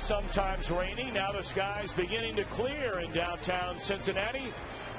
sometimes rainy. Now the sky's beginning to clear in downtown Cincinnati.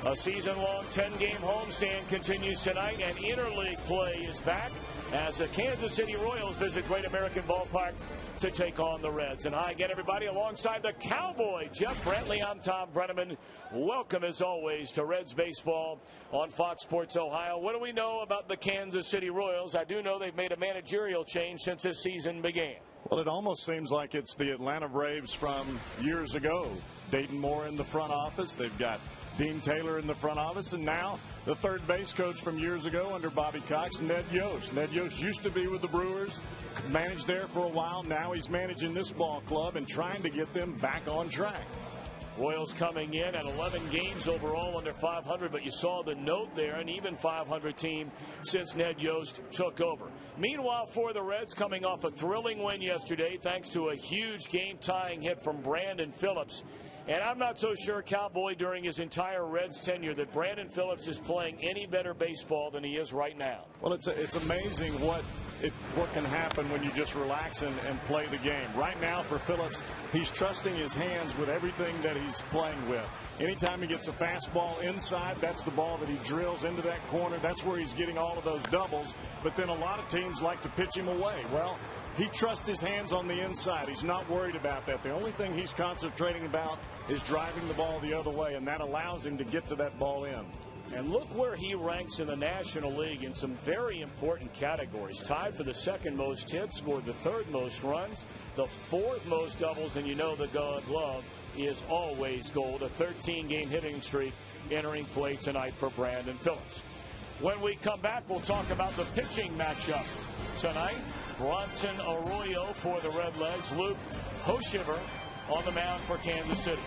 A season-long 10-game homestand continues tonight, and interleague play is back as the Kansas City Royals visit Great American Ballpark to take on the Reds. And hi again, everybody, alongside the Cowboy, Jeff Brantley. I'm Tom Brenneman. Welcome, as always, to Reds Baseball on Fox Sports Ohio. What do we know about the Kansas City Royals? I do know they've made a managerial change since this season began. Well, it almost seems like it's the Atlanta Braves from years ago. Dayton Moore in the front office. They've got Dean Taylor in the front office, and now the third base coach from years ago under Bobby Cox, Ned Yost. Ned Yost used to be with the Brewers, managed there for a while. Now he's managing this ball club and trying to get them back on track. Royals coming in at 11 games overall under 500, but you saw the note there, an even 500 team since Ned Yost took over. Meanwhile, for the Reds, coming off a thrilling win yesterday thanks to a huge game-tying hit from Brandon Phillips. And I'm not so sure, Cowboy, during his entire Reds tenure, that Brandon Phillips is playing any better baseball than he is right now. Well, it's amazing what can happen when you just relax and play the game. Right now for Phillips, he's trusting his hands with everything that he's playing with. Anytime he gets a fastball inside, that's the ball that he drills into that corner. That's where he's getting all of those doubles. But then a lot of teams like to pitch him away. Well, he trusts his hands on the inside. He's not worried about that. The only thing he's concentrating about is driving the ball the other way, and that allows him to get to that ball in. And look where he ranks in the National League in some very important categories. Tied for the second most hits, scored the third most runs, the fourth most doubles, and you know the Gold Glove is always gold. A 13-game hitting streak entering play tonight for Brandon Phillips. When we come back, we'll talk about the pitching matchup tonight. Bronson Arroyo for the Redlegs, Luke Hochevar on the mound for Kansas City.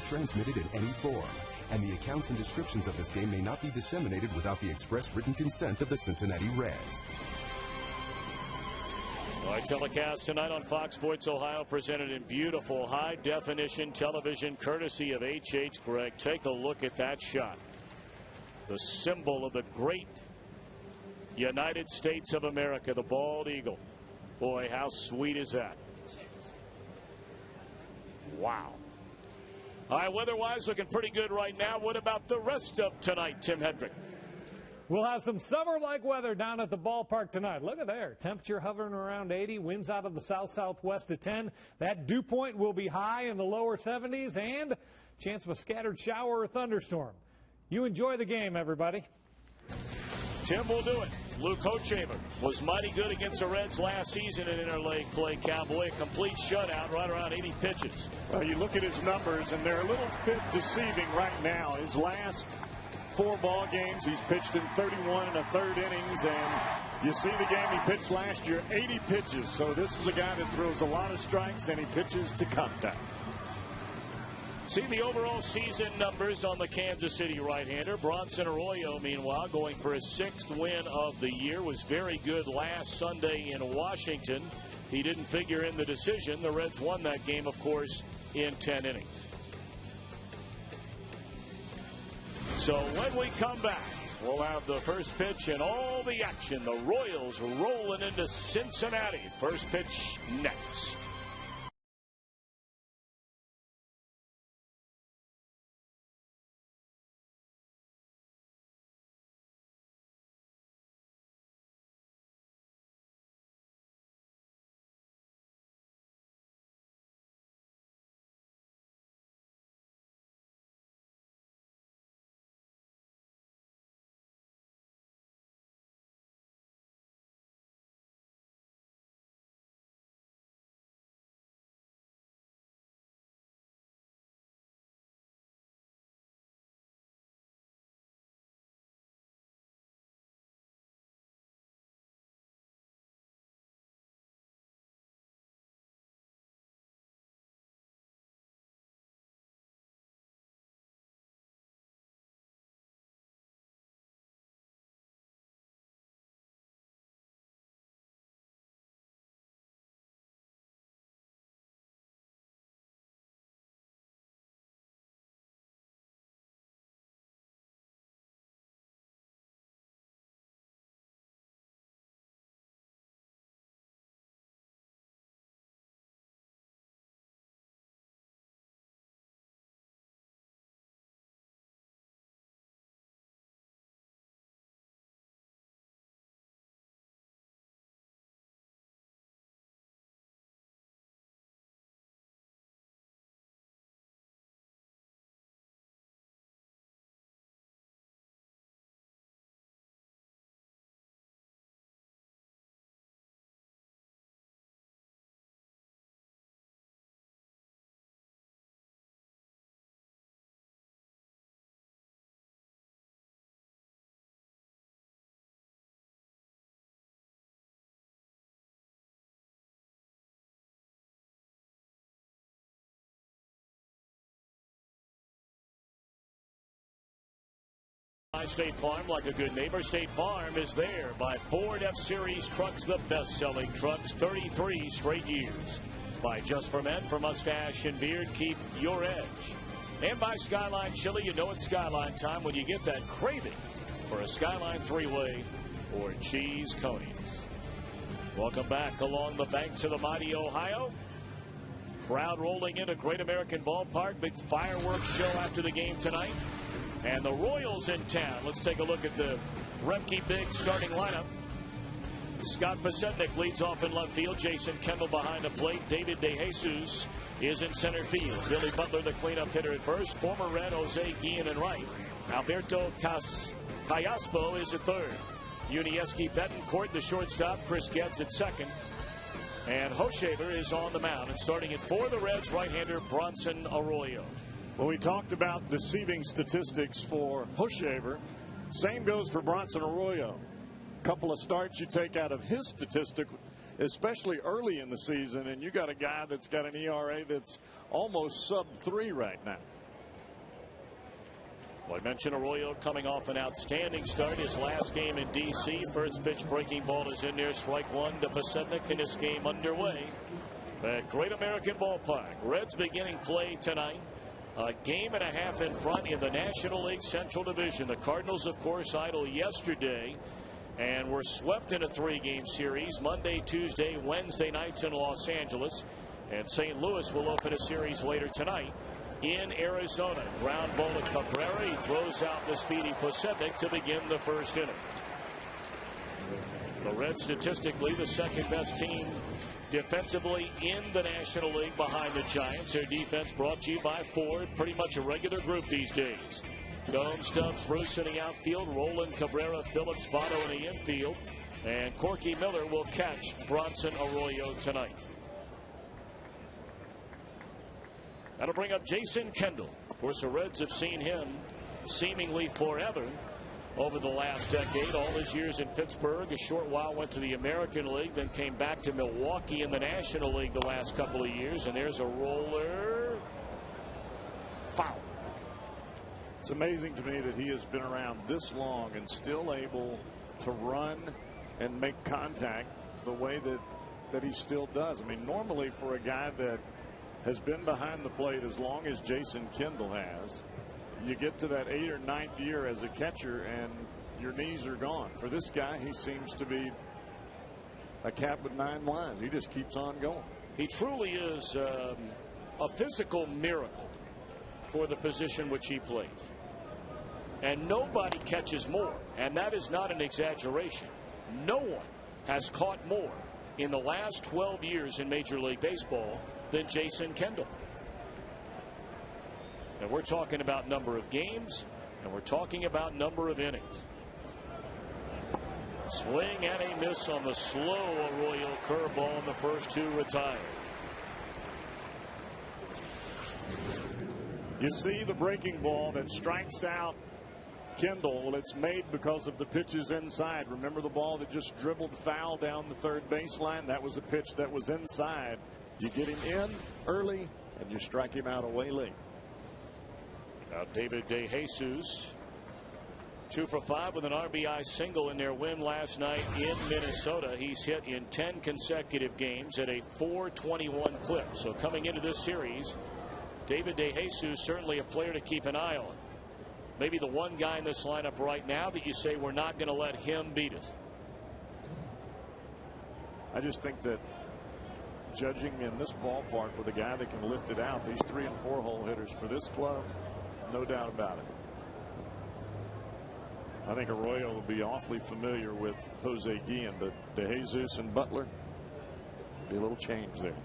Transmitted in any form. and the accounts and descriptions of this game may not be disseminated without the express written consent of the Cincinnati Reds. Our telecast tonight on Fox Sports Ohio, presented in beautiful high-definition television courtesy of H.H. Gregg. Take a look at that shot. The symbol of the great United States of America, the bald eagle. Boy, how sweet is that? Wow. All right, weather-wise, looking pretty good right now. What about the rest of tonight, Tim Hedrick? We'll have some summer-like weather down at the ballpark tonight. Look at there. Temperature hovering around 80. Winds out of the south-southwest at 10. That dew point will be high in the lower 70s, and chance of a scattered shower or thunderstorm. You enjoy the game, everybody. Tim will do it. Luke Hochevar was mighty good against the Reds last season in interleague play, Cowboy. A complete shutout, right around 80 pitches. Well, you look at his numbers, and they're a little bit deceiving right now. His last 4 ball games, he's pitched in 31 and a third innings, and you see the game he pitched last year, 80 pitches. So this is a guy that throws a lot of strikes, and he pitches to contact. See the overall season numbers on the Kansas City right-hander. Bronson Arroyo, meanwhile, going for his 6th win of the year, was very good last Sunday in Washington. He didn't figure in the decision. The Reds won that game, of course, in 10 innings. So when we come back, we'll have the first pitch and all the action. The Royals rolling into Cincinnati. First pitch next. State Farm, like a good neighbor, State Farm is there. By Ford F-Series trucks, the best-selling trucks, 33 straight years. By Just for Men, for mustache and beard, keep your edge. And by Skyline Chili, you know it's Skyline time when you get that craving for a Skyline 3-way or cheese conies. Welcome back along the banks of the mighty Ohio. Crowd rolling into Great American Ballpark. Big fireworks show after the game tonight. And the Royals in town. Let's take a look at the Remke Big starting lineup. Scott Pasetnik leads off in left field. Jason Kendall behind the plate. David DeJesus is in center field. Billy Butler, the cleanup hitter at first. Former Red Jose Guillen in right. Alberto Callaspo is at third. Unieski Betancourt, the shortstop. Chris Getz at second. And Hochevar is on the mound. And starting it for the Reds, right-hander Bronson Arroyo. Well, we talked about deceiving statistics for Hochevar. Same goes for Bronson Arroyo. Couple of starts you take out of his statistic, especially early in the season, and you got a guy that's got an ERA that's almost sub-3 right now. Well, I mentioned Arroyo coming off an outstanding start. His last game in D.C. First pitch breaking ball is in there. Strike one to Pasetnik, and this game underway at Great American Ballpark. Reds beginning play tonight. A game and a half in front in the National League Central Division. The Cardinals, of course, idle yesterday and were swept in a 3-game series Monday, Tuesday, Wednesday nights in Los Angeles. And St. Louis will open a series later tonight in Arizona. Ground ball to Cabrera. He throws out the speedy Pasetnik to begin the first inning. The Reds statistically the second best team defensively in the National League behind the Giants. Their defense brought to you by Ford. Pretty much a regular group these days. Doan, Stubbs, Bruce in the outfield. Roland, Cabrera, Phillips, Votto in the infield. And Corky Miller will catch Bronson Arroyo tonight. That'll bring up Jason Kendall. Of course, the Reds have seen him seemingly forever over the last decade. All his years in Pittsburgh. A short while went to the American League, then came back to Milwaukee in the National League the last couple of years. And there's a roller. Foul. It's amazing to me that he has been around this long and still able to run and make contact the way that he still does. I mean, normally for a guy that has been behind the plate as long as Jason Kendall has, you get to that 8th or 9th year as a catcher and your knees are gone. For this guy, he seems to be a cat with 9 lives. He just keeps on going. He truly is a physical miracle for the position which he plays. And nobody catches more, and that is not an exaggeration. No one has caught more in the last 12 years in Major League Baseball than Jason Kendall. And we're talking about number of games, and we're talking about number of innings. Swing and a miss on the slow Arroyo curveball, and the first 2 retired. You see the breaking ball that strikes out Kendall. Well, it's made because of the pitches inside. Remember the ball that just dribbled foul down the third baseline? That was a pitch that was inside. You get him in early and you strike him out away late. Now David DeJesus 2 for 5 with an RBI single in their win last night in Minnesota. He's hit in 10 consecutive games at a .421 clip. So coming into this series, David DeJesus certainly a player to keep an eye on. Maybe the one guy in this lineup right now that you say we're not going to let him beat us. I just think that judging in this ballpark with a guy that can lift it out, these 3- and 4-hole hitters for this club, no doubt about it. I think Arroyo will be awfully familiar with Jose Guillen, but DeJesus and Butler, be a little change there.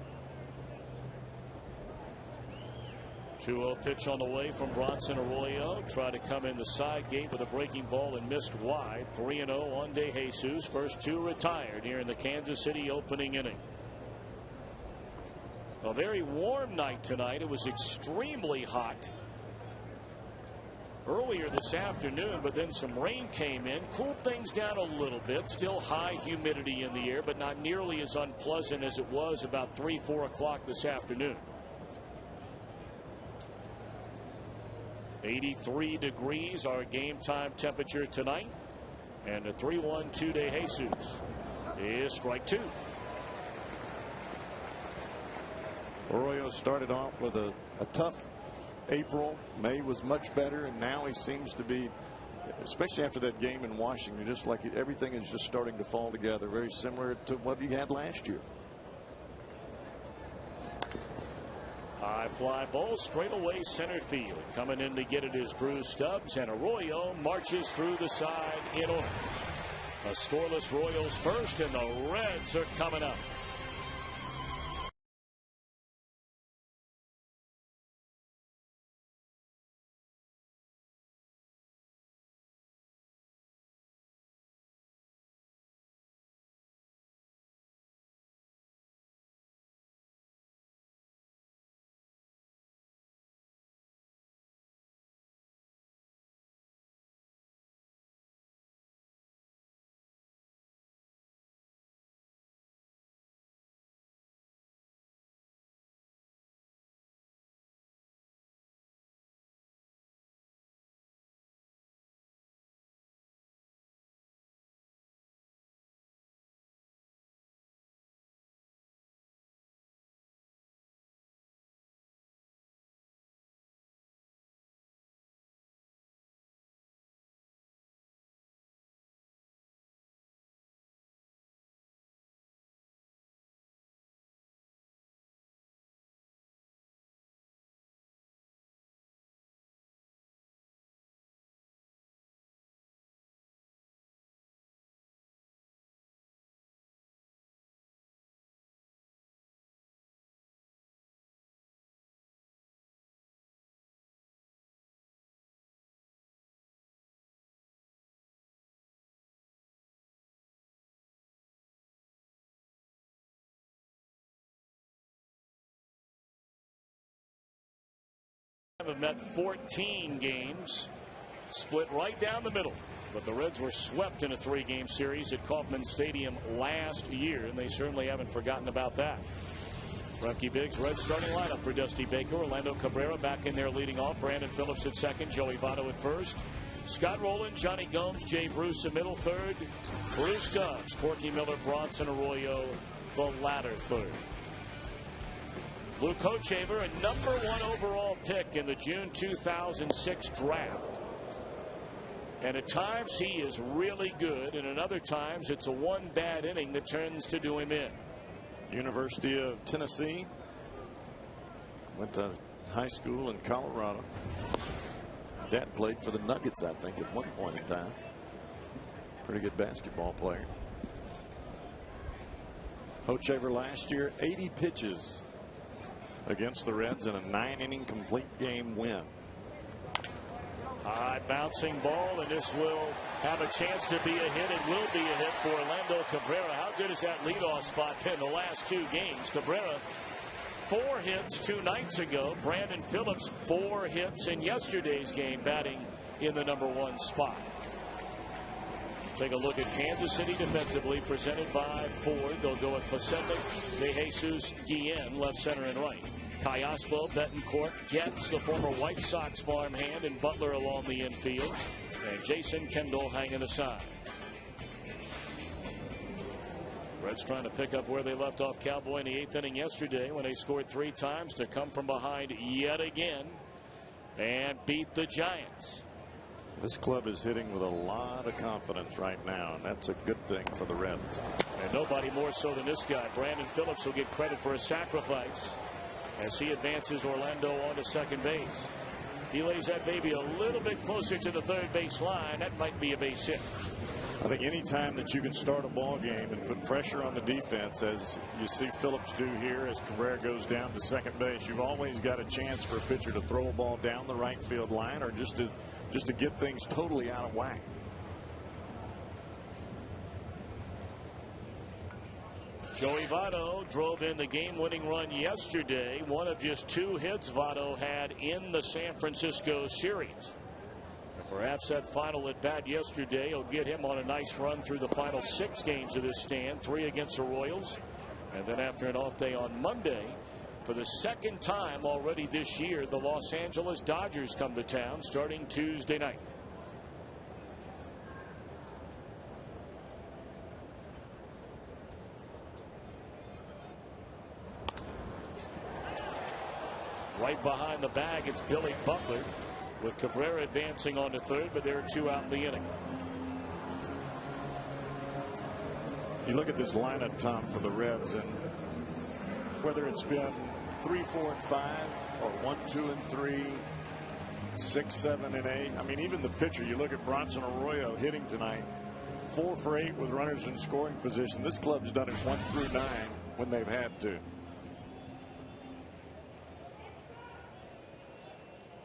2-0 pitch on the way from Bronson Arroyo. Tried to come in the side gate with a breaking ball and missed wide. 3-0 on DeJesus. First 2 retired here in the Kansas City opening inning. A very warm night tonight. It was extremely hot earlier this afternoon, but then some rain came in, cooled things down a little bit. Still high humidity in the air, but not nearly as unpleasant as it was about 3-4 o'clock this afternoon. 83 degrees our game time temperature tonight, and the 3-1 to DeJesus is strike 2. Arroyo started off with a tough April. May was much better, and now he seems to be, especially after that game in Washington, just like everything is just starting to fall together, very similar to what he had last year. High fly ball straight away center field. Coming in to get it is Drew Stubbs, and Arroyo marches through the side in order. A scoreless Royals first, and the Reds are coming up. have met 14 games, split right down the middle. But the Reds were swept in a 3-game series at Kauffman Stadium last year, and they certainly haven't forgotten about that. Rumpke Biggs, Reds starting lineup for Dusty Baker. Orlando Cabrera back in there leading off. Brandon Phillips at second. Joey Votto at first. Scott Rowland, Johnny Gomes, Jay Bruce in middle third. Bruce Stubbs, Corky Miller, Bronson Arroyo, the latter third. Luke Hochevar, a #1 overall pick in the June 2006 draft. And at times he is really good, and at other times it's a one bad inning that turns to do him in. University of Tennessee. Went to high school in Colorado. Dad played for the Nuggets, I think, at one point in time. Pretty good basketball player. Hochevar last year, 80 pitches against the Reds in a 9-inning complete game win. High bouncing ball, and this will have a chance to be a hit. It will be a hit for Orlando Cabrera. How good is that leadoff spot been the last 2 games? Cabrera, 4 hits 2 nights ago. Brandon Phillips, 4 hits in yesterday's game, batting in the #1 spot. Take a look at Kansas City defensively, presented by Ford. They'll go at Pacific, De Jesus, Guillen, left, center, and right. Callaspo, Betancourt, Getz, the former White Sox farmhand, and Butler along the infield. And Jason Kendall hanging aside. Reds trying to pick up where they left off Cowboy in the 8th inning yesterday when they scored 3 times to come from behind yet again and beat the Giants. This club is hitting with a lot of confidence right now, and that's a good thing for the Reds. And nobody more so than this guy. Brandon Phillips will get credit for a sacrifice as he advances Orlando onto second base. He lays that baby a little bit closer to the third base line. That might be a base hit. I think any time that you can start a ball game and put pressure on the defense, as you see Phillips do here as Cabrera goes down to second base, you've always got a chance for a pitcher to throw a ball down the right field line or just to get things totally out of whack. Joey Votto drove in the game-winning run yesterday. One of just 2 hits Votto had in the San Francisco series. And perhaps that final at bat yesterday will get him on a nice run through the final 6 games of this stand. 3 against the Royals. And then after an off day on Monday, for the 2nd time already this year, the Los Angeles Dodgers come to town starting Tuesday night. Right behind the bag, it's Billy Butler, with Cabrera advancing on to third, but there are 2 out in the inning. You look at this lineup, Tom, for the Reds, and whether it's been 3, 4, and 5, or 1, 2, and 3, 6, 7, and 8. I mean, even the pitcher, you look at Bronson Arroyo hitting tonight, 4 for 8 with runners in scoring position. This club's done it 1 through 9 when they've had to.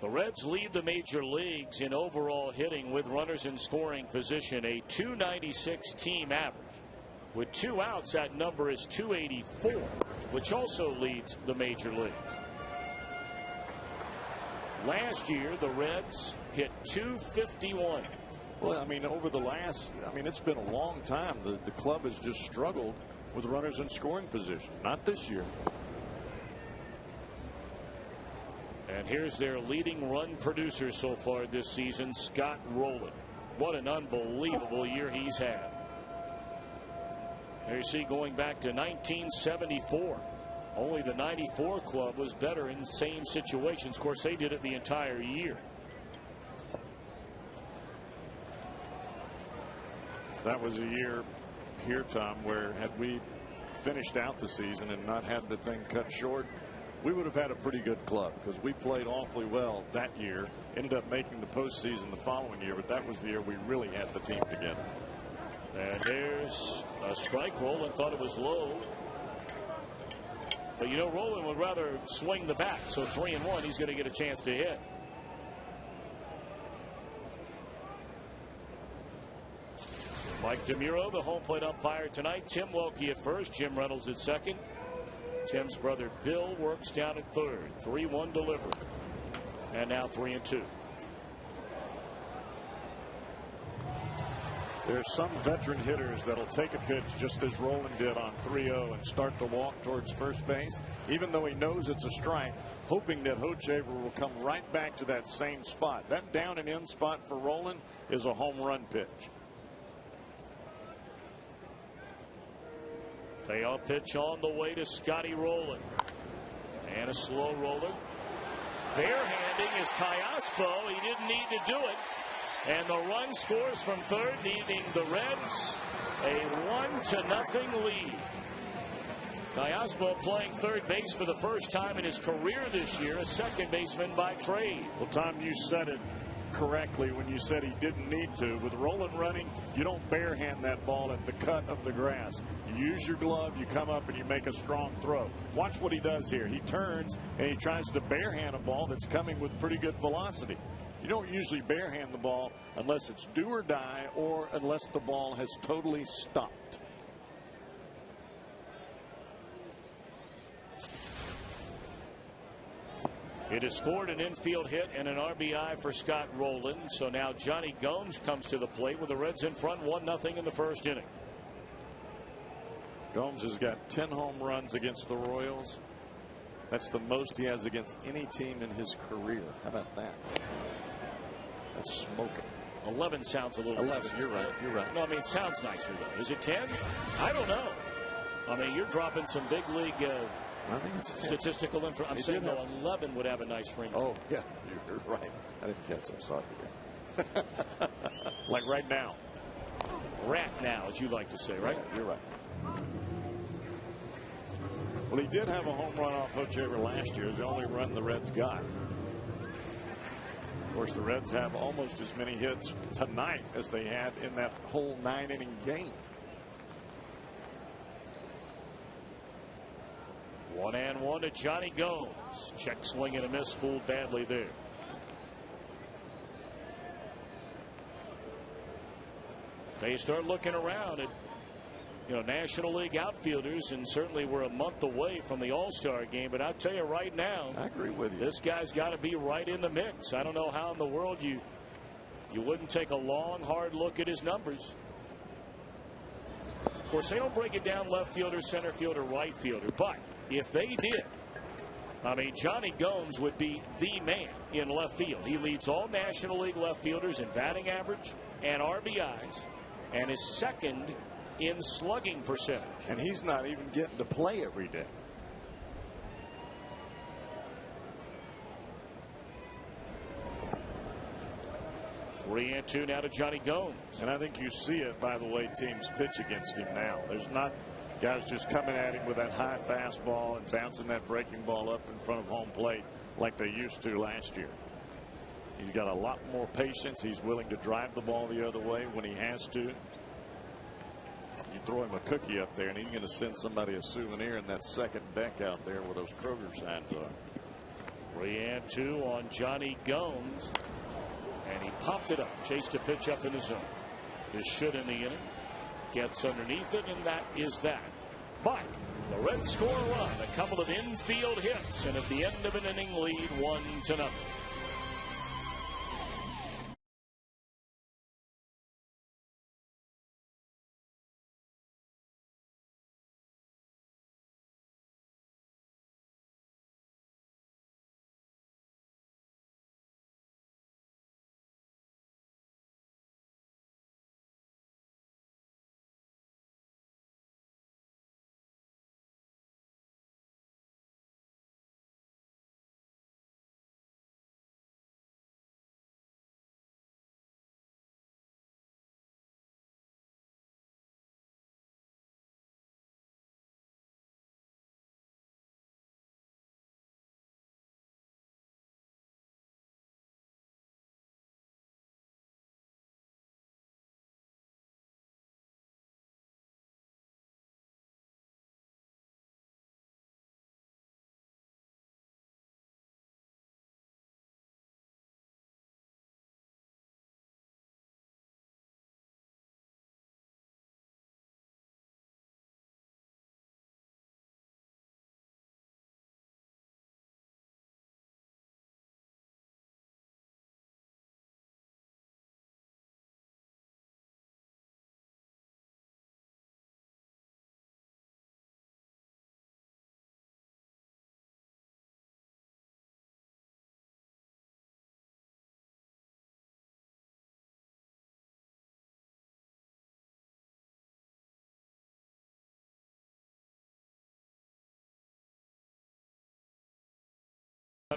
The Reds lead the major leagues in overall hitting with runners in scoring position, a .296 team average. With 2 outs, that number is .284, which also leads the major leagues. Last year, the Reds hit .251. Well, I mean, over the last, it's been a long time. The club has just struggled with runners in scoring position. Not this year. And here's their leading run producer so far this season, Scott Rowland. What an unbelievable year he's had. There you see, going back to 1974. Only the '94 club was better in same situations. Of course, they did it the entire year. That was a year here, Tom, where had we finished out the season and not had the thing cut short, we would have had a pretty good club because we played awfully well that year. Ended up making the postseason the following year, but that was the year we really had the team together. And there's a strike. Rowland thought it was low. But you know, Rowland would rather swing the bat. So 3-1, he's going to get a chance to hit. Mike DeMuro, the home plate umpire tonight. Tim Welke at first. Jim Reynolds at second. Tim's brother Bill works down at third. 3-1 delivery. And now 3-2. There's some veteran hitters that'll take a pitch just as Roland did on 3-0 and start to walk towards first base, even though he knows it's a strike, hoping that Hochevar will come right back to that same spot. That down and in spot for Roland is a home run pitch. Payoff pitch on the way to Scotty Roland. And a slow roller. Barehanding is Kayaspo. He didn't need to do it. And the run scores from third, leading the Reds a 1-0 lead. Kayaspo playing third base for the first time in his career this year, a second baseman by trade. Well, Tom, you said it correctly when you said he didn't need to. With Roland running, you don't barehand that ball at the cut of the grass. You use your glove, you come up, and you make a strong throw. Watch what he does here. He turns, and he tries to barehand a ball that's coming with pretty good velocity. You don't usually barehand the ball unless it's do or die or unless the ball has totally stopped. It has scored an infield hit and an RBI for Scott Roland. So now Johnny Gomes comes to the plate with the Reds in front 1-0 in the first inning. Gomes has got 10 home runs against the Royals. That's the most he has against any team in his career. How about that? That's smoking. 11 sounds a little 11. nicer. You're right. You're right. No, I mean, it sounds nicer, though. Is it 10? I don't know. I mean, you're dropping some big league I think it's 10. Statistical information. I'm saying, no, 11 would have a nice ring. Oh, yeah. You're right. I didn't catch that. Sorry. Like right now. Rat now, as you like to say, right? You're right. Well, he did have a home run off Hochevar last year. It's the only run the Reds got. Of course, the Reds have almost as many hits tonight as they had in that whole 9-inning game. 1-1 to Johnny Gomes. Check swing and a miss, fooled badly there. They start looking around at, National League outfielders, and certainly we're a month away from the All-Star game. But I'll tell you right now, I agree with you. This guy's got to be right in the mix. I don't know how in the world you wouldn't take a long, hard look at his numbers. Of course, they don't break it down left fielder, center fielder, right fielder. But if they did, I mean, Johnny Gomes would be the man in left field. He leads all National League left fielders in batting average and RBIs, and is second in slugging percentage. And he's not even getting to play every day. Three and two now to Johnny Gomes. And I think you see it by the way teams pitch against him now. There's not guys just coming at him with that high fastball and bouncing that breaking ball up in front of home plate like they used to last year. He's got a lot more patience. He's willing to drive the ball the other way when he has to. You throw him a cookie up there and he's going to send somebody a souvenir in that second deck out there where those Kroger signs are. 3-2 on Johnny Gomes. And he popped it up. Chased a pitch up in the zone. His should in the inning. Gets underneath it, and that is that. But the Reds score a run. A couple of infield hits. And at the end of an inning, lead 1-0.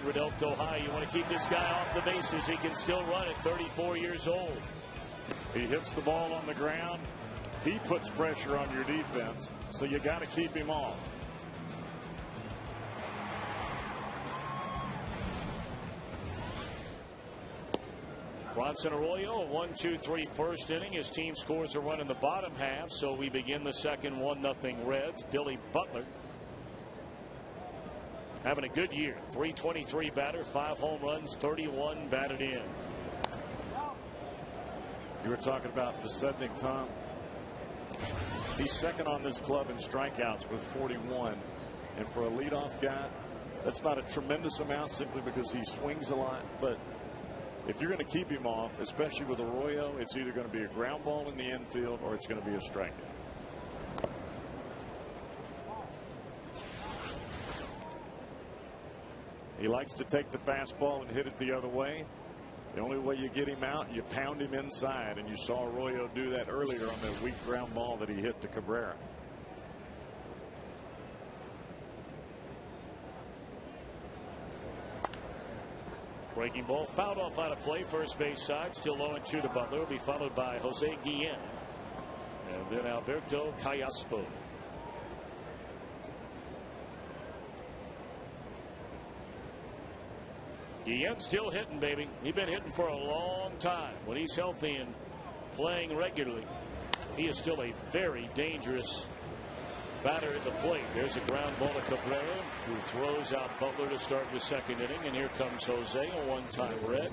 100 don't go high. You want to keep this guy off the bases. He can still run at 34 years old. He hits the ball on the ground. He puts pressure on your defense, so you got to keep him off. Bronson Arroyo, a 1-2-3 first inning. His team scores a run in the bottom half, so we begin the second 1-0 Reds. Billy Butler having a good year. .323 batter, 5 home runs, 31 batted in. You were talking about Facetnik, Tom. He's second on this club in strikeouts with 41. And for a leadoff guy, that's not a tremendous amount simply because he swings a lot. But if you're going to keep him off, especially with Arroyo, it's either going to be a ground ball in the infield or it's going to be a strikeout. He likes to take the fastball and hit it the other way. The only way you get him out, you pound him inside, and you saw Arroyo do that earlier on that weak ground ball that he hit to Cabrera. Breaking ball fouled off out of play, first base side, still 0-2 to Butler. Will be followed by Jose Guillen and then Alberto Callaspo. Guillen still hitting, baby. He's been hitting for a long time. When he's healthy and playing regularly, he is still a very dangerous batter at the plate. There's a ground ball to Cabrera, who throws out Butler to start the second inning, and here comes Jose, a one-time Red.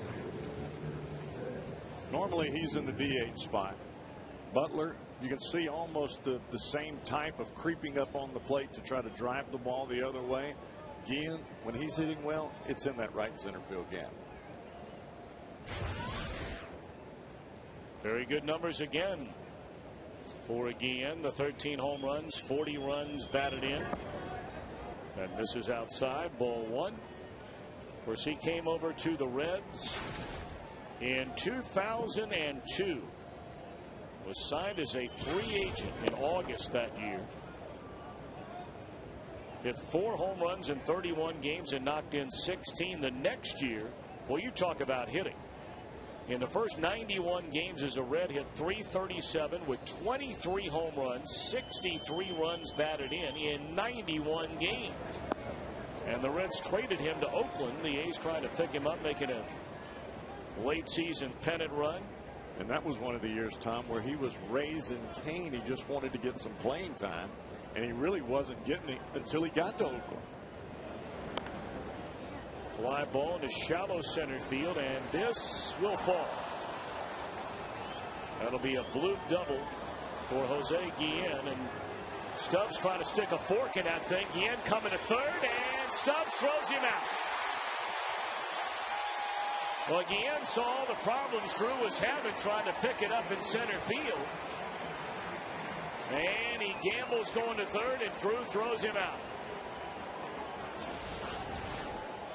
Normally he's in the DH spot. Butler, you can see almost the same type of creeping up on the plate to try to drive the ball the other way. Guillen, when he's hitting well, it's in that right center field gap. Very good numbers again for Guillen. The 13 home runs, 40 runs batted in. And this is outside, ball one. Of course, he came over to the Reds in 2002. Was signed as a free agent in August that year. Hit 4 home runs in 31 games and knocked in 16 the next year. Well, you talk about hitting. In the first 91 games as a Red, hit .337 with 23 home runs, 63 runs batted in 91 games. And the Reds traded him to Oakland. The A's trying to pick him up, making a late season pennant run. And that was one of the years, Tom, where he was raising Cain. He just wanted to get some playing time, and he really wasn't getting it until he got to Oakland. Fly ball into shallow center field, and this will fall. That'll be a bloop double for Jose Guillen, and Stubbs trying to stick a fork in that thing. Guillen coming to third, and Stubbs throws him out. Well, Guillen saw the problems Drew was having trying to pick it up in center field. And he gambles going to third, and Drew throws him out.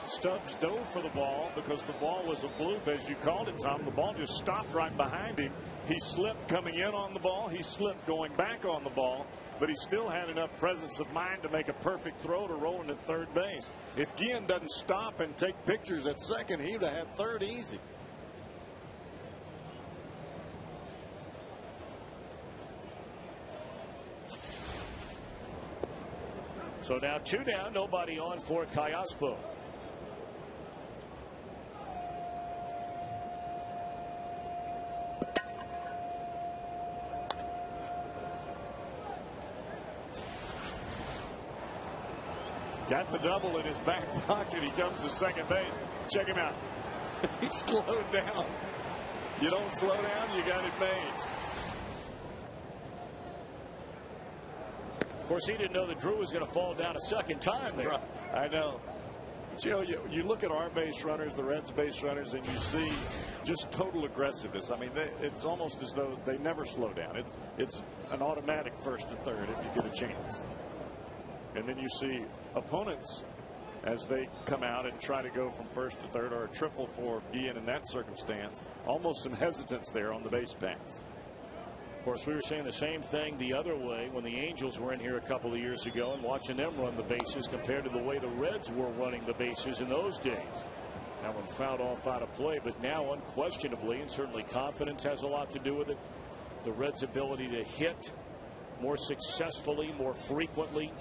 Stubbs dove for the ball because the ball was a bloop, as you called it, Tom. The ball just stopped right behind him. He slipped coming in on the ball. He slipped going back on the ball. But he still had enough presence of mind to make a perfect throw to Roland at third base. If Guillen doesn't stop and take pictures at second, he would have had third easy. So now 2 down, nobody on for Callaspo. Got the double in his back pocket. He comes to second base. Check him out. He slowed down. You don't slow down, you got it made. Of course, he didn't know that Drew was going to fall down a second time there. Right. I know. But, you look at our base runners, the Reds base runners, and you see just total aggressiveness. I mean, it's almost as though they never slow down. It's an automatic first to third if you get a chance. And then you see opponents as they come out and try to go from first to third, or a triple for Guillen in that circumstance. Almost some hesitance there on the base paths. Of course, we were saying the same thing the other way when the Angels were in here a couple of years ago and watching them run the bases compared to the way the Reds were running the bases in those days. That one fouled off out of play, but now unquestionably, and certainly confidence has a lot to do with it, the Reds' ability to hit more successfully, more frequently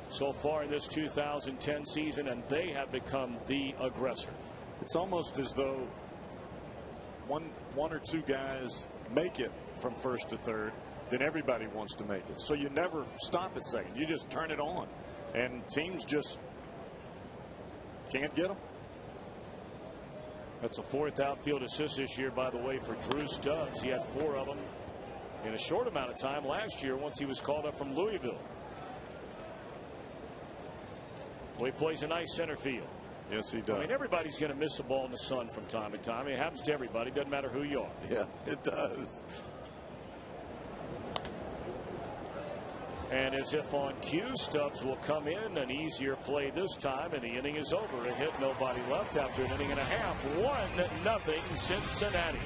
so far in this 2010 season, and they have become the aggressor. It's almost as though one or two guys make it from first to third, then everybody wants to make it. So you never stop at second. You just turn it on, and teams just can't get them. That's a fourth outfield assist this year, by the way, for Drew Stubbs. He had 4 of them in a short amount of time last year once he was called up from Louisville. Well, he plays a nice center field. Yes, he does. I mean, everybody's going to miss the ball in the sun from time to time. It happens to everybody. Doesn't matter who you are. Yeah, it does. And as if on cue, Stubbs will come in. An easier play this time, and the inning is over. A hit, nobody left after an inning and a half. 1-0 Cincinnati.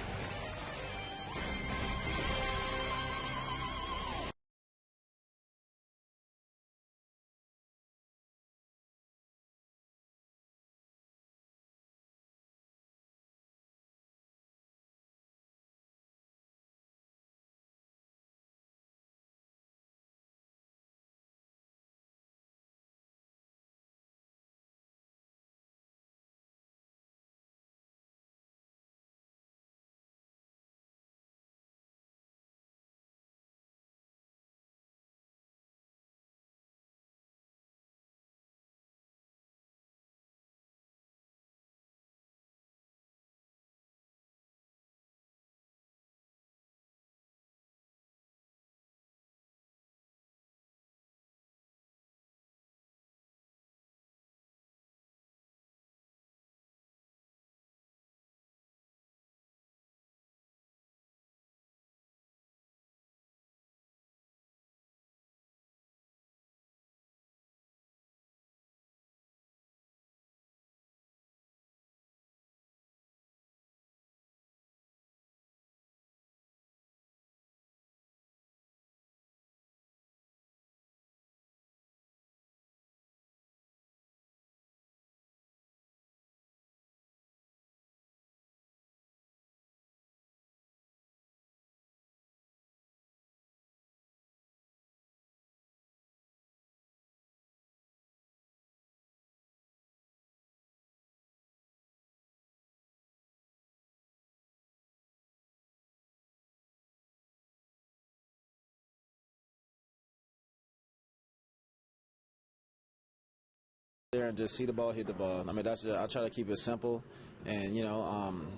There and just see the ball, hit the ball. I mean, I try to keep it simple, and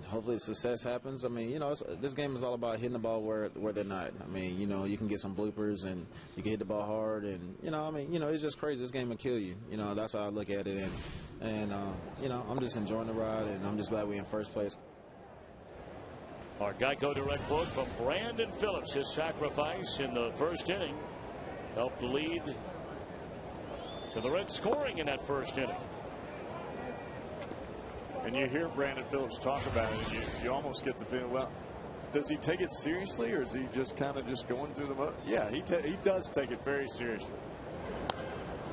hopefully success happens. I mean, this game is all about hitting the ball where they're not. I mean, you can get some bloopers and you can hit the ball hard, and it's just crazy. This game will kill you. That's how I look at it, and I'm just enjoying the ride, and I'm just glad we're in first place. Our Geico direct quote from Brandon Phillips. His sacrifice in the first inning helped lead to the Reds scoring in that first inning. And you hear Brandon Phillips talk about it, and you almost get the feeling, well, does he take it seriously, or is he just kind of just going through the mud? Yeah, he does take it very seriously.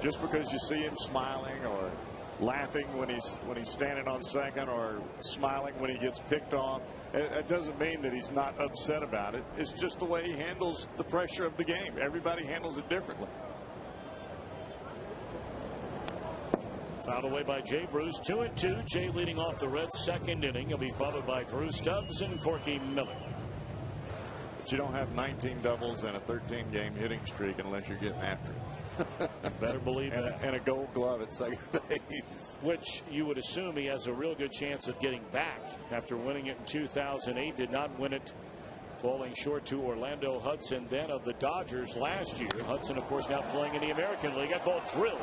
Just because you see him smiling or laughing when he's standing on second, or smiling when he gets picked off, it doesn't mean that he's not upset about it. It's just the way he handles the pressure of the game. Everybody handles it differently. Fouled away by Jay Bruce. 2-2. Jay leading off the Reds' second inning. He'll be followed by Drew Stubbs and Corky Miller. But you don't have 19 doubles and a 13-game hitting streak unless you're getting after it. Better believe that. And a gold glove at second base. Which you would assume he has a real good chance of getting back after winning it in 2008. Did not win it, falling short to Orlando Hudson, then of the Dodgers last year. Hudson, of course, now playing in the American League. That ball drilled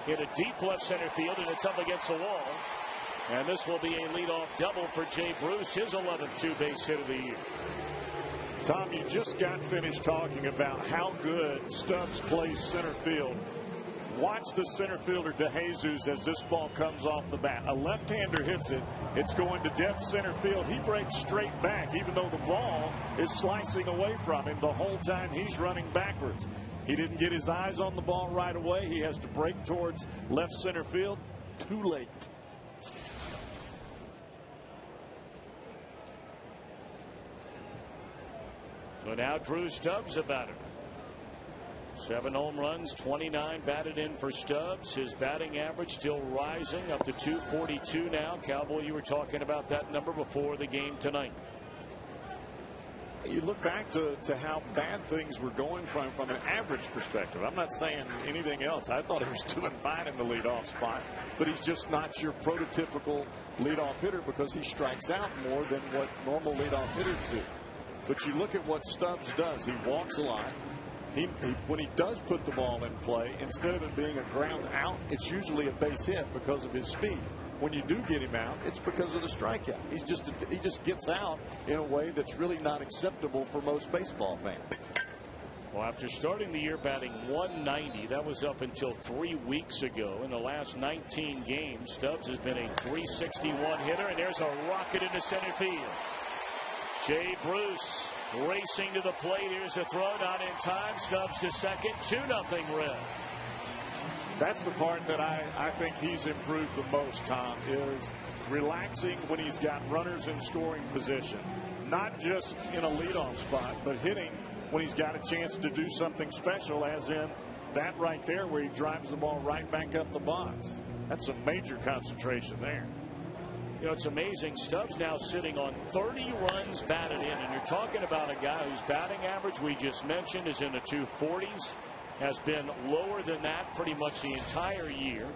in a deep left center field, and it's up against the wall. And this will be a leadoff double for Jay Bruce, his 11th two-base hit of the year. Tom, you just got finished talking about how good Stubbs plays center field. watch the center fielder DeJesus as this ball comes off the bat. A left-hander hits it. It's going to dead center field. He breaks straight back, even though the ball is slicing away from him the whole time he's running backwards. He didn't get his eyes on the ball right away. He has to break towards left center field. Too late. So now Drew Stubbs about it. 7 home runs, 29 batted in for Stubbs. His batting average still rising up to 242 now. Cowboy, you were talking about that number before the game tonight. You look back to how bad things were going from an average perspective. I'm not saying anything else. I thought he was doing fine in the leadoff spot, but he's just not your prototypical leadoff hitter because he strikes out more than what normal leadoff hitters do. But you look at what Stubbs does. He walks a lot. When he does put the ball in play, instead of it being a ground out, it's usually a base hit because of his speed. When you do get him out, it's because of the strikeout. He just gets out in a way that's really not acceptable for most baseball fans. Well, after starting the year batting 190, that was up until 3 weeks ago. In the last 19 games, Stubbs has been a 361 hitter, and there's a rocket into center field. Jay Bruce racing to the plate. Here's a throw, not in time. Stubbs to second. 2-0 Reds. That's the part that I think he's improved the most, Tom, is relaxing when he's got runners in scoring position. Not just in a leadoff spot, but hitting when he's got a chance to do something special, as in that right there where he drives the ball right back up the box. That's a major concentration there. You know, it's amazing. Stubbs now sitting on 30 runs batted in, and you're talking about a guy whose batting average we just mentioned is in the 240s, has been lower than that pretty much the entire year.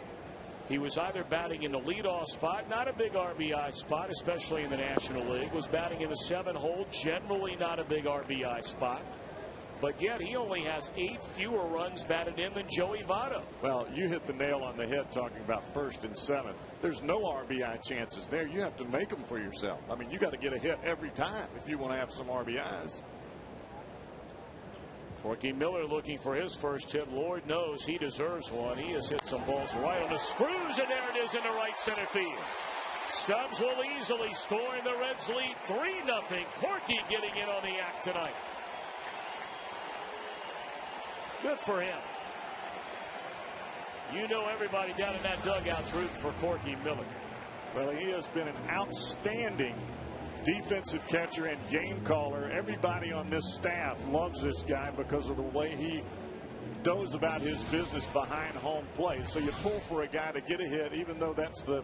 He was either batting in the leadoff spot, not a big RBI spot, especially in the National League, was batting in the 7-hole, generally not a big RBI spot. But yet he only has 8 fewer runs batted in than Joey Votto. Well, you hit the nail on the head talking about 1st and 7th. There's no RBI chances there. You have to make them for yourself. I mean, you got to get a hit every time if you want to have some RBIs. Corky Miller looking for his first hit. Lord knows he deserves one. He has hit some balls right on the screws, and there it is in the right center field. Stubbs will easily score, and the Reds lead 3-0. Corky getting in on the act tonight. Good for him. You know everybody down in that dugout's rooting for Corky Miller. Well, he has been an outstanding defensive catcher and game caller. Everybody on this staff loves this guy because of the way he knows about his business behind home plate. So you pull for a guy to get a hit, even though that's the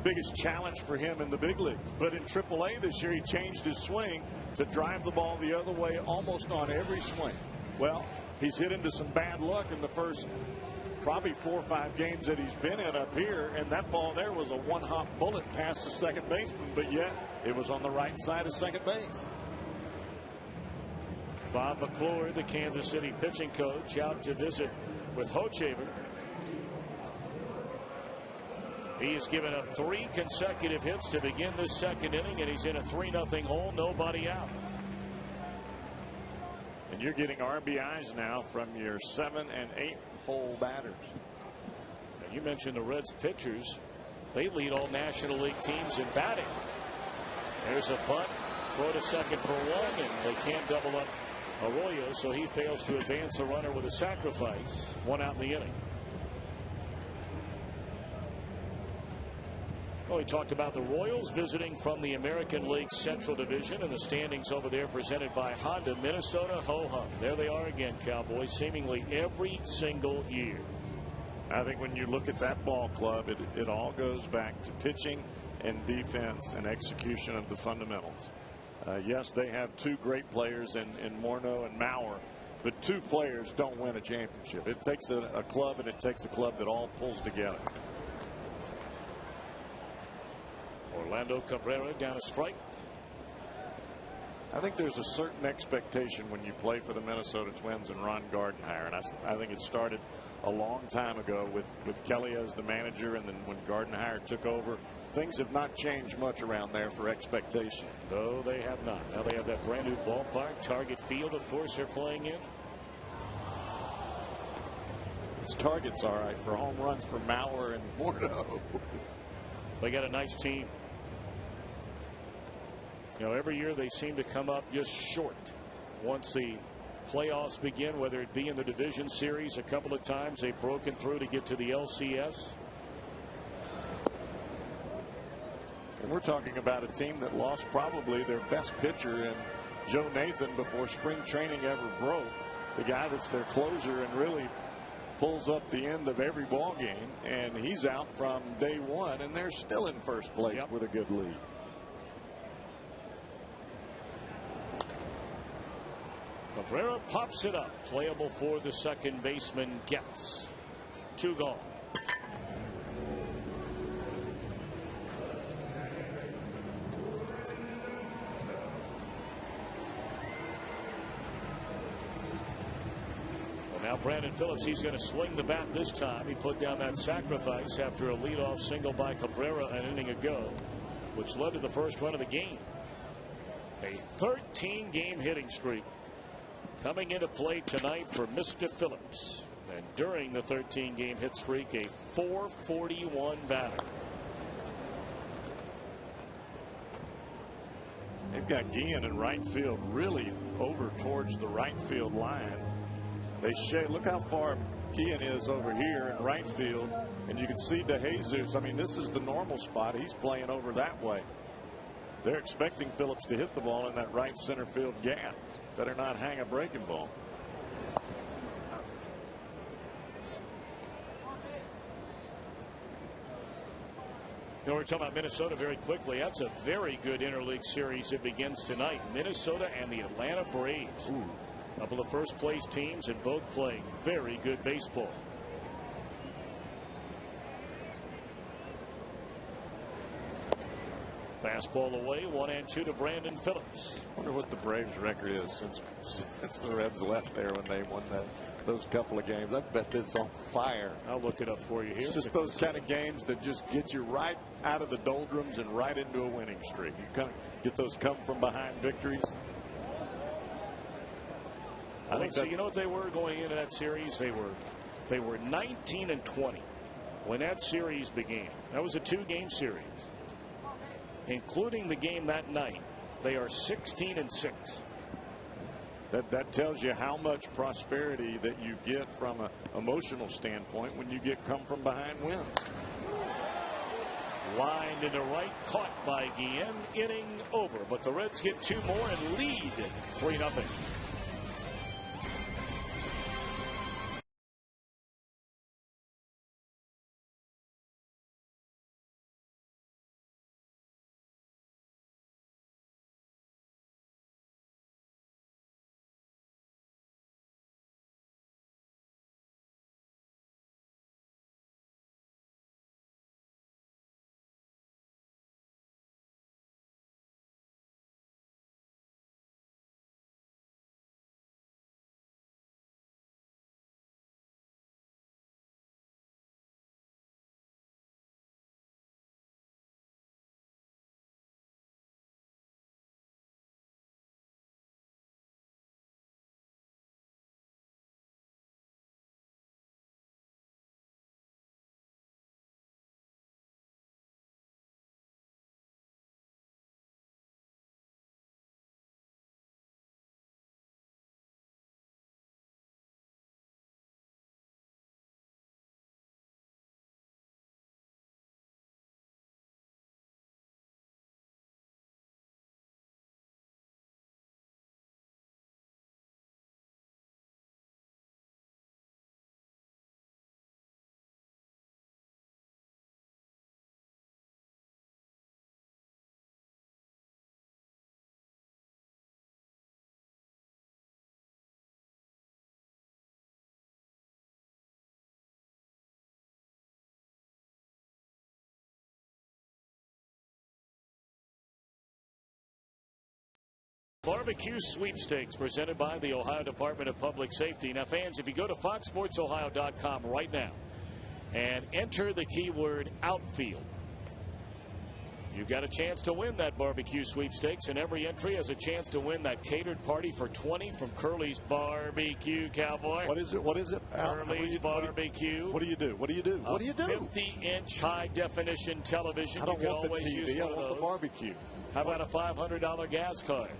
biggest challenge for him in the big leagues. But in AAA this year, he changed his swing to drive the ball the other way almost on every swing. Well, he's hit into some bad luck in the first probably 4 or 5 games that he's been in up here, and that ball there was a one-hop bullet past the second baseman, but yet it was on the right side of second base. Bob McClure, the Kansas City pitching coach, out to visit with Hochevar. He has given up 3 consecutive hits to begin this second inning, and he's in a 3-0 hole, nobody out. And you're getting RBIs now from your 7- and 8-hole batters. Now, you mentioned the Reds pitchers. They lead all National League teams in batting. There's a bunt, throw to second for 1, and they can't double up Arroyo, so he fails to advance a runner with a sacrifice. 1 out in the inning. Well, we talked about the Royals visiting from the American League Central Division, and the standings over there presented by Honda. Minnesota, ho-hum. There they are again, Cowboys, seemingly every single year. I think when you look at that ball club, it all goes back to pitching and defense and execution of the fundamentals. Yes, they have 2 great players in Morneau and Mauer, but 2 players don't win a championship. It takes a club, and it takes a club that all pulls together. Orlando Cabrera down a strike. I think there's a certain expectation when you play for the Minnesota Twins and Ron Gardenhire, and I think it started a long time ago with Kelly as the manager, and then when Gardenhire took over, things have not changed much around there for expectation. No, they have not. Now they have that brand new ballpark, Target Field, of course, they're playing in. gets targets all right. For home runs for Mauer and Morneau. They got a nice team. You know, every year they seem to come up just short once the playoffs begin, whether it be in the division series. A couple of times they've broken through to get to the LCS. And we're talking about a team that lost probably their best pitcher in Joe Nathan before spring training ever broke. The guy that's their closer and really pulls up the end of every ball game, and he's out from day one, and they're still in first place with a good lead. Cabrera pops it up, playable for the second baseman. Gets 2 gone. Now Brandon Phillips, he's going to swing the bat this time. He put down that sacrifice after a leadoff single by Cabrera an inning ago, which led to the first run of the game. A 13-game hitting streak coming into play tonight for Mr. Phillips. And during the 13-game hit streak, a .441 batter. They've got Guillen in right field, really over towards the right field line. They look how far Guillen is over here in right field, and you can see DeJesus. I mean, this is the normal spot. He's playing over that way. They're expecting Phillips to hit the ball in that right center field gap. Better not hang a breaking ball. You know, we're talking about Minnesota very quickly. That's a very good interleague series that begins tonight. Minnesota and the Atlanta Braves. Ooh. Couple of first place teams and both playing very good baseball. Fastball away, 1-2 to Brandon Phillips. Wonder what the Braves record is since the Reds left there when they won those couple of games. I bet it's on fire. I'll look it up for you here. It's just those kind of games that just get you right out of the doldrums and right into a winning streak. You kind of get those come from behind victories. I think so. You know what they were going into that series? They were 19-20 when that series began. That was a 2-game series, including the game that night. They are 16-6. That tells you how much prosperity that you get from an emotional standpoint when you get come from behind wins. Lined into right, caught by Guillen. Inning over, but the Reds get 2 more and lead 3-0. Barbecue sweepstakes presented by the Ohio Department of Public Safety. Now, fans, if you go to foxsportsohio.com right now and enter the keyword outfield, You've got a chance to win that barbecue sweepstakes, and every entry has a chance to win that catered party for 20 from Curly's Barbecue, Cowboy. What is it? What is it? Curly's Barbecue. What do you do? What do you do? What do you do? 50-inch high-definition television. I don't you can want always the TV. use I one of want those. the barbecue. How about a $500 gas card?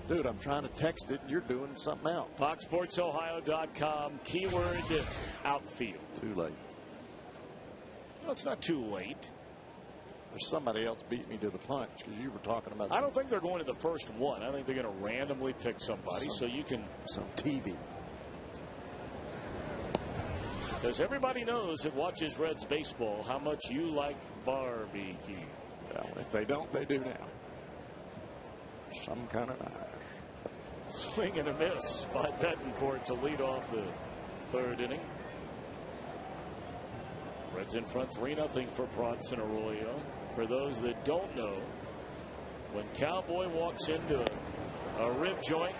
Dude, I'm trying to text it. You're doing something else. FoxSportsOhio.com, keyword outfield. Too late. No, it's not too late. There's somebody else beat me to the punch because you were talking about. I don't think they're going to the first one. I think they're going to randomly pick somebody so you can. Some TV. Because everybody knows that watches Reds baseball how much you like barbecue. Well, if they don't, they do now. Some kind of nice. Swing and a miss by Betancourt to lead off the third inning. Reds in front 3-0 for Bronson Arroyo. For those that don't know, when Cowboy walks into a rib joint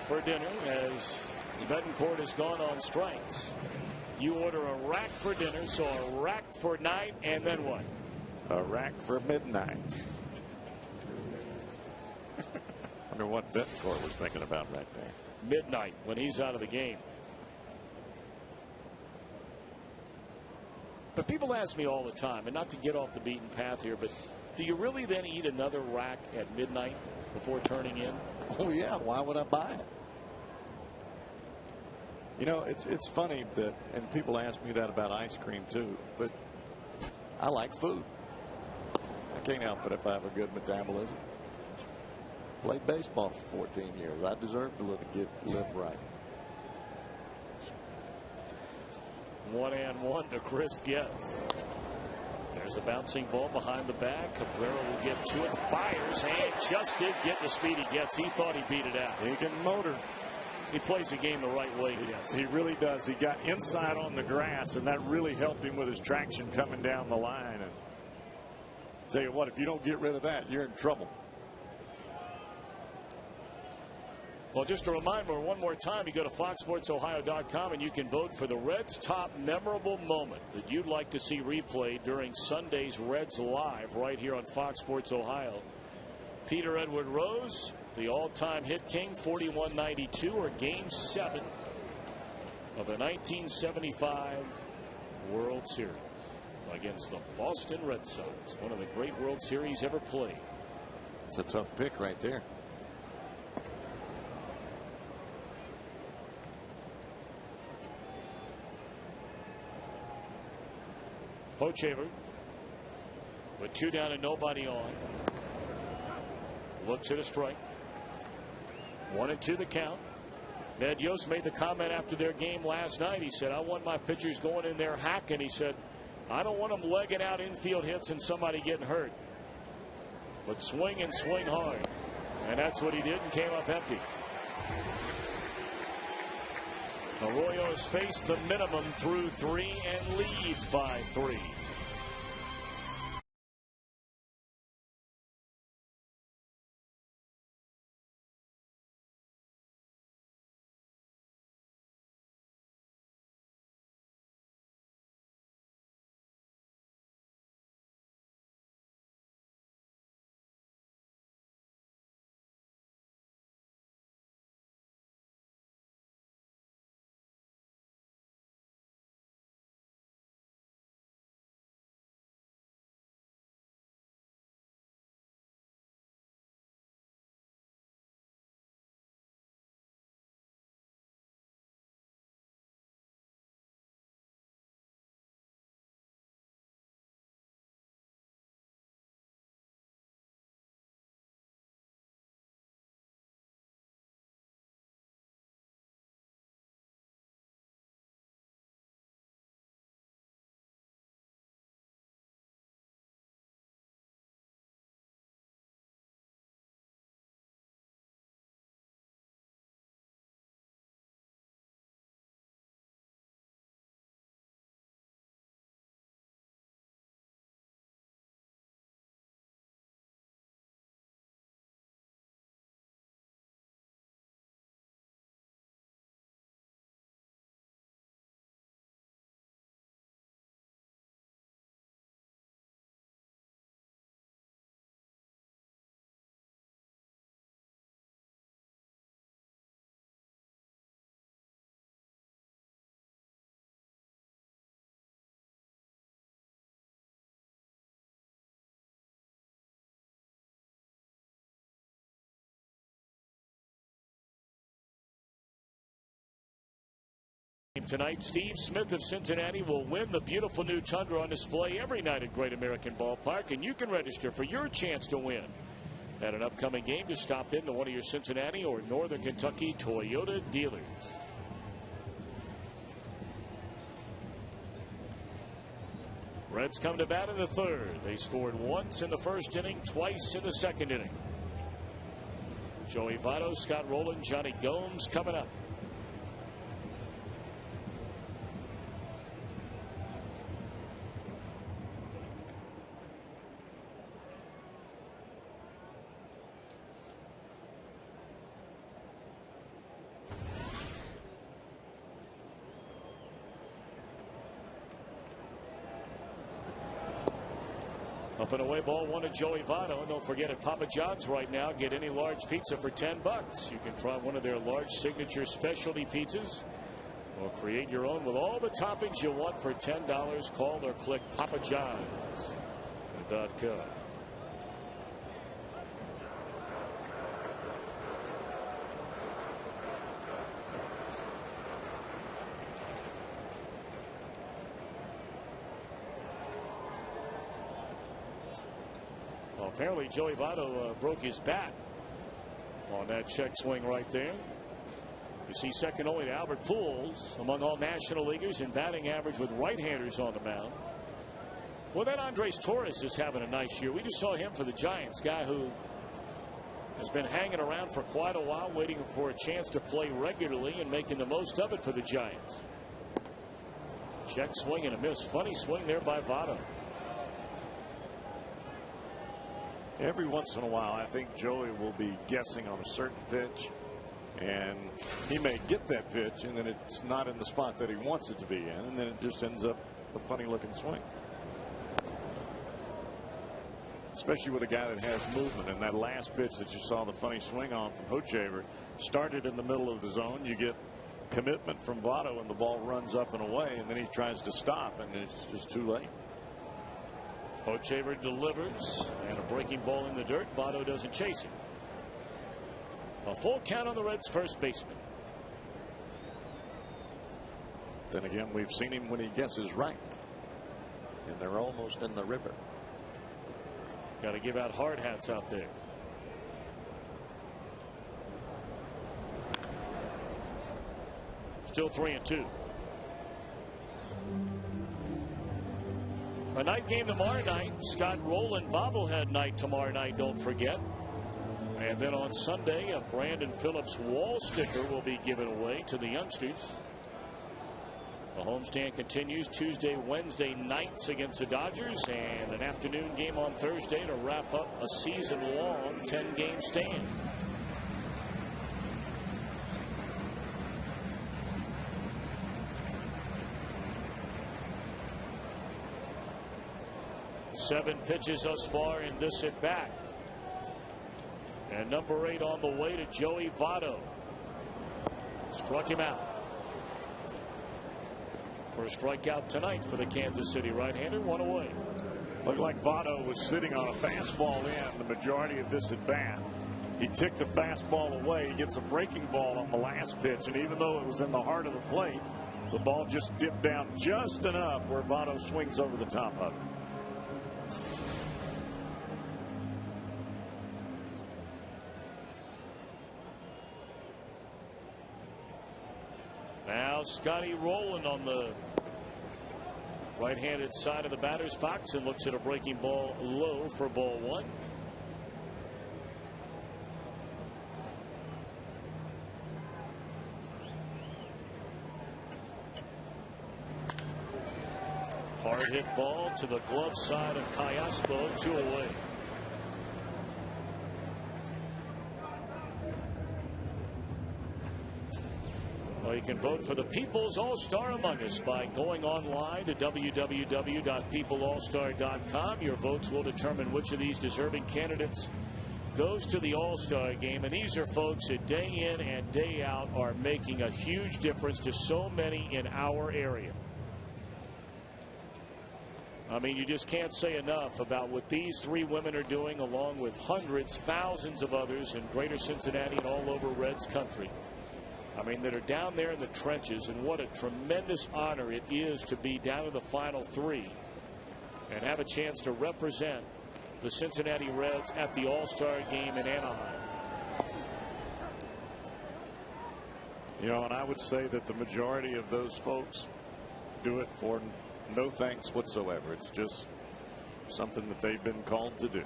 for dinner, as Betancourt has gone on strikes, you order a rack for dinner, so a rack for night, and then what? A rack for midnight. Wonder what Betancourt was thinking about right there. Midnight when he's out of the game. But people ask me all the time, and not to get off the beaten path here, but do you really then eat another rack at midnight before turning in? Oh, yeah. Why would I buy it? You know, it's funny that, and people ask me that about ice cream too, but I like food. I can't help it if I have a good metabolism. Played baseball for 14 years. I deserve to live right. 1-1 to Chris Getz. There's a bouncing ball behind the back. Cabrera will get to it. Fires and just did get the speed he gets. He thought he beat it out. He can motor. He plays the game the right way. He really does. He got inside on the grass, and that really helped him with his traction coming down the line. And tell you what, if you don't get rid of that, you're in trouble. Well, just a reminder one more time, you go to FoxSportsOhio.com and you can vote for the Reds' top memorable moment that you'd like to see replayed during Sunday's Reds Live right here on Fox Sports Ohio. Peter Edward Rose, the all-time hit king, 41-92, or Game 7 of the 1975 World Series against the Boston Red Sox, one of the great World Series ever played. It's a tough pick right there. Hochevar with 2 down and nobody on. Looks at a strike. 1-2 the count. Ned Yost made the comment after their game last night. He said, I want my pitchers going in there hacking. He said, I don't want them legging out infield hits and somebody getting hurt. But swing and swing hard. And that's what he did and came up empty. Arroyo has faced the minimum through 3 and leads by 3. Tonight, Steve Smith of Cincinnati will win the beautiful new Tundra on display every night at Great American Ballpark, and you can register for your chance to win at an upcoming game. Just stop into one of your Cincinnati or Northern Kentucky Toyota dealers. Reds come to bat in the third. They scored once in the first inning, twice in the second inning. Joey Votto, Scott Rowland, Johnny Gomes coming up. Up and away, ball one to Joey Votto. And don't forget, at Papa John's right now, get any large pizza for $10. You can try one of their large signature specialty pizzas or create your own with all the toppings you want for $10. Call or click papajohns.com. Apparently Joey Votto broke his bat on that check swing right there. You see, second only to Albert Pujols among all National Leaguers in batting average with right-handers on the mound. Well, that Andres Torres is having a nice year. We just saw him for the Giants, guy who has been hanging around for quite a while, waiting for a chance to play regularly and making the most of it for the Giants. Check swing and a miss. Funny swing there by Votto. Every once in a while, I think Joey will be guessing on a certain pitch, and he may get that pitch, and then it's not in the spot that he wants it to be in, and then it just ends up a funny-looking swing. Especially with a guy that has movement, and that last pitch that you saw the funny swing on from Hochevar started in the middle of the zone. You get commitment from Votto, and the ball runs up and away, and then he tries to stop, and it's just too late. Hochevar delivers, and a breaking ball in the dirt. Votto doesn't chase it. A full count on the Reds' first baseman. Then again, we've seen him when he guesses right, and they're almost in the river. Got to give out hard hats out there. Still 3-2. A night game tomorrow night. Scott Rowland bobblehead night tomorrow night, don't forget. And then on Sunday, a Brandon Phillips wall sticker will be given away to the youngsters. The homestand continues Tuesday, Wednesday nights against the Dodgers, and an afternoon game on Thursday to wrap up a season-long 10-game stand. Seven pitches thus far in this at bat. And number 8 on the way to Joey Votto. Struck him out. For a strikeout tonight for the Kansas City right-hander, one away. Looked like Votto was sitting on a fastball in the majority of this at bat. He ticked the fastball away. He gets a breaking ball on the last pitch, and even though it was in the heart of the plate, the ball just dipped down just enough where Votto swings over the top of it. Now Scotty Rowland on the right-handed side of the batter's box and looks at a breaking ball low for ball one. Hard hit ball to the glove side of Callaspo, 2 away. Well, you can vote for the People's All-Star Among Us by going online to www.peopleallstar.com. Your votes will determine which of these deserving candidates goes to the All-Star game. And these are folks that day in and day out are making a huge difference to so many in our area. I mean, you just can't say enough about what these 3 women are doing, along with hundreds, thousands of others in greater Cincinnati and all over Reds country. I mean, that are down there in the trenches, and what a tremendous honor it is to be down to the final 3 and have a chance to represent the Cincinnati Reds at the All-Star game in Anaheim. You know, and I would say that the majority of those folks do it for no thanks whatsoever. It's just something that they've been called to do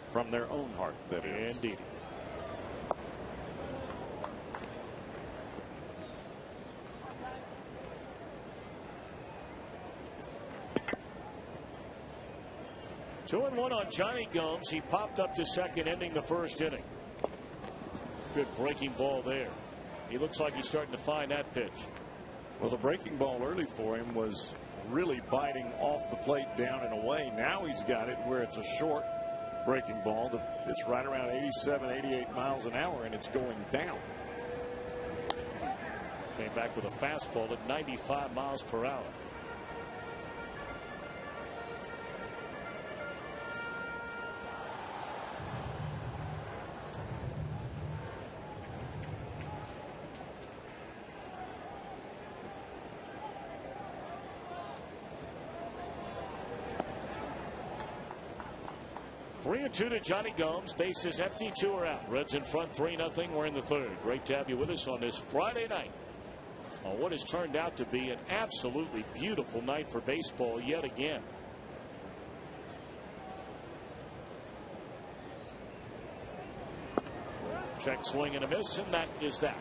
from their own heart, that is. Indeed. Two and one on Johnny Gomes. He popped up to second, ending the first inning. Good breaking ball there. He looks like he's starting to find that pitch. Well, the breaking ball early for him was really biting off the plate down and away. Now he's got it where it's a short breaking ball. It's right around 87, 88 miles an hour, and it's going down. Came back with a fastball at 95 miles per hour. Three and two to Johnny Gomes. Bases empty, 2 are out. Reds in front, 3-0. We're in the third. Great to have you with us on this Friday night on what has turned out to be an absolutely beautiful night for baseball yet again. Check swing and a miss, and that is that.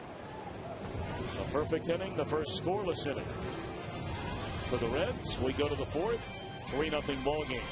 A perfect inning, the first scoreless inning for the Reds. We go to the fourth, 3-0 ball game.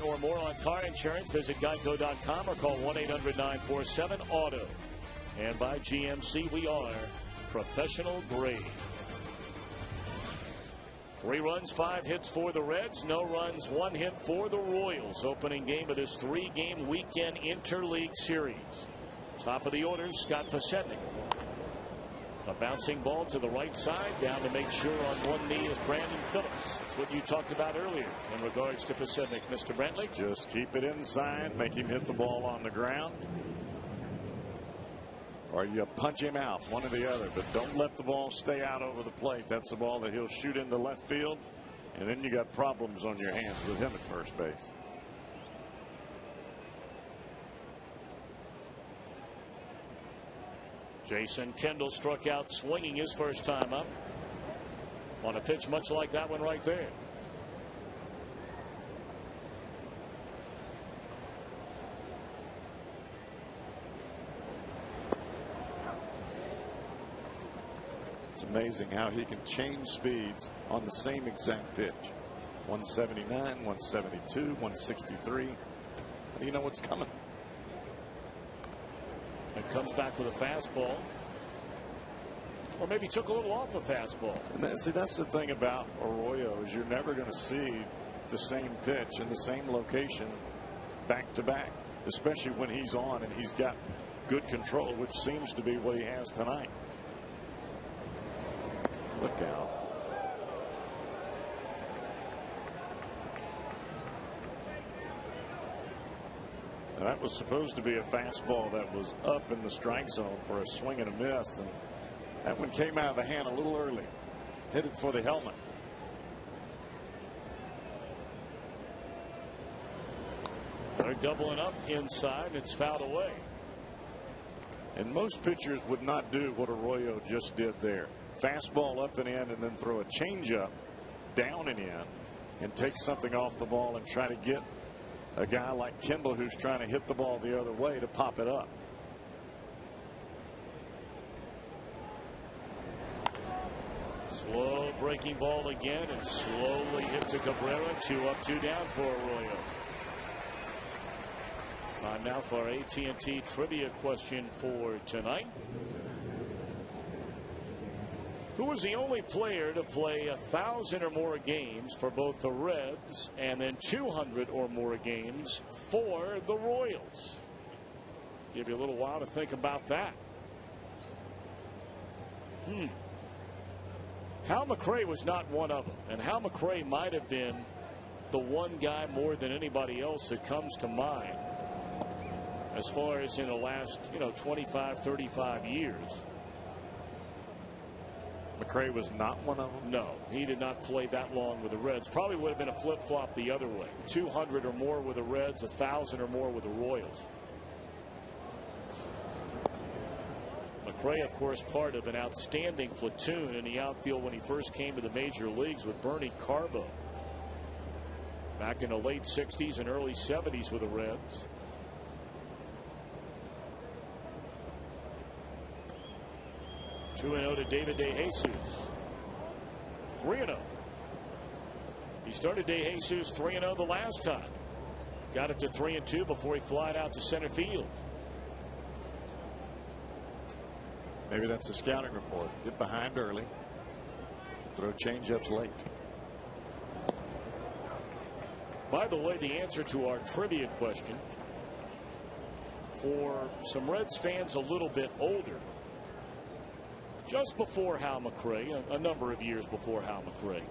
Or more on car insurance, visit geico.com or call 1-800-947-AUTO. And by GMC, we are professional grade. 3 runs, 5 hits for the Reds. No runs, 1 hit for the Royals. Opening game of this 3-game weekend interleague series. Top of the order, Scott Pasetnik. A bouncing ball to the right side. Down to make sure on one knee is Brandon Phillips. That's what you talked about earlier in regards to Pasetnik, Mr. Brantley. Just keep it inside. Make him hit the ball on the ground. Or you punch him out, one or the other. But don't let the ball stay out over the plate. That's the ball that he'll shoot into left field. And then you got problems on your hands with him at first base. Jason Kendall struck out swinging his first time up on a pitch much like that one right there. It's amazing how he can change speeds on the same exact pitch. 179, 172, 163. How do you know what's coming? Comes back with a fastball. Or maybe took a little off a fastball. And that's the thing about Arroyo is you're never going to see the same pitch in the same location back to back, especially when he's on and he's got good control, which seems to be what he has tonight. Look out. And that was supposed to be a fastball that was up in the strike zone for a swing and a miss, and that one came out of the hand a little early. Hit it for the helmet. They're doubling up inside. It's fouled away. And most pitchers would not do what Arroyo just did there. Fastball up and in, and then throw a changeup down and in, and take something off the ball and try to get a guy like Kimball, who's trying to hit the ball the other way, to pop it up. Slow breaking ball again, and slowly hit to Cabrera. 2 up, 2 down for Arroyo. Time now for our AT&T trivia question for tonight. Who was the only player to play 1,000 or more games for both the Reds and then 200 or more games for the Royals? Give you a little while to think about that. Hal McRae was not one of them, and Hal McRae might have been the one guy more than anybody else that comes to mind as far as in the last 25, 35 years. McRae was not one of them? No, he did not play that long with the Reds. Probably would have been a flip-flop the other way. 200 or more with the Reds, 1,000 or more with the Royals. McRae, of course, part of an outstanding platoon in the outfield when he first came to the major leagues with Bernie Carbo back in the late 60s and early 70s with the Reds. Two 2-0 to David DeJesus. 3-0. He started DeJesus 3-0 the last time. Got it to 3-2 before he flied out to center field. Maybe that's a scouting report. Get behind early. Throw changeups late. By the way, the answer to our trivia question for some Reds fans a little bit older, just before Hal McRae, a number of years before Hal McRae.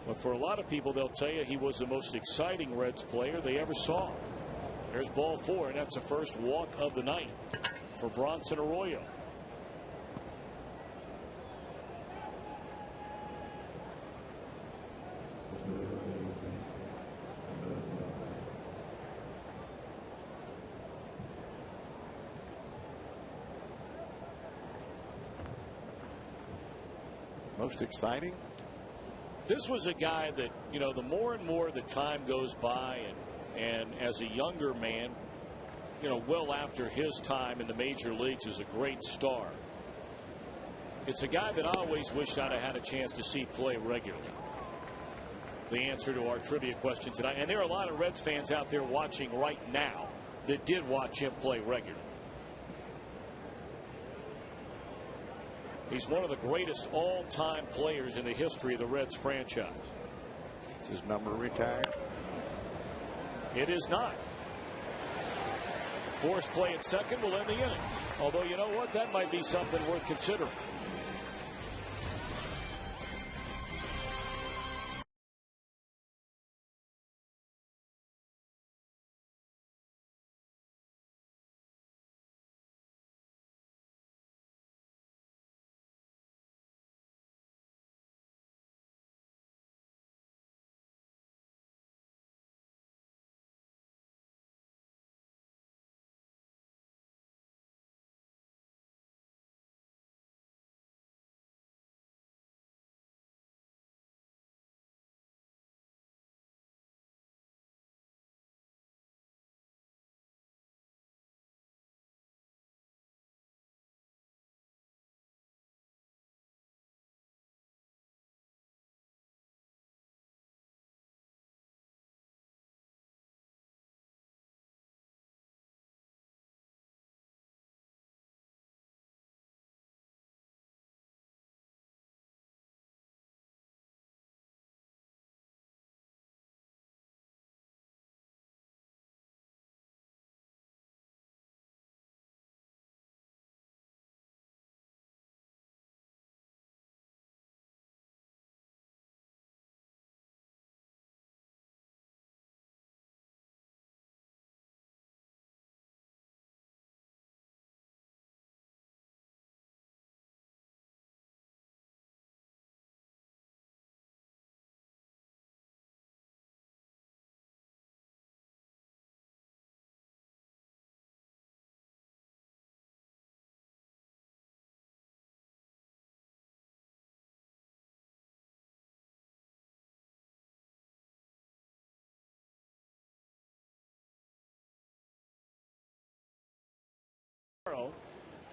But for a lot of people, they'll tell you he was the most exciting Reds player they ever saw. There's ball 4, and that's the first walk of the night for Bronson Arroyo. Most exciting? This was a guy that, the more and more the time goes by, and as a younger man, well after his time in the major leagues as a great star, it's a guy that I always wished I'd have had a chance to see play regularly. The answer to our trivia question tonight, and there are a lot of Reds fans out there watching right now that did watch him play regularly. He's one of the greatest all-time players in the history of the Reds franchise. Is his number retired? It is not. Forced play at second will end the inning. Although, you know what? That might be something worth considering.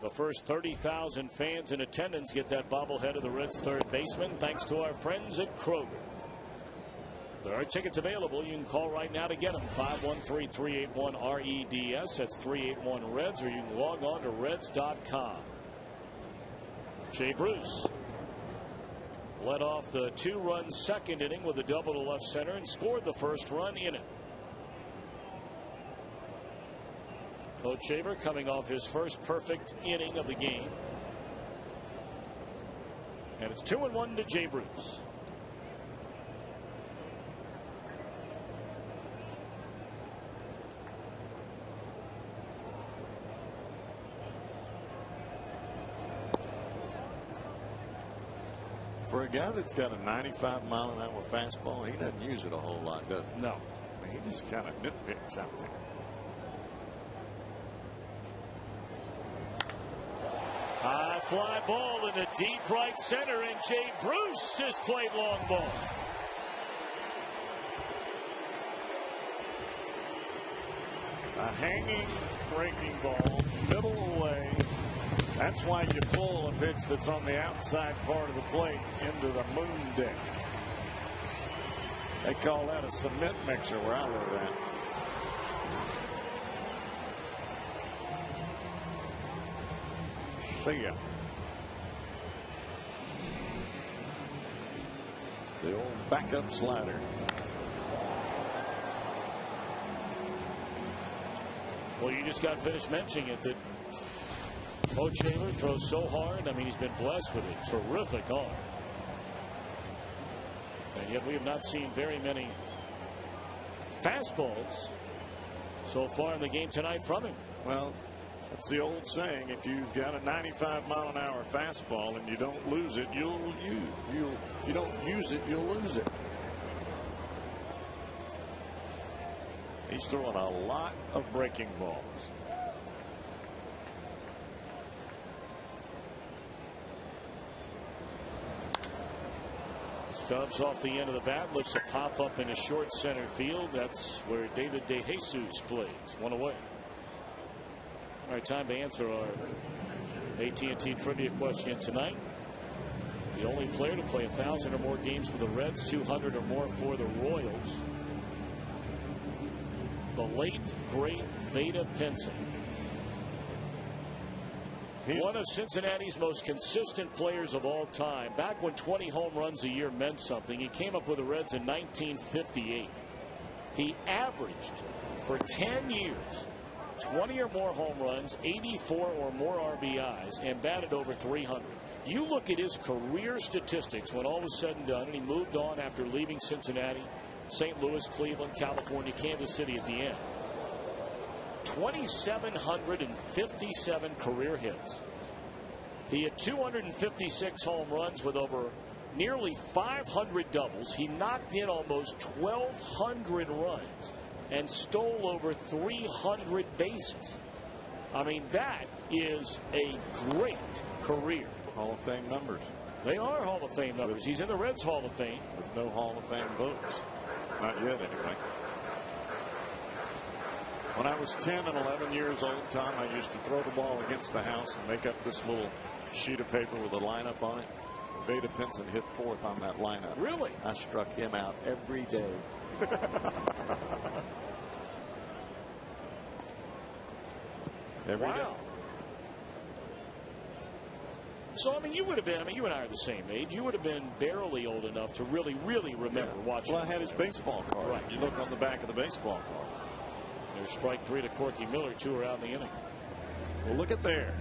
The first 30,000 fans in attendance get that bobblehead of the Reds' third baseman thanks to our friends at Kroger. There are tickets available. You can call right now to get them. 513-381-REDS. That's 381-REDS, or you can log on to Reds.com. Jay Bruce led off the 2-run second inning with a double to left center and scored the first run in it. Coach Shaver coming off his first perfect inning of the game. And it's 2-1 to Jay Bruce. For a guy that's got a 95-mile-an-hour fastball, he doesn't use it a whole lot, does he? No. I mean, he just kind of nitpicks out there. High fly ball in the deep right center, and Jay Bruce has played long ball. A hanging breaking ball, middle away. That's why you pull a pitch that's on the outside part of the plate into the moon deck. They call that a cement mixer where I live at. See ya. The old backup slider. Well, you just got finished mentioning it that Coach Shaver throws so hard. I mean, he's been blessed with a terrific arm. And yet we have not seen very many fastballs so far in the game tonight from him. Well, that's the old saying, if you've got a 95-mile-an-hour fastball and you don't lose it, if you don't use it, you'll lose it. He's throwing a lot of breaking balls. Stubbs off the end of the bat, lifts a pop up into short center field. That's where David DeJesus plays. One away. All right, time to answer our AT&T trivia question tonight. The only player to play 1,000 or more games for the Reds, 200 or more for the Royals. The late, great Vada Pinson. One of Cincinnati's most consistent players of all time. Back when 20 home runs a year meant something, he came up with the Reds in 1958. He averaged for 10 years 20 or more home runs, 84 or more RBIs, and batted over 300. You look at his career statistics when all was said and done, and he moved on after leaving Cincinnati, St. Louis, Cleveland, California, Kansas City at the end. 2,757 career hits. He had 256 home runs with over nearly 500 doubles. He knocked in almost 1,200 runs and stole over 300 bases. I mean, that is a great career. Hall of Fame numbers. They are Hall of Fame numbers. He's in the Reds Hall of Fame. With no Hall of Fame votes. Not yet, anyway. When I was 10 and 11 years old, Tom, I used to throw the ball against the house and make up this little sheet of paper with a lineup on it. Vada Pinson hit fourth on that lineup. Really? I struck him out every day. Every day. So, I mean, you would have been, you and I are the same age. You would have been barely old enough to really, really remember watching. Well, I had his baseball card. Right. You look on the back of the baseball card. There's strike three to Corky Miller. 2 are out in the inning. Well, look at there.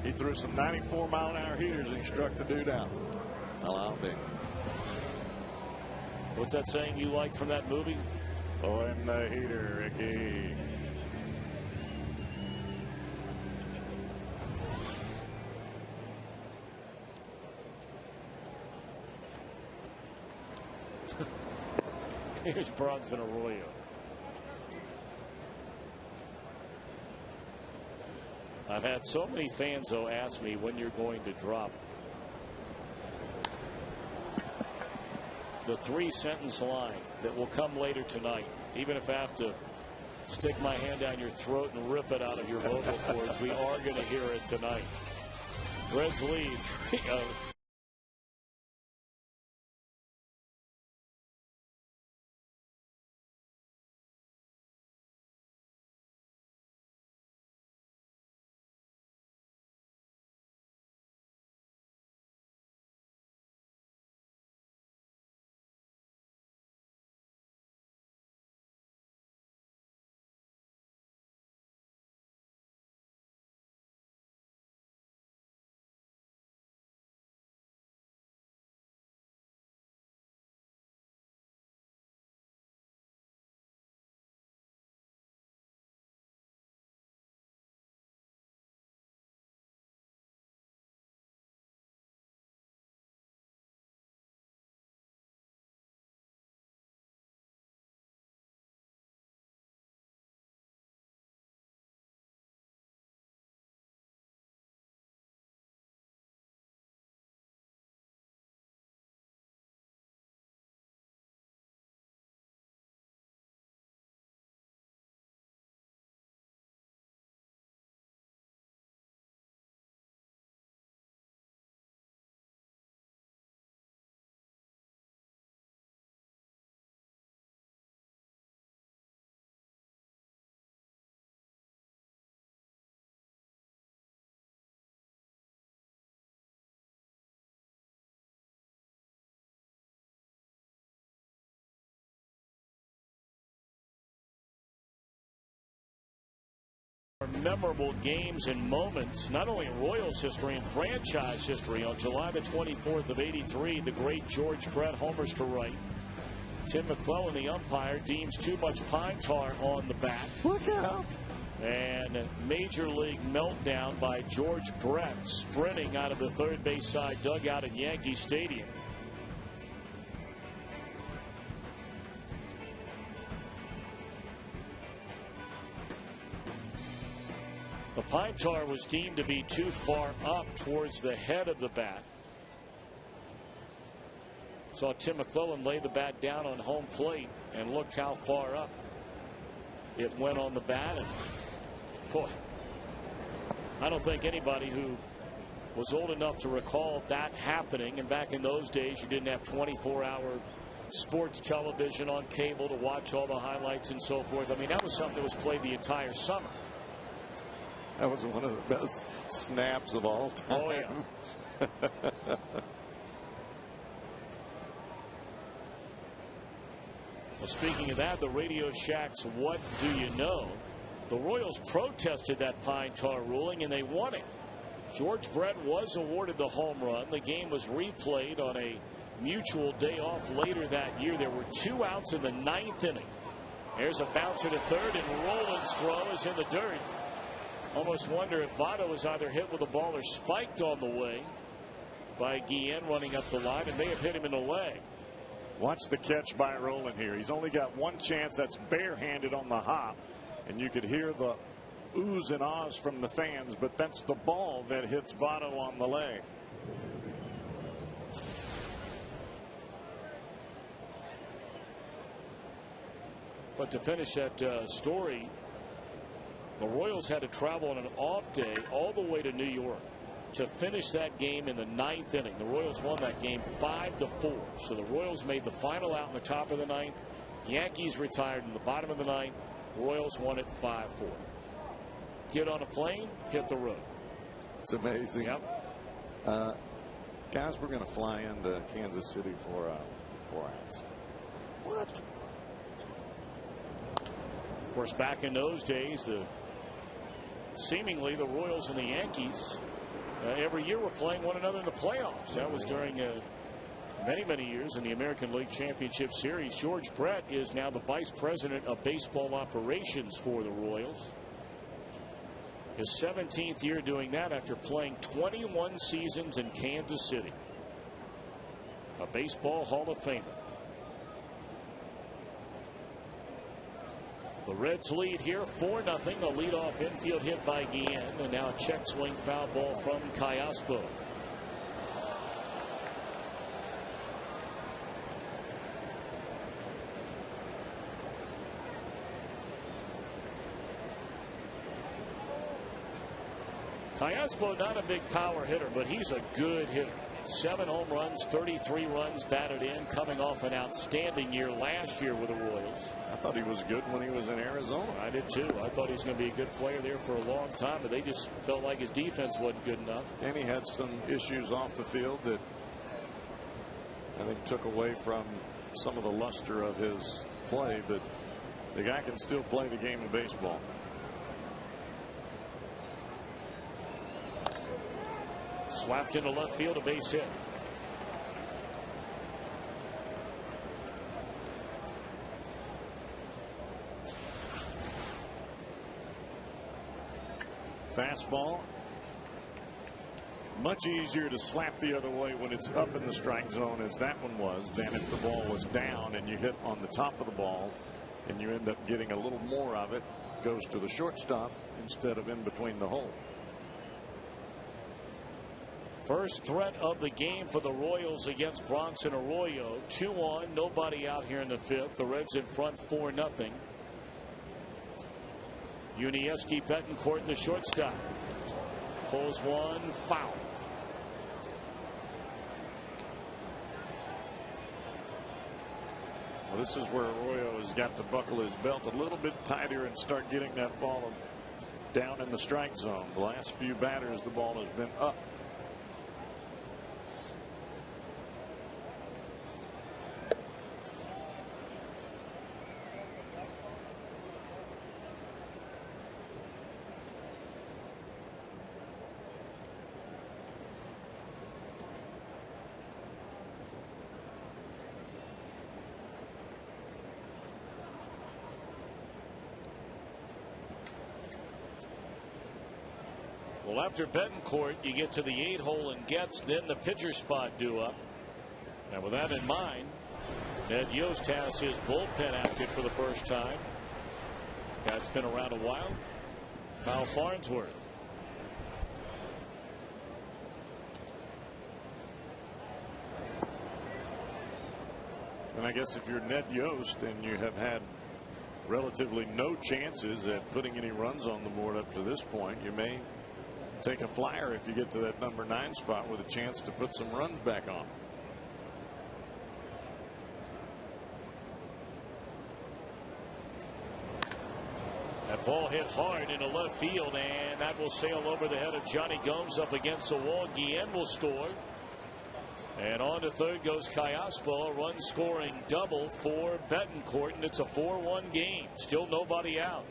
He threw some 94-mile-an-hour heaters and he struck the dude out. I'll be. What's that saying you like from that movie? Throw in the heater, Ricky. Here's Bronson Arroyo. I've had so many fans, though, ask me when you're going to drop the 3-sentence line that will come later tonight, even if I have to stick my hand down your throat and rip it out of your vocal cords. We are going to hear it tonight. Reds lead 3-0. Memorable games and moments, not only in Royals history and franchise history. On July the 24th of '83, the great George Brett homers to right. Tim McClellan, the umpire, deems too much pine tar on the bat. Look out! And major league meltdown by George Brett, sprinting out of the third base side dugout at Yankee Stadium. The pine tar was deemed to be too far up towards the head of the bat. Saw Tim McClellan lay the bat down on home plate, and looked how far up it went on the bat. And boy, I don't think anybody who was old enough to recall that happening, and back in those days you didn't have 24-hour sports television on cable to watch all the highlights and so forth. I mean, that was something that was played the entire summer. That was one of the best snaps of all time. Oh, yeah. Well, speaking of that, the Radio Shack's What Do You Know? The Royals protested that pine tar ruling, and they won it. George Brett was awarded the home run. The game was replayed on a mutual day off later that year. There were 2 outs in the 9th inning. There's a bouncer to third, and Roland's throw is in the dirt. Almost wonder if Votto was either hit with a ball or spiked on the way by Guillen running up the line, and may have hit him in the leg. Watch the catch by Roland here. He's only got one chance. That's barehanded on the hop, and you could hear the oohs and ahs from the fans, but that's the ball that hits Votto on the leg. But to finish that story, the Royals had to travel on an off day all the way to New York to finish that game in the 9th inning. The Royals won that game 5-4. So the Royals made the final out in the top of the 9th. Yankees retired in the bottom of the 9th. Royals won it 5-4. Get on a plane, hit the road. It's amazing. Yep. Guys, we're going to fly into Kansas City for 4 hours. What? Of course, back in those days, seemingly the Royals and the Yankees every year were playing one another in the playoffs. That was during many years in the American League Championship Series. George Brett is now the vice president of baseball operations for the Royals. His 17th year doing that after playing 21 seasons in Kansas City. A baseball Hall of Famer. The Reds lead here 4-0. A leadoff infield hit by Guillen, and now a check swing foul ball from Callaspo. Cayaspo, not a big power hitter, but he's a good hitter. 7 home runs, 33 runs batted in, coming off an outstanding year last year with the Royals. I thought he was good when he was in Arizona. I did too. I thought he was going to be a good player there for a long time, but they just felt like his defense wasn't good enough. And he had some issues off the field that I think took away from some of the luster of his play, but the guy can still play the game of baseball. Swapped into left field, a base hit. Fastball. Much easier to slap the other way when it's up in the strike zone as that one was than if the ball was down and you hit on the top of the ball and you end up getting a little more of it. Goes to the shortstop instead of in between the hole. First threat of the game for the Royals against Bronson Arroyo. 2-on, nobody out here in the 5th. The Reds in front 4-0. Unieski, Betancourt, the shortstop. Pulls one, foul. Well, this is where Arroyo has got to buckle his belt a little bit tighter and start getting that ball down in the strike zone. The last few batters, the ball has been up. Well, after Betancourt, you get to the 8-hole and Getz, then the pitcher spot due up. And with that in mind, Ned Yost has his bullpen active for the first time. Guy's been around a while. Kyle Farnsworth. And I guess if you're Ned Yost and you have had relatively no chances at putting any runs on the board up to this point, you may take a flyer if you get to that number 9 spot with a chance to put some runs back on. That ball hit hard into left field, and that will sail over the head of Johnny Gomes up against the wall. Guillen will score. And on to third goes Cayaspo, a run scoring double for Betancourt, and it's a 4-1 game. Still nobody out.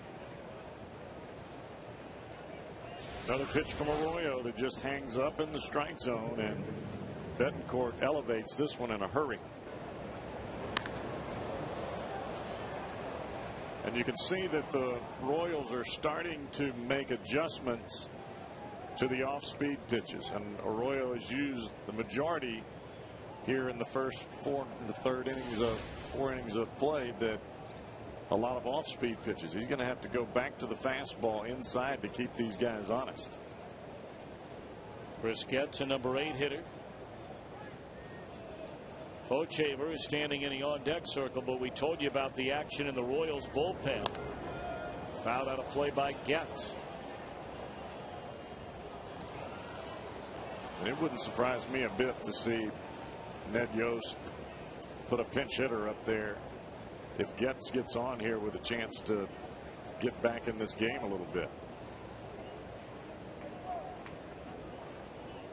Another pitch from Arroyo that just hangs up in the strike zone, and Betancourt elevates this one in a hurry. And you can see that the Royals are starting to make adjustments to the off-speed pitches, and Arroyo has used the majority here in the first 4 and the third innings of 4 innings of play, that a lot of off-speed pitches. He's going to have to go back to the fastball inside to keep these guys honest. Chris Getz, a number 8 hitter. Pochaver is standing in the on-deck circle, but we told you about the action in the Royals bullpen. Fouled out of play by Getz. And it wouldn't surprise me a bit to see Ned Yost put a pinch hitter up there if Getz gets on here with a chance to get back in this game a little bit.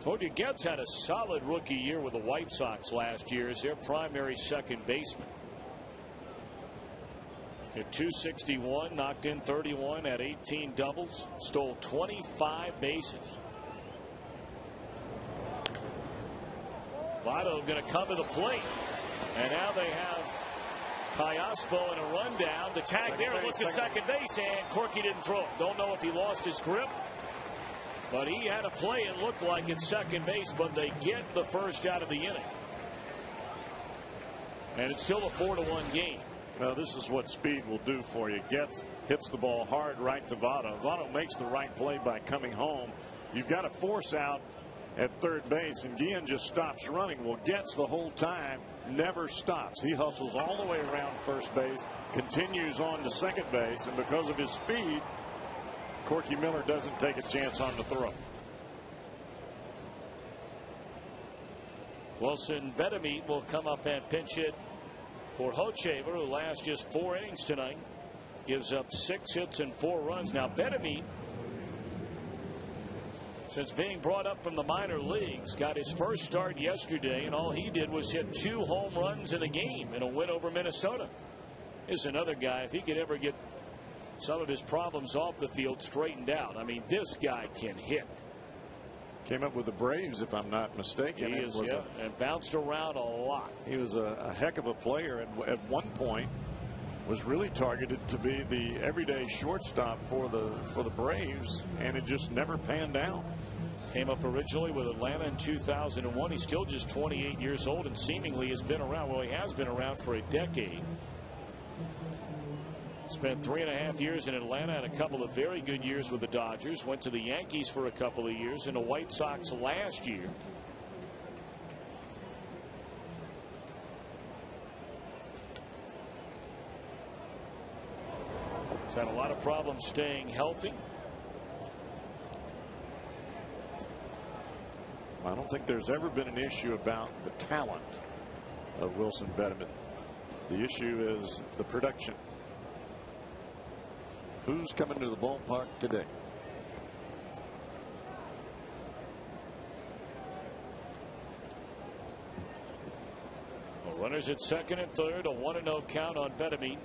Told you Getz had a solid rookie year with the White Sox last year as their primary second baseman. Hit .261, knocked in 31, had 18 doubles, stole 25 bases. Votto going to come to the plate, and now they have Cayaspo in a rundown. The tag second there, look to second base, and Corky didn't throw it. Don't know if he lost his grip, but he had a play, it looked like, at second base, but they get the first out of the inning. And it's still a 4-1 game. Well, this is what speed will do for you. Getz hits the ball hard right to Votto. Votto makes the right play by coming home. You've got to force out at third base, and Guillen just stops running. Well, Getz the whole time never stops. He hustles all the way around first base, continues on to second base, and because of his speed, Corky Miller doesn't take a chance on the throw. Wilson Betemit will come up and pinch hit for Hochevar, who lasts just 4 innings tonight. Gives up 6 hits and 4 runs. Now Betemit, since being brought up from the minor leagues, got his first start yesterday, and all he did was hit 2 home runs in a game in a win over Minnesota. Is another guy, if he could ever get some of his problems off the field straightened out. I mean, this guy can hit. Came up with the Braves, if I'm not mistaken. He is, yeah, and bounced around a lot. He was a heck of a player, and at one point was really targeted to be the everyday shortstop for the Braves, and it just never panned out. Came up originally with Atlanta in 2001. He's still just 28 years old and seemingly has been around. Well, he has been around for a decade. Spent 3.5 years in Atlanta, had a couple of very good years with the Dodgers. Went to the Yankees for a couple of years and the White Sox last year. He's had a lot of problems staying healthy. I don't think there's ever been an issue about the talent of Wilson Betemit. The issue is the production. Who's coming to the ballpark today? Well, runners at second and third, a 1-0 count on Betemit.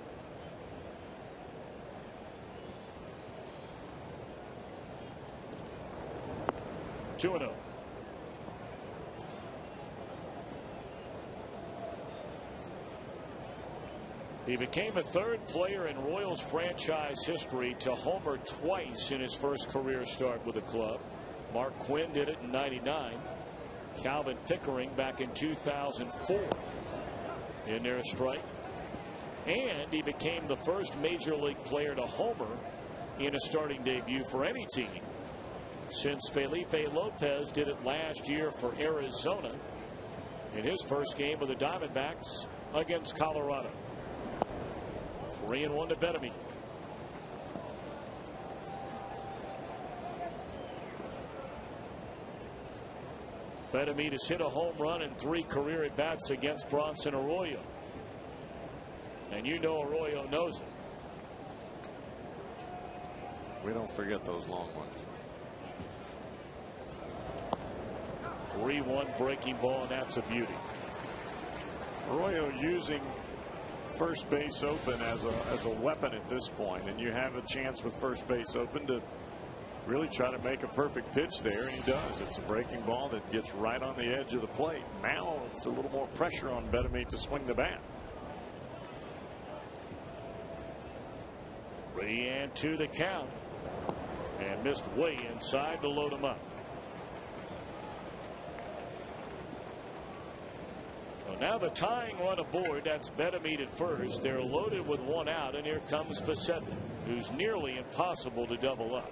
Two and 0. He became a third player in Royals franchise history to homer twice in his first career start with the club. Mark Quinn did it in '99. Calvin Pickering back in 2004. In there a strike. And he became the first major league player to homer in a starting debut for any team since Felipe Lopez did it last year for Arizona in his first game with the Diamondbacks against Colorado. 3-1 to Betemit. Betemit has hit a home run in 3 career at bats against Bronson Arroyo. And you know Arroyo knows it. We don't forget those long ones. 3-1 breaking ball, and that's a beauty. Arroyo using first base open as a weapon at this point, and you have a chance with first base open to really try to make a perfect pitch there, and he does. It's a breaking ball that gets right on the edge of the plate. Now it's a little more pressure on Betemit to swing the bat. 3-2 the count, and missed way inside to load him up. Now the tying run aboard. That's Betemit at first. They're loaded with 1 out, and here comes Facetnik, who's nearly impossible to double up.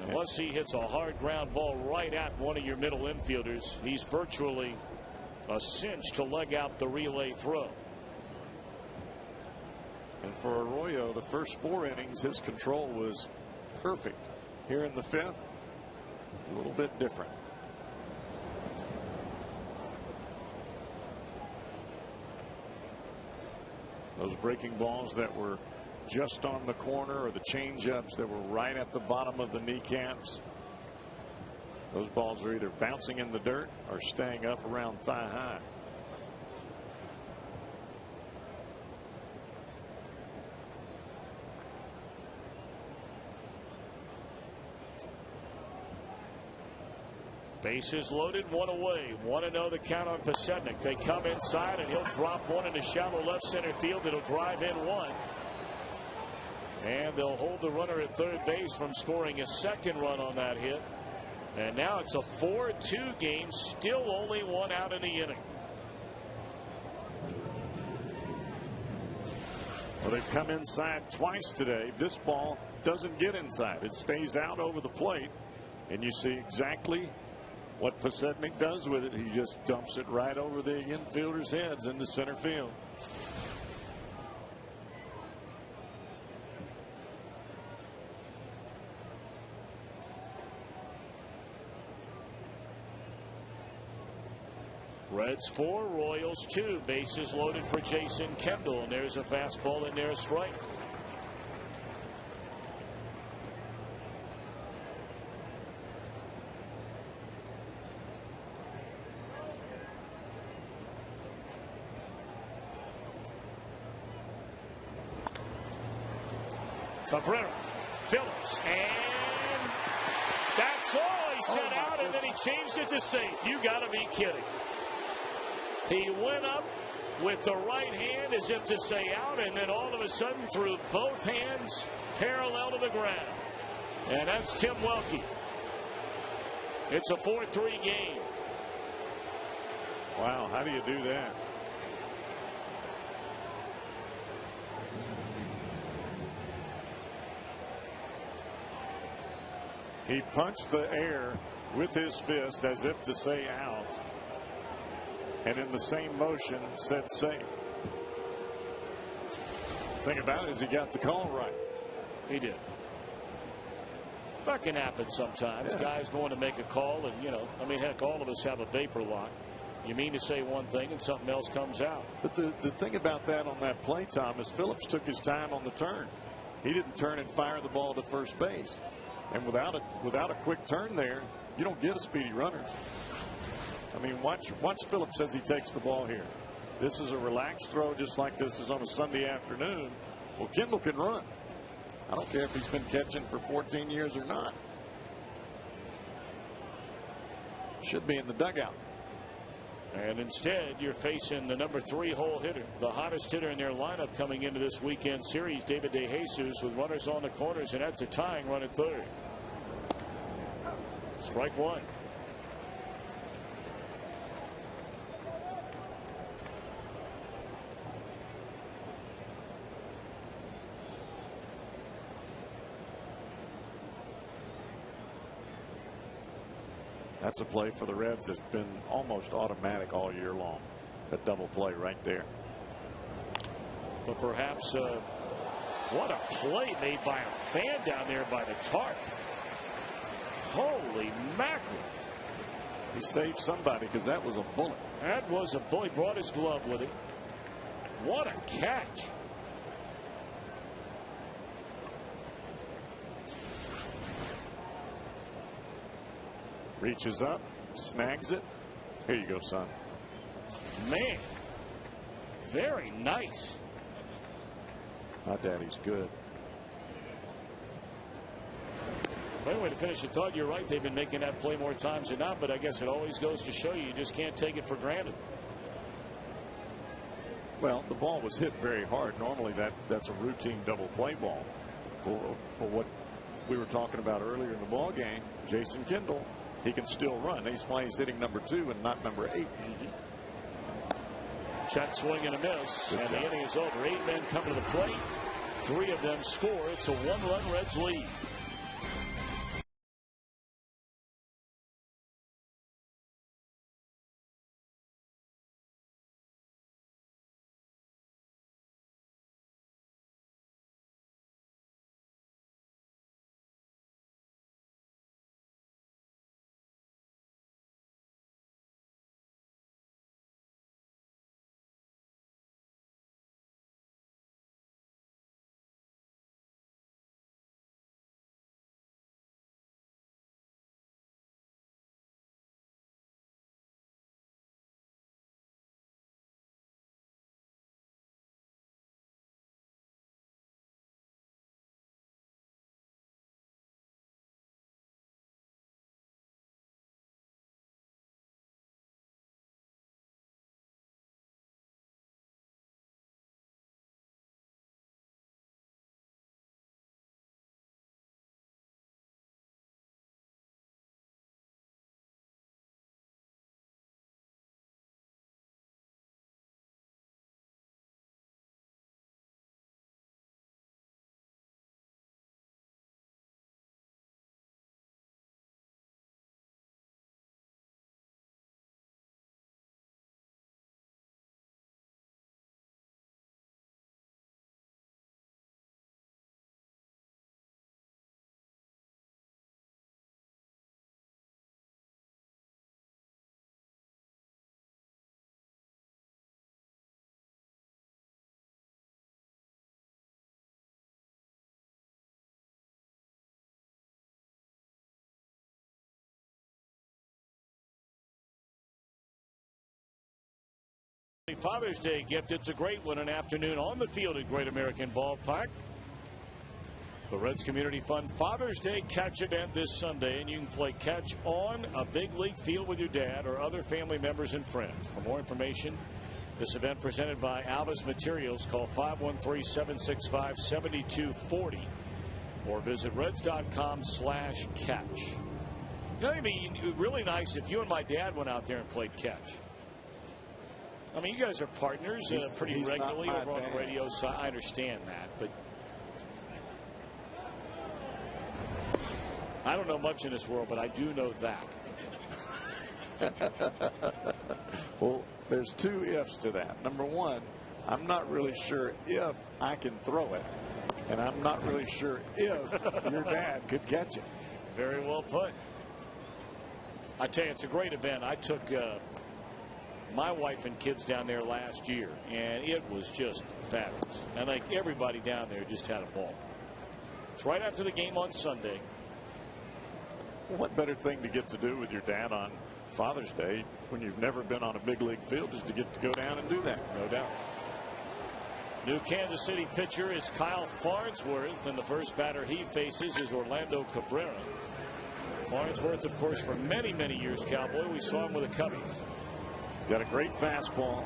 Unless he hits a hard ground ball right at one of your middle infielders, he's virtually a cinch to leg out the relay throw. And for Arroyo, the first 4 innings, his control was perfect. Here in the 5th, a little bit different. Those breaking balls that were just on the corner, or the changeups that were right at the bottom of the kneecaps, those balls are either bouncing in the dirt or staying up around thigh high. Bases loaded, 1 away. 1-0 the count on Facetnik. They come inside, and he'll drop one into shallow left center field. It'll drive in 1. And they'll hold the runner at third base from scoring a second run on that hit. And now it's a 4-2 game. Still only 1 out in the inning. Well, they've come inside twice today. This ball doesn't get inside. It stays out over the plate. And you see exactly what Facetnik does with it. He just dumps it right over the infielders' heads into center field. Reds 4, Royals 2. Bases loaded for Jason Kendall, and there's a fastball in there, a strike. Cabrera, Phillips, and that's all he sent out, and then he changed it to safe. You got to be kidding. He went up with the right hand as if to say out, and then all of a sudden threw both hands parallel to the ground. And that's Tim Welke. It's a 4-3 game. Wow, how do you do that? He punched the air with his fist as if to say out, and in the same motion said safe. Thing about it is he got the call right. He did. That can happen sometimes. Yeah. Guys going to make a call, and I mean, heck, all of us have a vapor lock. You mean to say one thing and something else comes out. But the thing about that on that play, Tom, is Phillips took his time on the turn. He didn't turn and fire the ball to first base. And without a quick turn there, you don't get a speedy runner. I mean, watch Phillips as he takes the ball here. This is a relaxed throw, just like this is on a Sunday afternoon. Well, Kendall can run. I don't care if he's been catching for 14 years or not. Should be in the dugout. And instead, you're facing the number 3 hole hitter, the hottest hitter in their lineup coming into this weekend series, David DeJesus, with runners on the corners, and that's a tying run at third. Strike one. That's a play for the Reds that's been almost automatic all year long. That double play right there. But perhaps what a play made by a fan down there by the tarp. Holy mackerel. He saved somebody because that was a bullet. That was a bullet. He brought his glove with him. What a catch. Reaches up, snags it. Here you go, son. Man, very nice. My daddy's good. By the way, to finish the thought, you're right. They've been making that play more times than not, but I guess it always goes to show you just can't take it for granted. Well, the ball was hit very hard. Normally that's a routine double play ball. But what we were talking about earlier in the ball game, Jason Kendall, he can still run. That's why he's hitting number 2 and not number 8. Check swing and a miss. Good and job. The inning is over. 8 men come to the plate. 3 of them score. It's a 1-run Reds lead. Father's Day gift. It's a great one, an afternoon on the field at Great American Ballpark. The Reds Community Fund Father's Day catch event this Sunday, and you can play catch on a big league field with your dad or other family members and friends. For more information, this event presented by Alvis Materials. Call 513-765-7240 or visit reds.com/catch. You know, it'd be really nice if you and my dad went out there and played catch. I mean, you guys are partners pretty regularly over on the radio side. I understand that, but I don't know much in this world, but I do know that. Well, there's two ifs to that. Number one, I'm not really sure if I can throw it, and I'm not really sure if your dad could catch it. Very well put. I tell you, it's a great event. I took my wife and kids down there last year, and it was just fabulous. And like everybody down there just had a ball. It's right after the game on Sunday. What better thing to get to do with your dad on Father's Day when you've never been on a big league field is to get to go down and do that. No doubt. New Kansas City pitcher is Kyle Farnsworth, and the first batter he faces is Orlando Cabrera. Farnsworth, of course, for many years, Cowboy. We saw him with the Cubbies. Got a great fastball,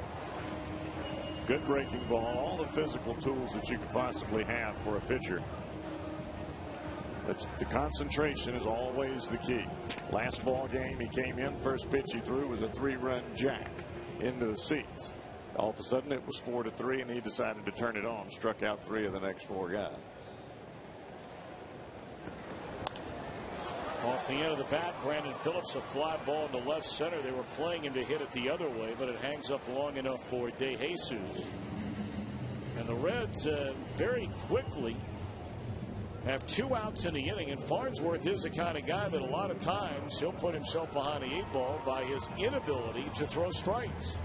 good breaking ball, all the physical tools that you could possibly have for a pitcher. The concentration is always the key. Last ball game, he came in, first pitch he threw was a 3-run jack into the seats. All of a sudden it was 4-3, and he decided to turn it on, struck out 3 of the next 4 guys. Off the end of the bat, Brandon Phillips, a fly ball into left center. They were playing him to hit it the other way, but it hangs up long enough for De Jesus. And the Reds very quickly have 2 outs in the inning, and Farnsworth is the kind of guy that a lot of times he'll put himself behind the 8 ball by his inability to throw strikes.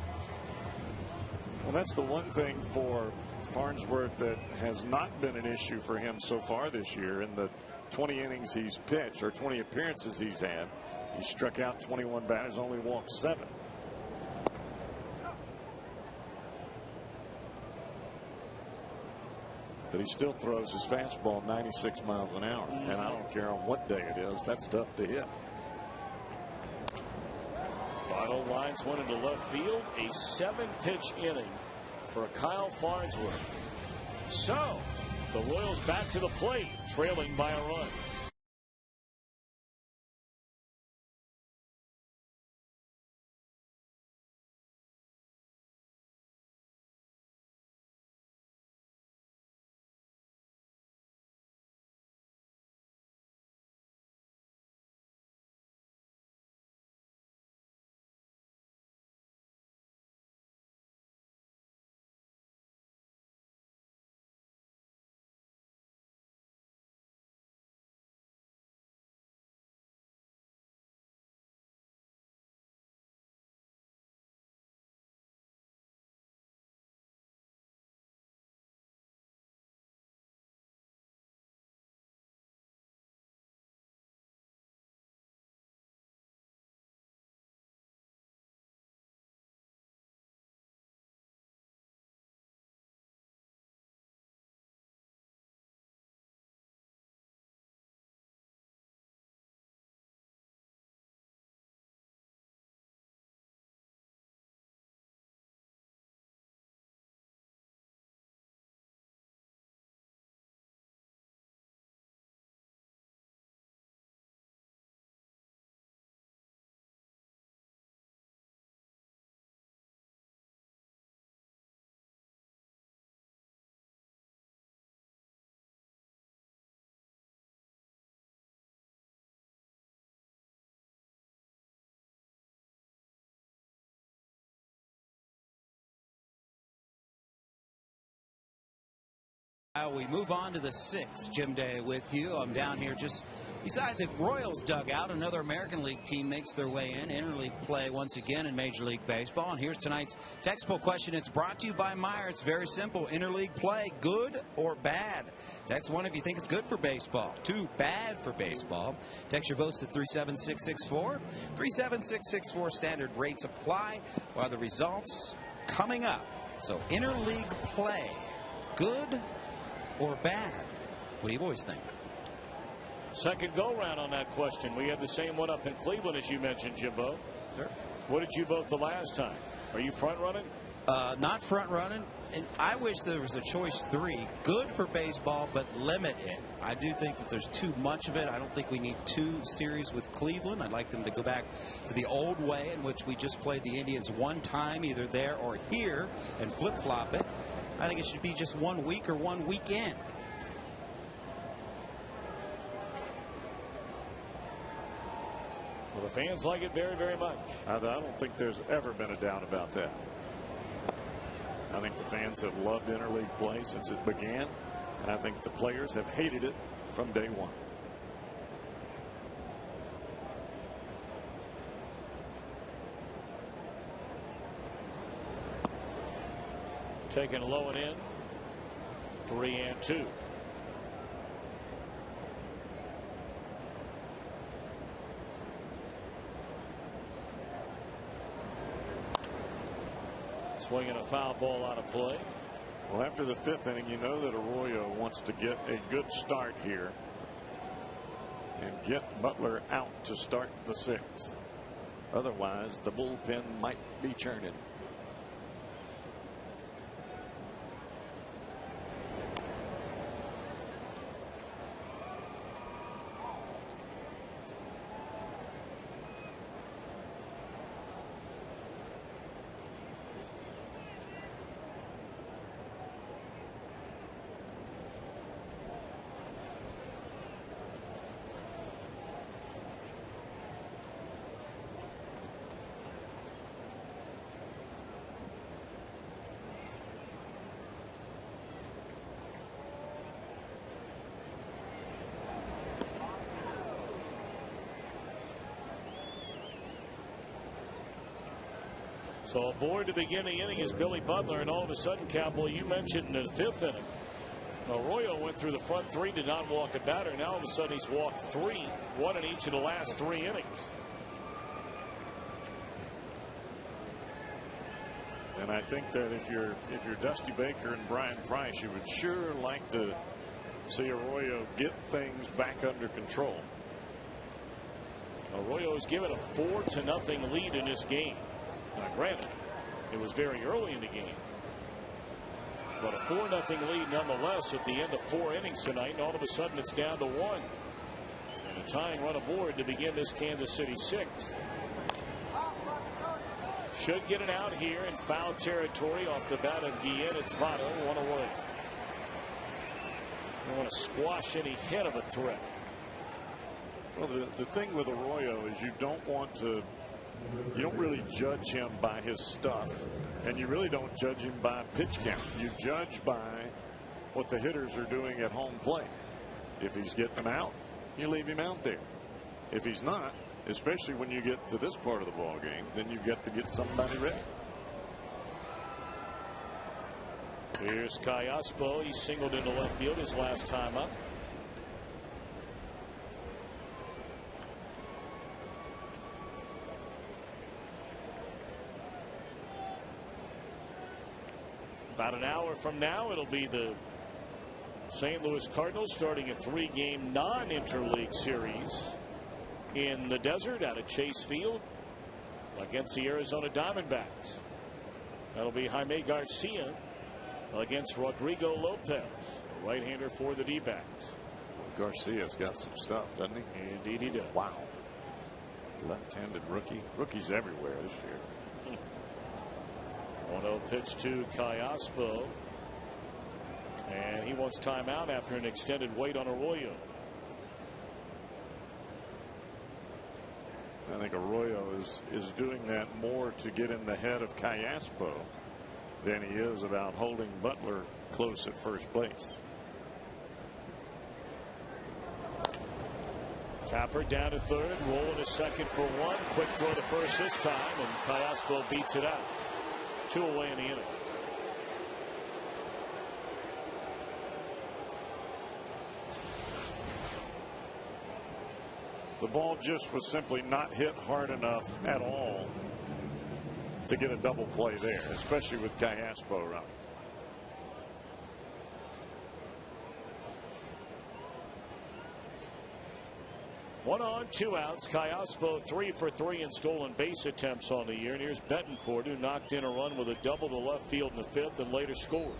Well, that's the one thing for Farnsworth that has not been an issue for him so far this year. In the 20 innings he's pitched, or 20 appearances he's had, he struck out 21 batters, only walked 7. But he still throws his fastball 96 miles an hour. And I don't care on what day it is, that's tough to hit. Bartle lines one into left field. A 7-pitch inning for Kyle Farnsworth. So the Royals back to the plate, trailing by a run. We move on to the 6th. Jim Day with you. I'm down here just beside the Royals dugout. Another American League team makes their way in. Interleague play once again in Major League Baseball. And here's tonight's textbook question. It's brought to you by Meyer. It's very simple. Interleague play, good or bad? Text 1 if you think it's good for baseball. 2, bad for baseball. Text your votes to 37664. 37664. Standard rates apply while the results coming up. So interleague play, good or bad? What do you boys think? Second go round on that question. We had the same one up in Cleveland, as you mentioned, Jimbo. Sure. What did you vote the last time? Are you front running? Not front running. And I wish there was a choice 3. Good for baseball, but limit it. I do think that there's too much of it. I don't think we need 2 series with Cleveland. I'd like them to go back to the old way in which we just played the Indians one time, either there or here, and flip-flop it. I think it should be just 1 week or 1 weekend. Well, the fans like it very, very much. I don't think there's ever been a doubt about that. I think the fans have loved interleague play since it began, and I think the players have hated it from day one. Taken low and in. 3-2. Swinging a foul ball out of play. Well, after the 5th inning, you know that Arroyo wants to get a good start here and get Butler out to start the 6th. Otherwise, the bullpen might be churning. So aboard to begin the inning is Billy Butler, and all of a sudden, Cowboy, you mentioned in the 5th inning, Arroyo went through the front 3, did not walk a batter. Now all of a sudden he's walked 3, 1 in each of the last 3 innings. And I think that if you're Dusty Baker and Brian Price, you would sure like to see Arroyo get things back under control. Arroyo has given a 4-0 lead in this game. Now, granted, it was very early in the game, but a 4-0 lead nonetheless at the end of 4 innings tonight, and all of a sudden it's down to 1. And a tying run aboard to begin this Kansas City 6th. Should get it out here in foul territory off the bat of Guillen. It's Votto, 1 away. Don't want to squash any hit of a threat. Well, the thing with Arroyo is you don't really judge him by his stuff, and you really don't judge him by pitch count. You judge by what the hitters are doing at home plate. If he's getting them out, you leave him out there. If he's not, especially when you get to this part of the ball game, then you've got to get somebody ready. Here's Callaspo. He singled into left field his last time up. About an hour from now, it'll be the St. Louis Cardinals starting a 3-game non-interleague series in the desert out at Chase Field against the Arizona Diamondbacks. That'll be Jaime Garcia against Rodrigo Lopez, a right-hander for the D-backs. Garcia's got some stuff, doesn't he? Indeed he does. Wow. Left-handed rookie. Rookies everywhere this year. 1-0 pitch to Callaspo, and he wants timeout after an extended wait on Arroyo. I think Arroyo is doing that more to get in the head of Callaspo than he is about holding Butler close at first base. Tapper down to third, rolling to second for 1. Quick throw to first this time, and Callaspo beats it out. 2 away in the inning. The ball just was simply not hit hard enough at all to get a double play there, especially with Callaspo running. One on, 2 outs. Callaspo 3 for 3 in stolen base attempts on the year. And here's Betancourt, who knocked in a run with a double to left field in the 5th and later scored.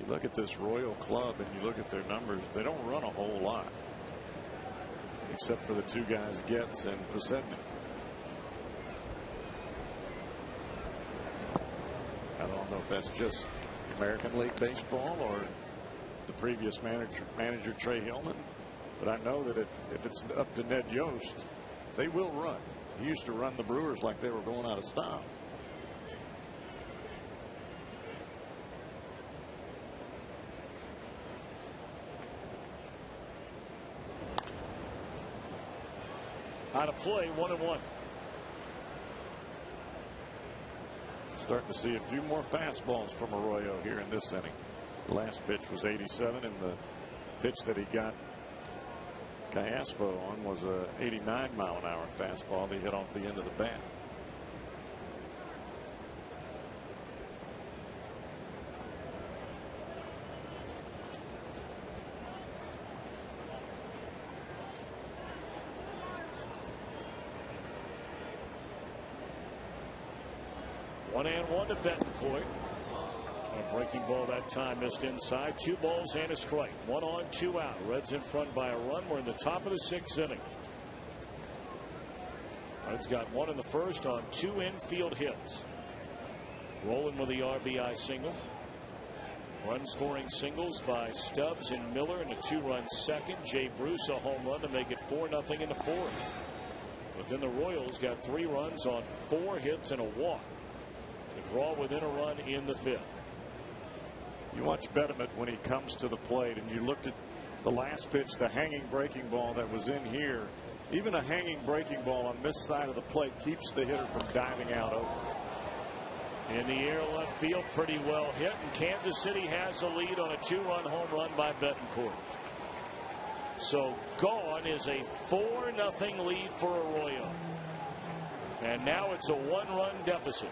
You look at this Royal club and you look at their numbers, they don't run a whole lot, except for the 2 guys, Getz and Poseda. I don't know if that's just American League Baseball or the previous manager Trey Hillman, but I know that if it's up to Ned Yost, they will run. He used to run the Brewers like they were going out of style. Out of play, 1-1. Starting to see a few more fastballs from Arroyo here in this inning. The last pitch was 87, and the pitch that he got Callaspo on was a 89-mile-an-hour fastball that he hit off the end of the bat. One and one to Betancourt. A breaking ball that time missed inside. 2 balls and a strike. 1 on, 2 out. Reds in front by a run. We're in the top of the 6th inning. Reds got 1 in the 1st on 2 infield hits. Rolling with the RBI single. Run scoring singles by Stubbs and Miller in a 2-run second. Jay Bruce a home run to make it 4-0 in the 4th. But then the Royals got 3 runs on 4 hits and a walk to draw within a run in the 5th. You watch Betterman when he comes to the plate, and you looked at the last pitch, the hanging breaking ball that was in here. Even a hanging breaking ball on this side of the plate keeps the hitter from diving out over. In the air left field, pretty well hit, and Kansas City has a lead on a 2-run home run by Betancourt. So gone is a 4-0 lead for Arroyo. And now it's a 1-run deficit.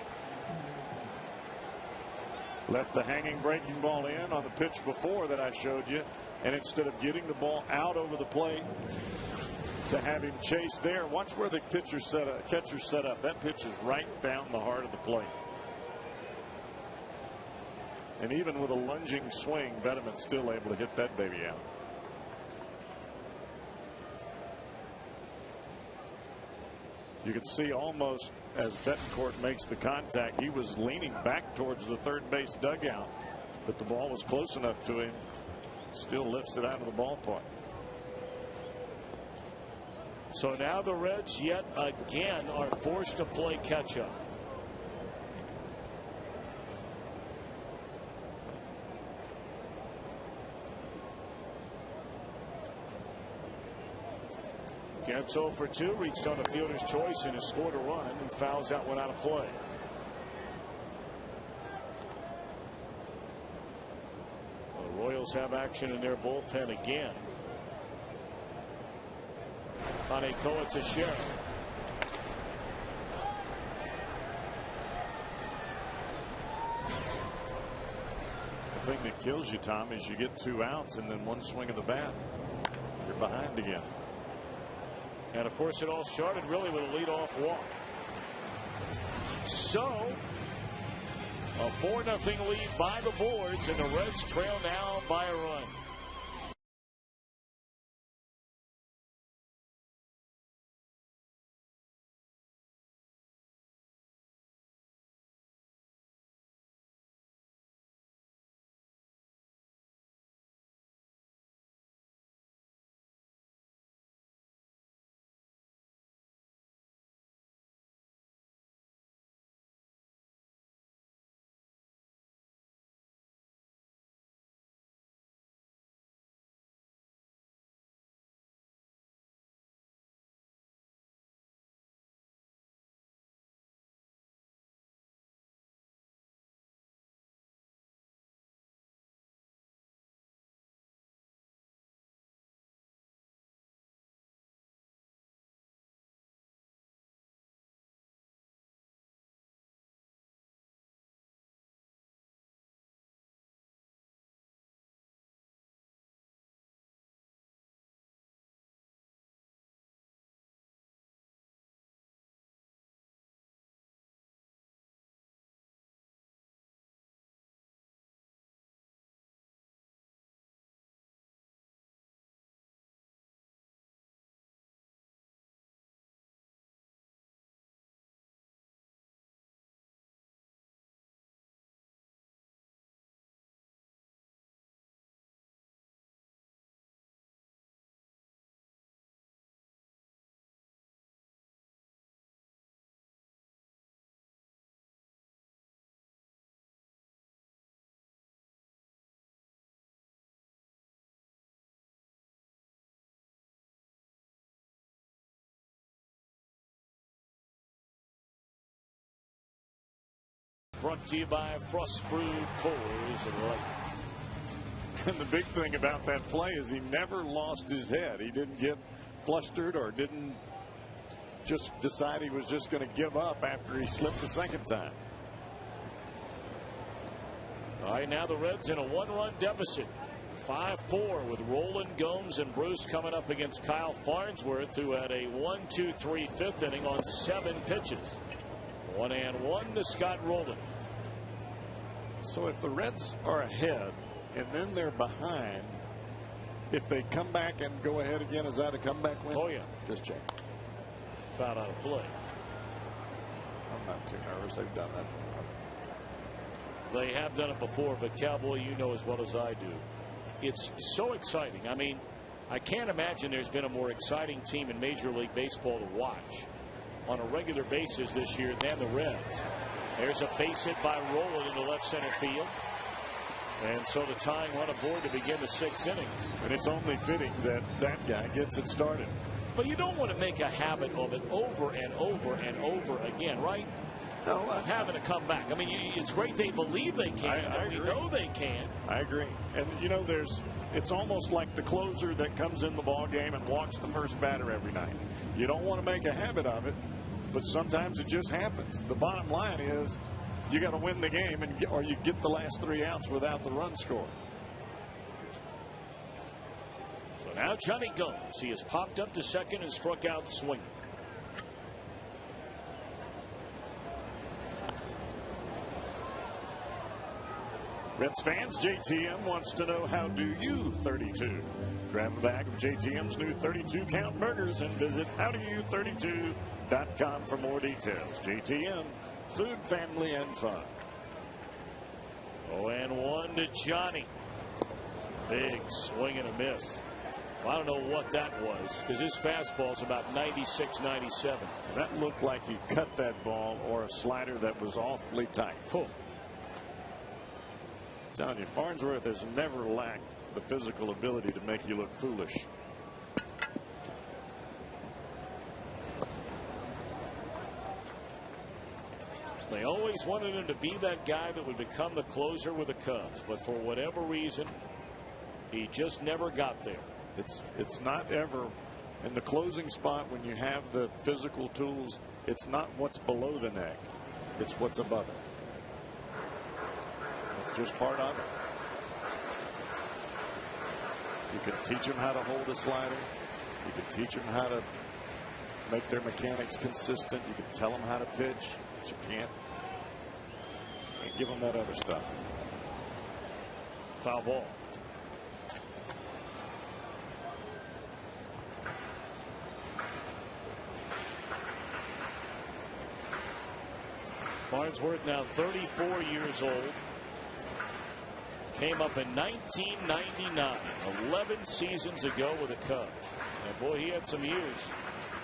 Left the hanging breaking ball in on the pitch before that I showed you, and instead of getting the ball out over the plate to have him chase there, watch where the catcher set up. That pitch is right down the heart of the plate. And even with a lunging swing, Betterman's still able to hit that baby out. You can see almost as Betancourt makes the contact, he was leaning back towards the third base dugout, but the ball was close enough to him. Still lifts it out of the ballpark. So now the Reds yet again are forced to play catch up. Gets 0 for 2, reached on a fielder's choice and has scored a run and fouls out one out of play. The Royals have action in their bullpen again. Kanekoa Teixeira. The thing that kills you, Tom, is you get 2 outs and then 1 swing of the bat, you're behind again. And of course it all started really with a leadoff walk. So a 4-0 lead by the boards, and the Reds trail now by a run. Brought to you by Frost Brewed Coors Light. And the big thing about that play is he never lost his head. He didn't get flustered or didn't just decide he was just going to give up after he slipped the second time. All right, now the Reds in a 1-run deficit. 5-4 with Roland Gomes and Bruce coming up against Kyle Farnsworth, who had a 1-2-3 fifth inning on 7 pitches. 1-1 to Scott Rolen. So if the Reds are ahead and then they're behind, if they come back and go ahead again, is that a comeback win? Oh, yeah. Just check. Foul out of play. I'm not too nervous. They've done that. They have done it before, but Cowboy, you know as well as I do, it's so exciting. I mean, I can't imagine there's been a more exciting team in Major League Baseball to watch on a regular basis this year than the Reds. There's a base hit by Roland in the left center field. And so the tying run aboard to begin the 6th inning. And it's only fitting that that guy gets it started. But you don't want to make a habit of it over and over and over again, right? No, of having to come back. I mean, it's great they believe they can. I we agree. know they can. I agree. And, you know, it's almost like the closer that comes in the ball game and walks the first batter every night. You don't want to make a habit of it, but sometimes it just happens. The bottom line is you got to win the game, or you get the last 3 outs without the run score. So now Johnny Gomes. He has popped up to second and struck out swinging. Reds fans, JTM wants to know, how do you 32? Grab a bag of JTM's new 32 count burgers and visit howdoyou32.com for more details. JTM, food, family, and fun. 0-1 to Johnny. Big swing and a miss. Well, I don't know what that was, because his fastball is about 96, 97. That looked like he cut that ball or a slider that was awfully tight. Whew. I'm telling you, Farnsworth has never lacked the physical ability to make you look foolish. They always wanted him to be that guy that would become the closer with the Cubs, but for whatever reason, he just never got there. It's not ever in the closing spot when you have the physical tools. It's not what's below the neck, it's what's above it. It's just part of it. You can teach them how to hold a slider. You can teach them how to make their mechanics consistent. You can tell them how to pitch, but you can't give them that other stuff. Foul ball. Farnsworth now 34 years old. Came up in 1999, 11 seasons ago with the Cubs. And boy, he had some years.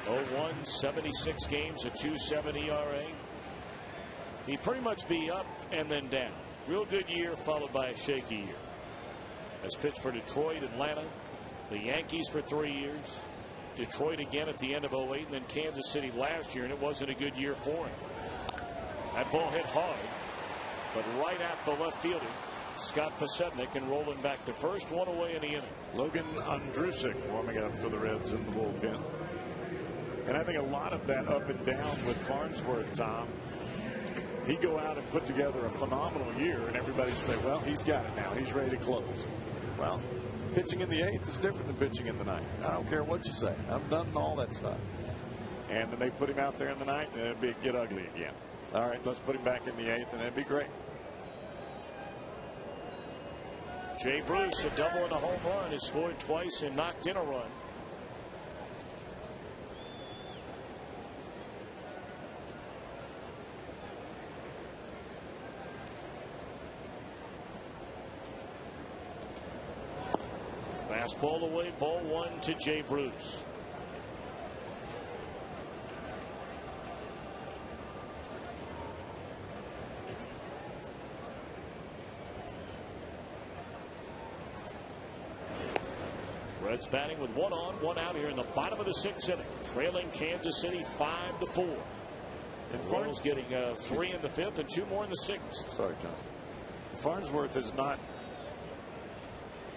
0-1, 76 games, a 2.70 ERA. He'd pretty much be up and then down. Real good year followed by a shaky year. Has pitched for Detroit, Atlanta, the Yankees for 3 years, Detroit again at the end of 08, and then Kansas City last year, and it wasn't a good year for him. That ball hit hard, but right at the left fielder, Scott Pasetnik, and rolling back to first, one away in the inning. Logan Andrusik warming up for the Reds in the bullpen. And I think a lot of that up and down with Farnsworth, Tom, he'd go out and put together a phenomenal year, and everybody say, well, he's got it now. He's ready to close. Well, pitching in the 8th is different than pitching in the 9th. I don't care what you say. I've done all that stuff. And then they put him out there in the 9th, and it'd get ugly again. All right, let's put him back in the 8th, and that'd be great. Jay Bruce, a double and a home run, has scored twice and knocked in a run. Fastball away, ball 1 to Jay Bruce. Reds batting with 1 on, 1 out here in the bottom of the 6th inning, trailing Kansas City 5-4. And Royals getting 3 in the 5th and 2 more in the 6th. Sorry, John. Farnsworth is not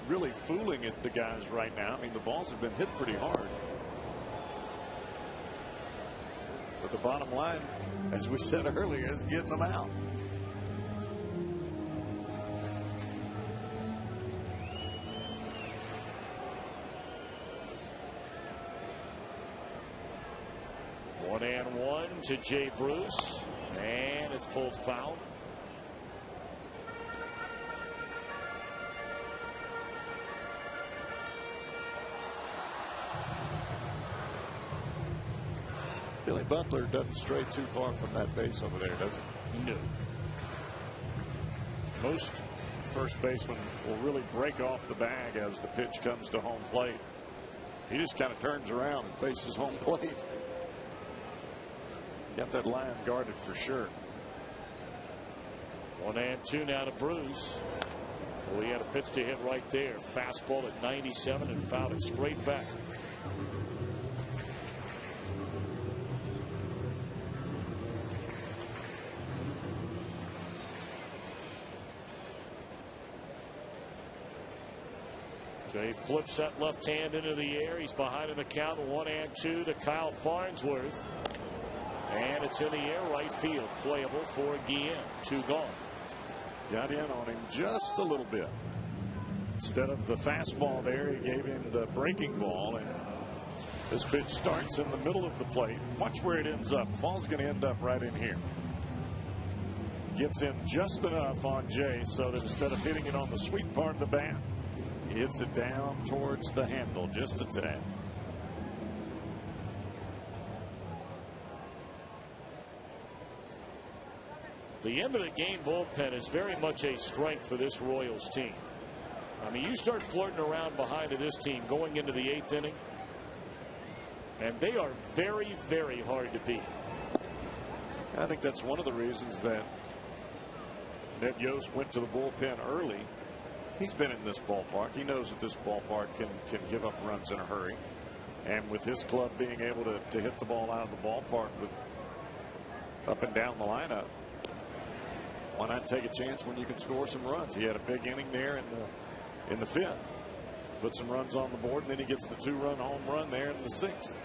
really fooling at the guys right now. I mean, the balls have been hit pretty hard. But the bottom line, as we said earlier, is getting them out. One and one to Jay Bruce, and it's pulled foul. Billy Butler doesn't stray too far from that base over there, does he? No. Most first basemen will really break off the bag as the pitch comes to home plate. He just kind of turns around and faces home plate. Got that line guarded for sure. 1 and 2 now to Bruce. Well, he had a pitch to hit right there. Fastball at 97 and fouled it straight back. Jay flips that left hand into the air. He's behind in the count. 1 and 2 to Kyle Farnsworth. And it's in the air, right field. Playable for Guillen. 2 gone. Got in on him just a little bit. Instead of the fastball there, he gave him the breaking ball. And this pitch starts in the middle of the plate. Watch where it ends up. The ball's going to end up right in here. Gets in just enough on Jay so that instead of hitting it on the sweet part of the bat, he hits it down towards the handle just a tad. The end of the game bullpen is very much a strength for this Royals team. I mean, you start flirting around behind of this team going into the 8th inning, and they are very, very hard to beat. I think that's one of the reasons that Ned Yost went to the bullpen early. He's been in this ballpark. He knows that this ballpark can give up runs in a hurry. And with his club being able to hit the ball out of the ballpark with up and down the lineup, why not take a chance when you can score some runs? He had a big inning there in the 5th. Put some runs on the board, and then he gets the 2-run home run there in the 6th.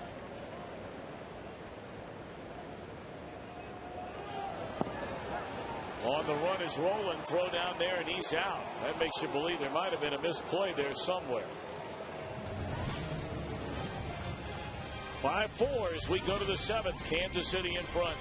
On the run is Roland. Throw down there, and he's out. That makes you believe there might have been a misplay there somewhere. 5-4 as we go to the 7th. Kansas City in front.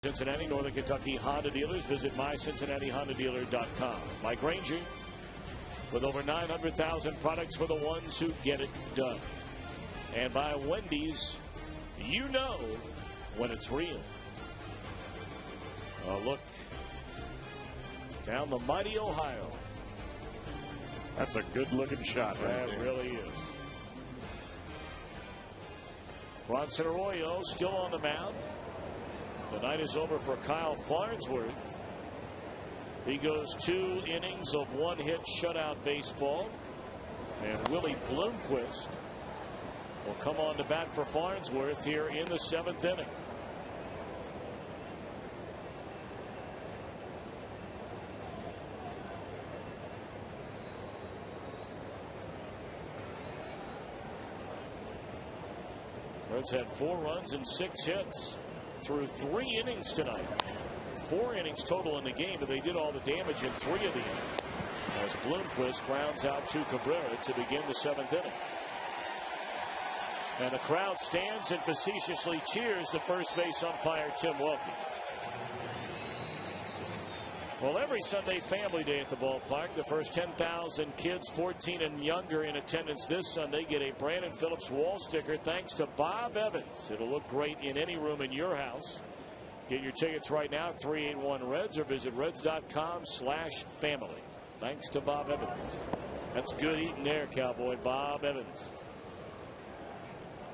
Cincinnati, Northern Kentucky Honda dealers. Visit mycincinnatihondadealer.com. Mike Ranger with over 900,000 products for the ones who get it done. And by Wendy's, You know when it's real. A look down the mighty Ohio. That's a good-looking shot right That there. really is. Bronson Arroyo still on the mound. The night is over for Kyle Farnsworth. He goes 2 innings of 1-hit shutout baseball. And Willie Bloomquist will come on to bat for Farnsworth here in the 7th inning. Reds had 4 runs and 6 hits through 3 innings tonight. 4 innings total in the game, but they did all the damage in 3 of the innings. As Bloomquist grounds out to Cabrera to begin the 7th inning. And the crowd stands and facetiously cheers the first base umpire Tim Wilkie. Well, every Sunday family day at the ballpark, the first 10,000 kids 14 and younger in attendance this Sunday get a Brandon Phillips wall sticker thanks to Bob Evans. It'll look great in any room in your house. Get your tickets right now at 381 Reds or visit reds.com/family. Thanks to Bob Evans. That's good eating there, Cowboy. Bob Evans.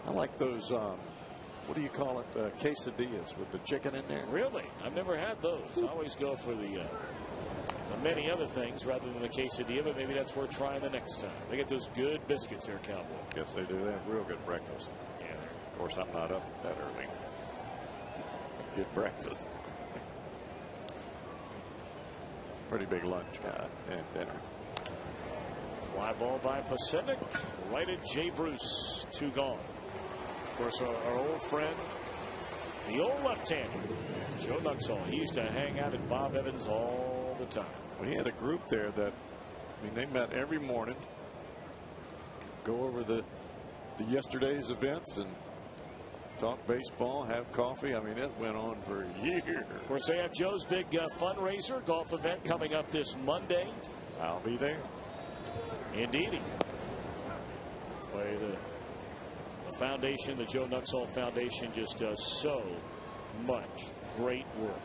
I like those, what do you call it, quesadillas with the chicken in there. Really? I've never had those. I always go for the many other things rather than the quesadilla, but maybe that's worth trying the next time. They get those good biscuits there, Cowboy. Yes, they do. They have real good breakfast. Yeah. Of course, I'm not up that early. Good breakfast. Pretty big lunch and dinner. Fly ball by Pacific. Righted Jay Bruce. 2 gone. Of course, our old friend, the old left-hander, Joe Nuxhall. He used to hang out at Bob Evans all the time. We had a group there that, I mean, they met every morning, go over the yesterday's events and talk baseball, have coffee. I mean, it went on for years. Of course, they have Joe's big fundraiser golf event coming up this Monday. I'll be there. Indeedy. Play the foundation, the Joe Nuxhall Foundation, just does so much great work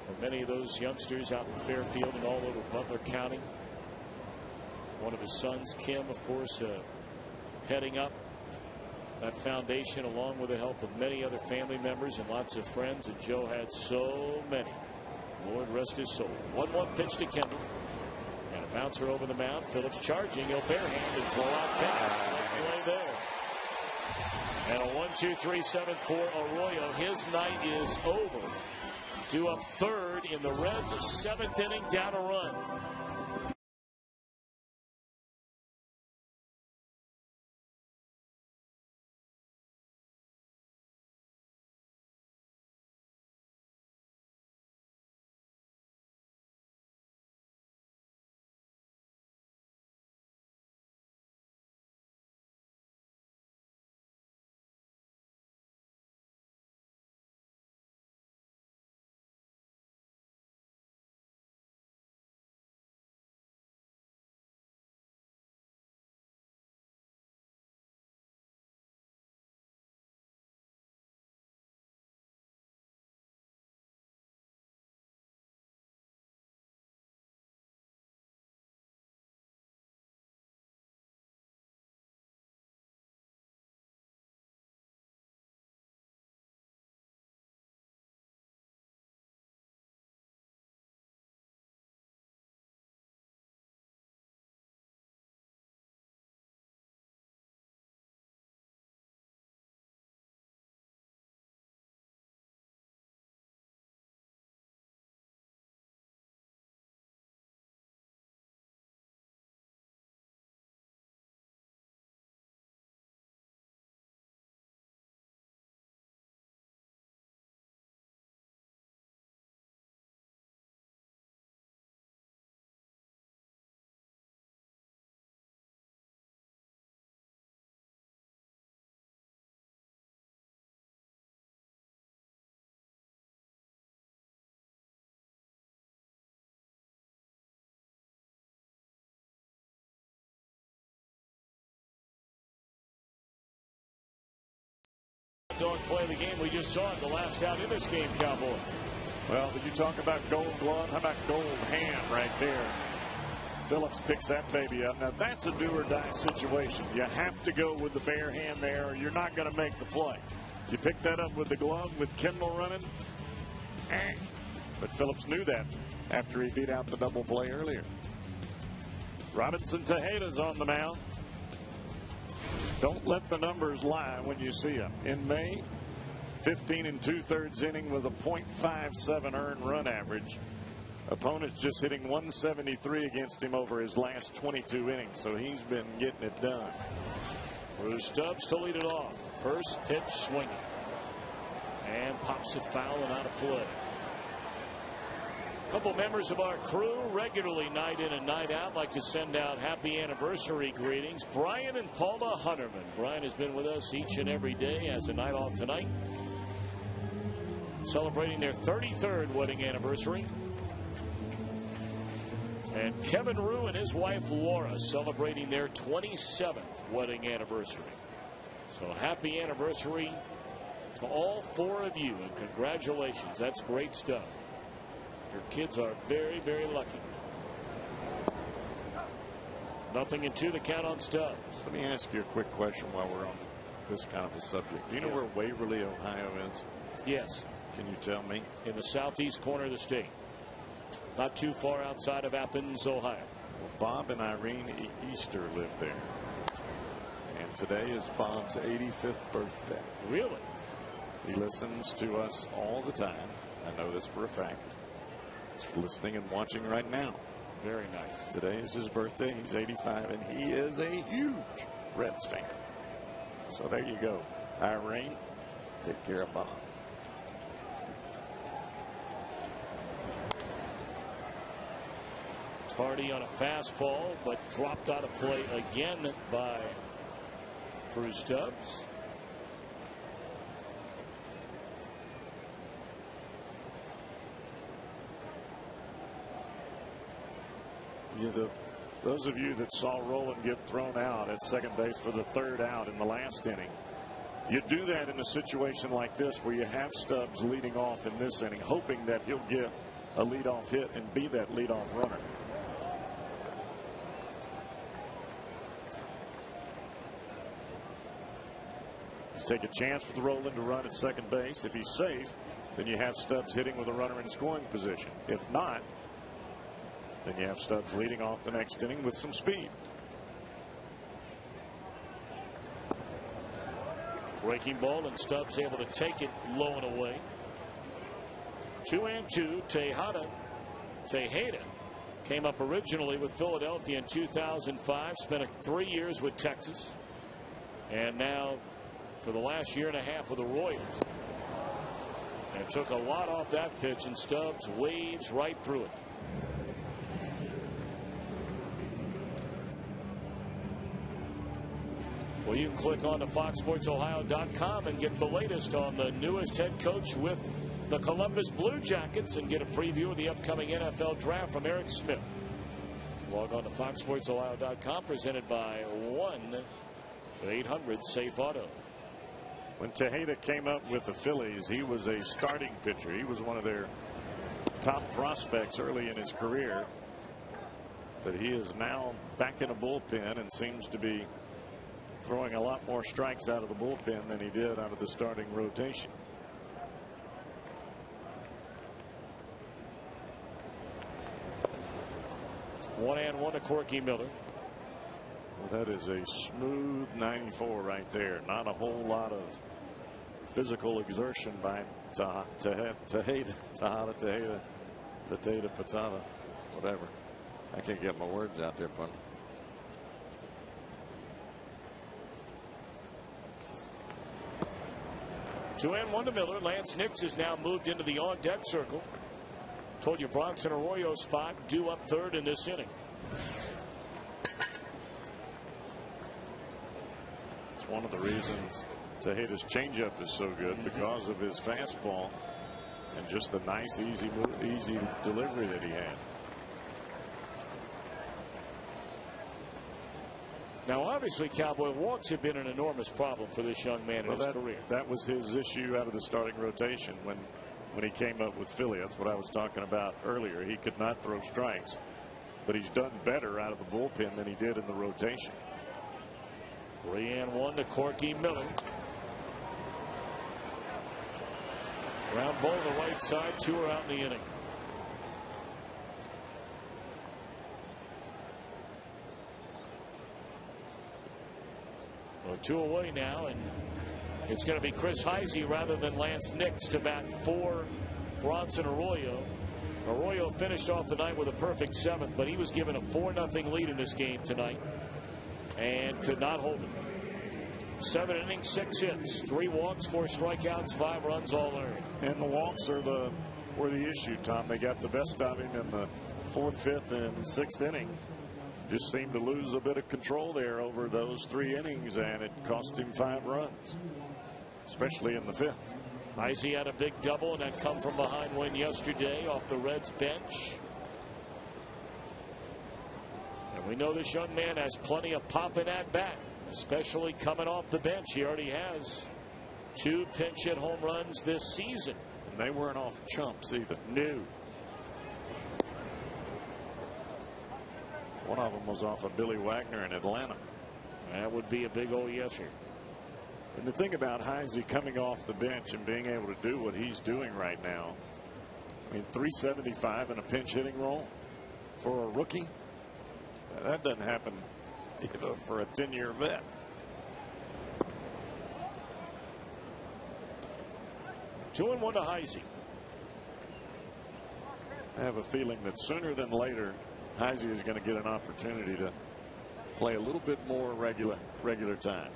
for many of those youngsters out in Fairfield and all over Butler County. One of his sons, Kim, of course, heading up that foundation along with the help of many other family members and lots of friends. And Joe had so many. Lord rest his soul. 1-1 pitch to Kendall. And a bouncer over the mound. Phillips charging. He'll barehand and throw out fast. Play there. And a 1-2-3 7th for Arroyo. His night is over. Due up 3rd in the Reds' 7th inning, down a run. Dog play of the game. We just saw it the last out in this game, Cowboy. Well, did you talk about gold glove? How about gold hand right there? Phillips picks that baby up. Now, that's a do-or-die situation. You have to go with the bare hand there, or you're not going to make the play. You pick that up with the glove with Kendall running. But Phillips knew that after he beat out the double play earlier. Robinson Tejeda's on the mound. Don't let the numbers lie when you see them. In May, 15 2/3 inning with a .57 earned run average. Opponents just hitting 173 against him over his last 22 innings, so he's been getting it done. Bruce Stubbs to lead it off. First pitch swinging. And pops it foul and out of play. A couple members of our crew regularly night in and night out like to send out happy anniversary greetings. Brian and Paula Hunterman. Brian has been with us each and every day, has a night off tonight. Celebrating their 33rd wedding anniversary. And Kevin Rue and his wife Laura celebrating their 27th wedding anniversary. So happy anniversary to all four of you, and congratulations. That's great stuff. Your kids are very, very lucky. 0-2 the count on Stubbs. Let me ask you a quick question while we're on this kind of a subject. Do you know where Waverly, Ohio is? Yes. Can you tell me? In the southeast corner of the state. Not too far outside of Athens, Ohio. Well, Bob and Irene Easter live there. And today is Bob's 85th birthday. Really? He listens to us all the time. I know this for a fact. He's listening and watching right now. Very nice. Today is his birthday. He's 85, and he is a huge Reds fan. So there you go. Irene, take care of Bob. Tardy on a fastball, but dropped out of play again by Drew Stubbs. Yeah, those of you that saw Roland get thrown out at second base for the third out in the last inning, you do that in a situation like this where you have Stubbs leading off in this inning, hoping that he'll get a leadoff hit and be that leadoff runner. Take a chance with Roland to run at second base. If he's safe, then you have Stubbs hitting with a runner in scoring position. If not, then you have Stubbs leading off the next inning with some speed. Breaking ball, and Stubbs able to take it low and away. 2-2. Tejeda came up originally with Philadelphia in 2005. Spent 3 years with Texas, and now for the last year and a half with the Royals. And took a lot off that pitch, and Stubbs waves right through it. Well, you can click on to FoxSportsOhio.com and get the latest on the newest head coach with the Columbus Blue Jackets and get a preview of the upcoming NFL draft from Eric Smith. Log on to FoxSportsOhio.com, presented by 1-800-SAFE Auto. When Tejeda came up with the Phillies, he was a starting pitcher. He was one of their top prospects early in his career. But he is now back in a bullpen and seems to be throwing a lot more strikes out of the bullpen than he did out of the starting rotation. One and one to Corky Miller. Well, that is a smooth 94 right there. Not a whole lot of physical exertion by Tejeda, whatever. I can't get my words out there, partner. Two and one to Miller. Lance Nix has now moved into the on-deck circle. Told you Bronx and Arroyo spot due up third in this inning. It's one of the reasons Tejeda's changeup is so good, because of his fastball and just the nice, easy delivery that he has. Now, obviously, Cowboy, walks have been an enormous problem for this young man in his career. That was his issue out of the starting rotation when he came up with Philly. That's what I was talking about earlier. He could not throw strikes, but he's done better out of the bullpen than he did in the rotation. 3-1 to Corky Miller. Ground ball to the right side. 2 are out in the inning. Well, 2 away now, and it's going to be Chris Heisey rather than Lance Nix to bat for Bronson Arroyo. Arroyo finished off the night with a perfect 7th, but he was given a 4-0 lead in this game tonight and could not hold it. 7 innings, 6 hits, 3 walks, 4 strikeouts, 5 runs all earned. And the walks were the issue, Tom. They got the best of him in the 4th, 5th, and 6th inning. Just seemed to lose a bit of control there over those 3 innings, and it cost him 5 runs, especially in the 5th. Heisey had a big double and had come from behind win yesterday off the Reds bench. And we know this young man has plenty of pop in that bat, especially coming off the bench. He already has 2 pinch hit home runs this season. And they weren't off chumps either. No. One of them was off of Billy Wagner in Atlanta. That would be a big old yes here. And the thing about Heisey coming off the bench and being able to do what he's doing right now, I mean, 375 in a pinch hitting role for a rookie, that doesn't happen for a 10-year vet. Two and 1 to Heisey. I have a feeling that sooner than later, Heisey is going to get an opportunity to play a little bit more regular time.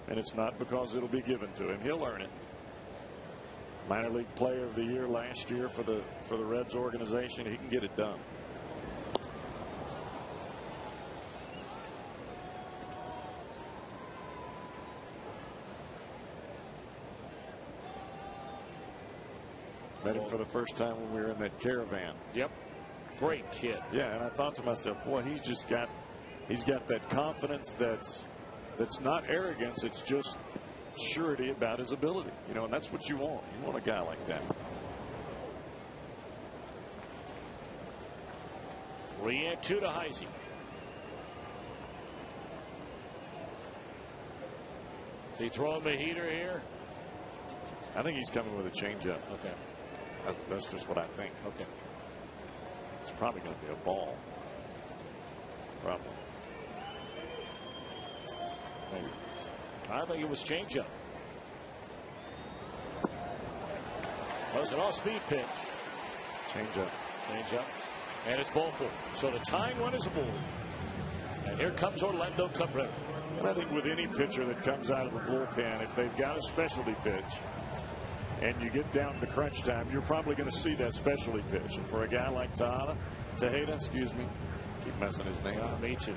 And it's not because it'll be given to him. He'll earn it. Minor League Player of the Year last year for the Reds organization. He can get it done. Met him for the first time when we were in that caravan. Yep. Great kid. Yeah, and I thought to myself, boy, he's got that confidence that's not arrogance. It's just surety about his ability. You know, and that's what you want. You want a guy like that. 3-2 to Heisey. Is he throwing the heater here? I think he's coming with a changeup. Okay. That's just what I think. Okay. It's probably going to be a ball. Probably. Maybe. I think it was changeup. That was an off-speed pitch. Changeup. And it's ball 4. So the tying run is aboard. And here comes Orlando Cabrera. And I think with any pitcher that comes out of the bullpen, if they've got a specialty pitch and you get down to crunch time, you're probably going to see that specialty pitch. And for a guy like Tejeda, excuse me, keep messing his name up. Me too.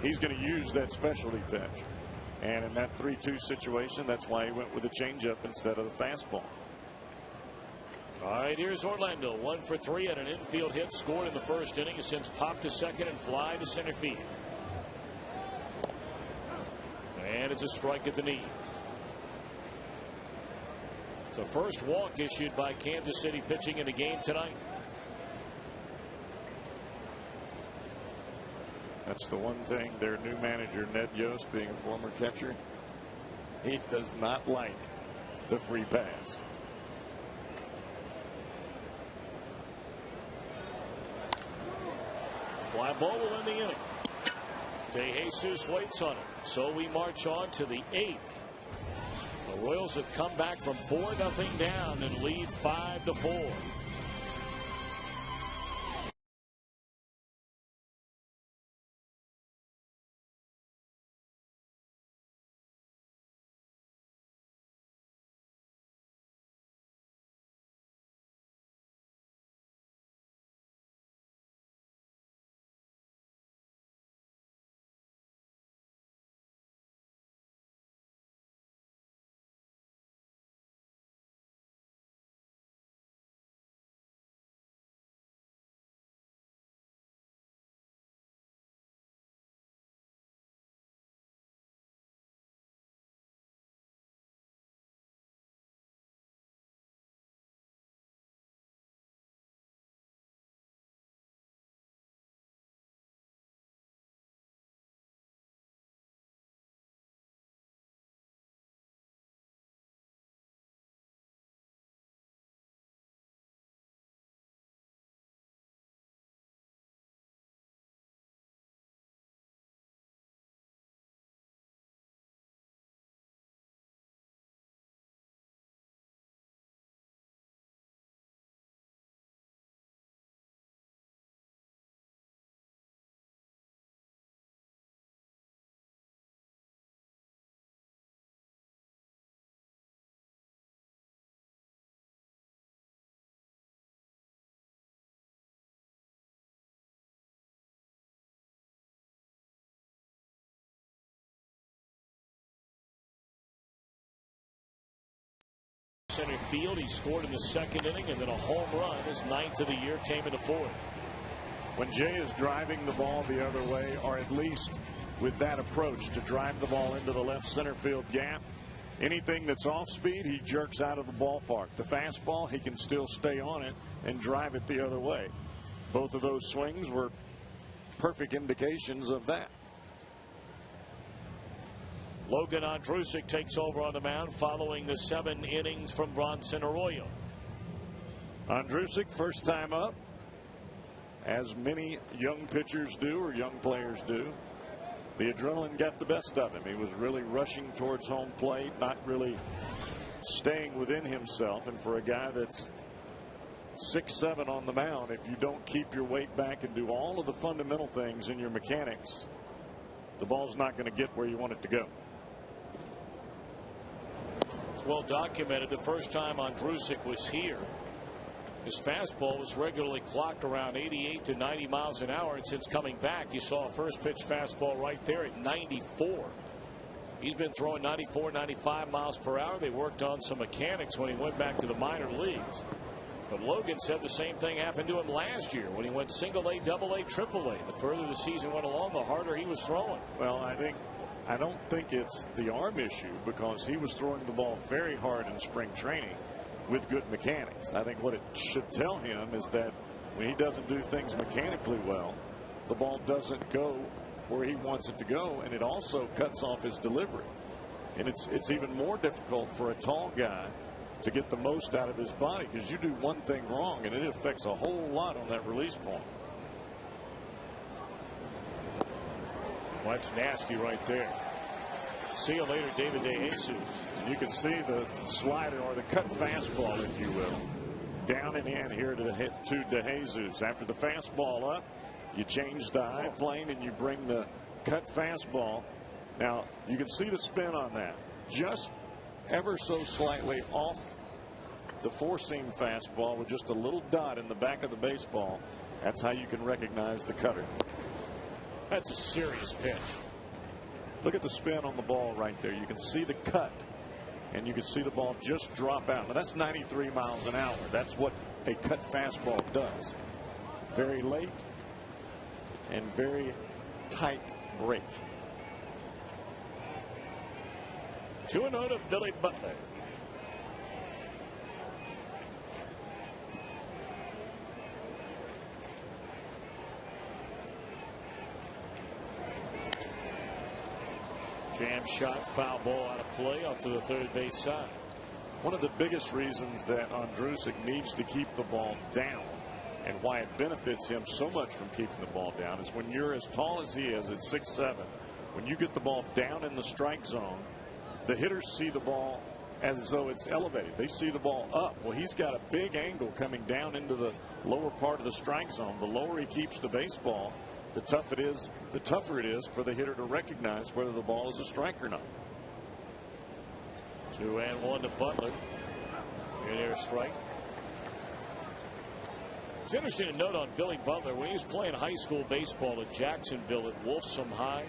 He's going to use that specialty pitch. And in that 3-2 situation, that's why he went with the changeup instead of the fastball. All right, here's Orlando. 1 for 3 and an infield hit scored in the first inning. Has since popped to second and fly to center field. And it's a strike at the knee. It's a first walk issued by Kansas City pitching in the game tonight. That's the one thing their new manager, Ned Yost, being a former catcher, he does not like the free pass. Fly ball will end the inning. De Jesus waits on it. So we march on to the 8th. The Royals have come back from 4-0 down and lead 5-4. Center field. He scored in the second inning, and then a home run, his 9th of the year, came in the 4th. When Jay is driving the ball the other way, or at least with that approach to drive the ball into the left center field gap, anything that's off speed, he jerks out of the ballpark. The fastball, he can still stay on it and drive it the other way. Both of those swings were perfect indications of that. Logan Ondrusek takes over on the mound following the 7 innings from Bronson Arroyo. Ondrusek, first time up, as many young pitchers do, or young players do. The adrenaline got the best of him. He was really rushing towards home plate, not really staying within himself. And for a guy that's 6'7" on the mound, if you don't keep your weight back and do all of the fundamental things in your mechanics, the ball's not going to get where you want it to go. It's well documented. The first time Ondrusek was here, his fastball was regularly clocked around 88 to 90 miles an hour, and since coming back, you saw a first pitch fastball right there at 94. He's been throwing 94, 95 miles per hour. They worked on some mechanics when he went back to the minor leagues. But Logan said the same thing happened to him last year when he went single A, double A, triple A. The further the season went along, the harder he was throwing. Well, I don't think it's the arm issue, because he was throwing the ball very hard in spring training with good mechanics. I think what it should tell him is that when he doesn't do things mechanically well, the ball doesn't go where he wants it to go, and it also cuts off his delivery. And it's even more difficult for a tall guy to get the most out of his body, because you do one thing wrong and it affects a whole lot on that release point. Well, that's nasty right there. See you later, David DeJesus. You can see the slider, or the cut fastball, if you will, down and in here to DeJesus. After the fastball up, you change the high plane and you bring the cut fastball. Now, you can see the spin on that. Just ever so slightly off the four-seam fastball with just a little dot in the back of the baseball. That's how you can recognize the cutter. That's a serious pitch. Look at the spin on the ball right there. You can see the cut, and you can see the ball just drop out. Now, that's 93 miles an hour. That's what a cut fastball does. Very late and very tight break. 2-0 to Billy Butler. Jam shot, foul ball out of play off to the third base side. One of the biggest reasons that Ondrusek needs to keep the ball down, and why it benefits him so much from keeping the ball down, is when you're as tall as he is at 6'7", when you get the ball down in the strike zone, the hitters see the ball as though it's elevated. They see the ball up. Well, he's got a big angle coming down into the lower part of the strike zone. The lower he keeps the baseball, the tougher it is for the hitter to recognize whether the ball is a strike or not. 2-1 to Butler. In air strike. It's interesting to note on Billy Butler, when he was playing high school baseball at Jacksonville at Wolfson High,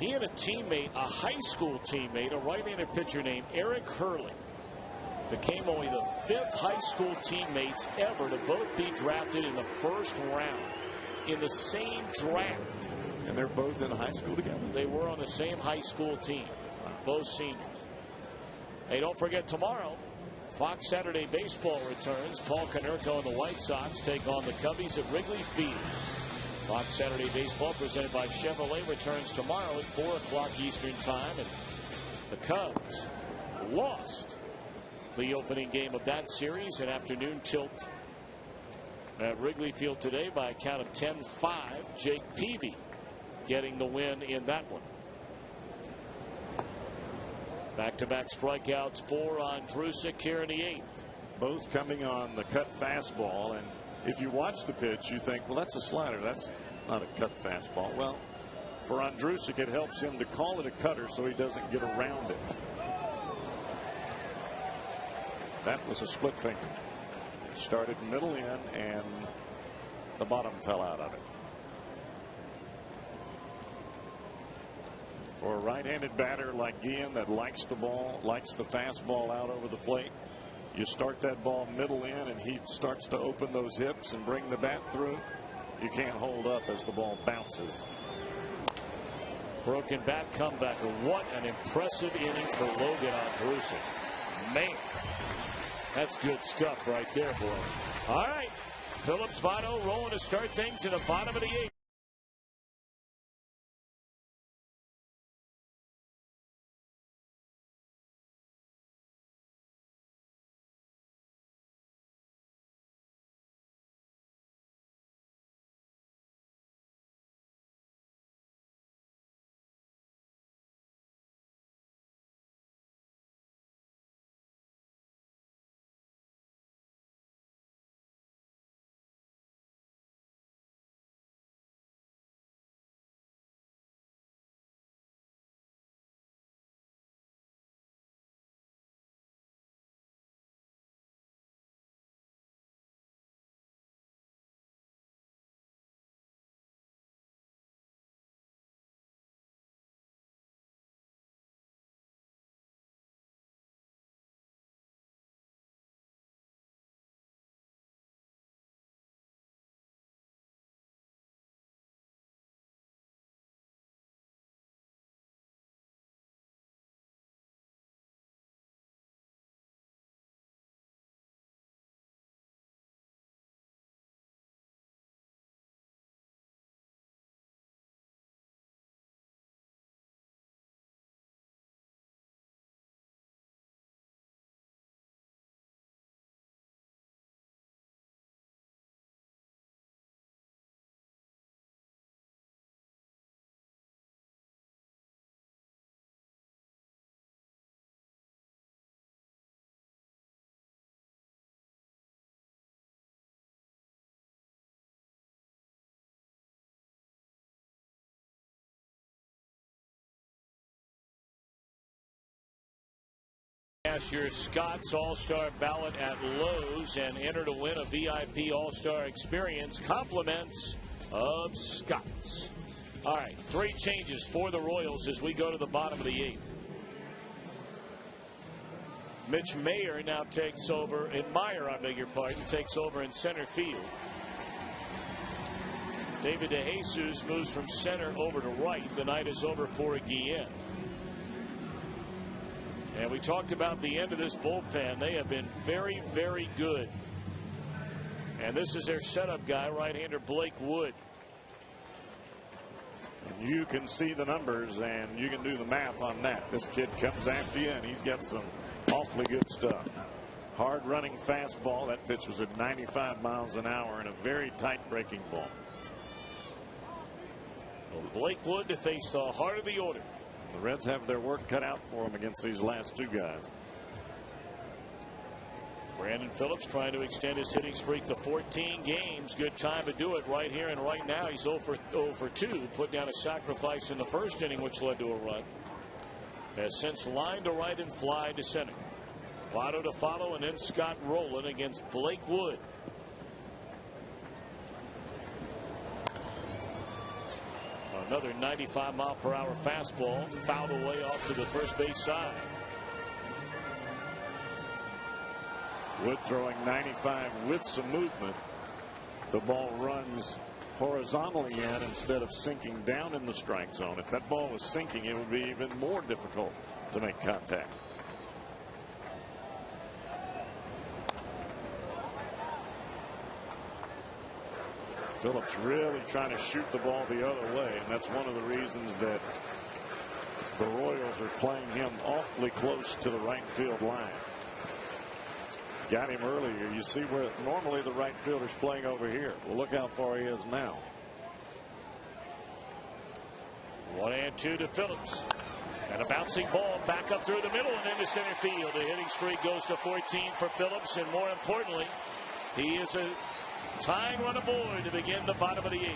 he had a teammate, a high school teammate, a right-handed pitcher named Eric Hurley, became only the 5th high school teammates ever to both be drafted in the first round in the same draft. And they're both in high school together. They were on the same high school team, both seniors. Hey, don't forget tomorrow, Fox Saturday Baseball returns. Paul Konerko and the White Sox take on the Cubbies at Wrigley Field. Fox Saturday Baseball presented by Chevrolet returns tomorrow at 4 o'clock Eastern Time. And the Cubs lost the opening game of that series, an afternoon tilt at Wrigley Field today by a count of 10-5. Jake Peavy getting the win in that one. Back-to-back strikeouts for Ondrusek here in the 8th. Both coming on the cut fastball, and if you watch the pitch, you think, well, that's a slider. That's not a cut fastball. Well, for Ondrusek, it helps him to call it a cutter so he doesn't get around it. That was a split finger. Started middle in, and the bottom fell out of it. For a right-handed batter like Guillen that likes the ball, likes the fastball out over the plate, you start that ball middle in and he starts to open those hips and bring the bat through. You can't hold up as the ball bounces. Broken bat comeback. What an impressive inning for Logan on Caruso. Man, that's good stuff right there, boy. All right, Phillips Votto rolling to start things in the bottom of the 8th. Cast your Scott's All-Star ballot at Lowe's and enter to win a VIP All-Star experience. Compliments of Scott's. All right, 3 changes for the Royals as we go to the bottom of the 8th. Mitch Meyer now takes over, Meyer, I beg your pardon, takes over in center field. David DeJesus moves from center over to right. The night is over for Guillen. And we talked about the end of this bullpen. They have been very, very good. And this is their setup guy, right-hander Blake Wood. You can see the numbers and you can do the math on that. This kid comes after you and he's got some awfully good stuff. Hard running fastball. That pitch was at 95 miles an hour and a very tight breaking ball. Well, Blake Wood to face the heart of the order. The Reds have their work cut out for them against these last 2 guys. Brandon Phillips trying to extend his hitting streak to 14 games. Good time to do it right here and right now. He's 0 for 2. Put down a sacrifice in the first inning, which led to a run. Has since lined to right and fly to center. Votto to follow, and then Scott rolling against Blake Wood. Another 95-mile-per-hour fastball fouled away off to the first base side. Wood throwing 95 with some movement. The ball runs horizontally in instead of sinking down in the strike zone. If that ball was sinking, it would be even more difficult to make contact. Phillips really trying to shoot the ball the other way, and that's one of the reasons that the Royals are playing him awfully close to the right field line. Got him earlier. You see where normally the right fielder's playing over here. Well, look how far he is now. 1-2 to Phillips. And a bouncing ball back up through the middle and into center field. The hitting streak goes to 14 for Phillips, and more importantly, he is a tying run aboard to begin the bottom of the 8th.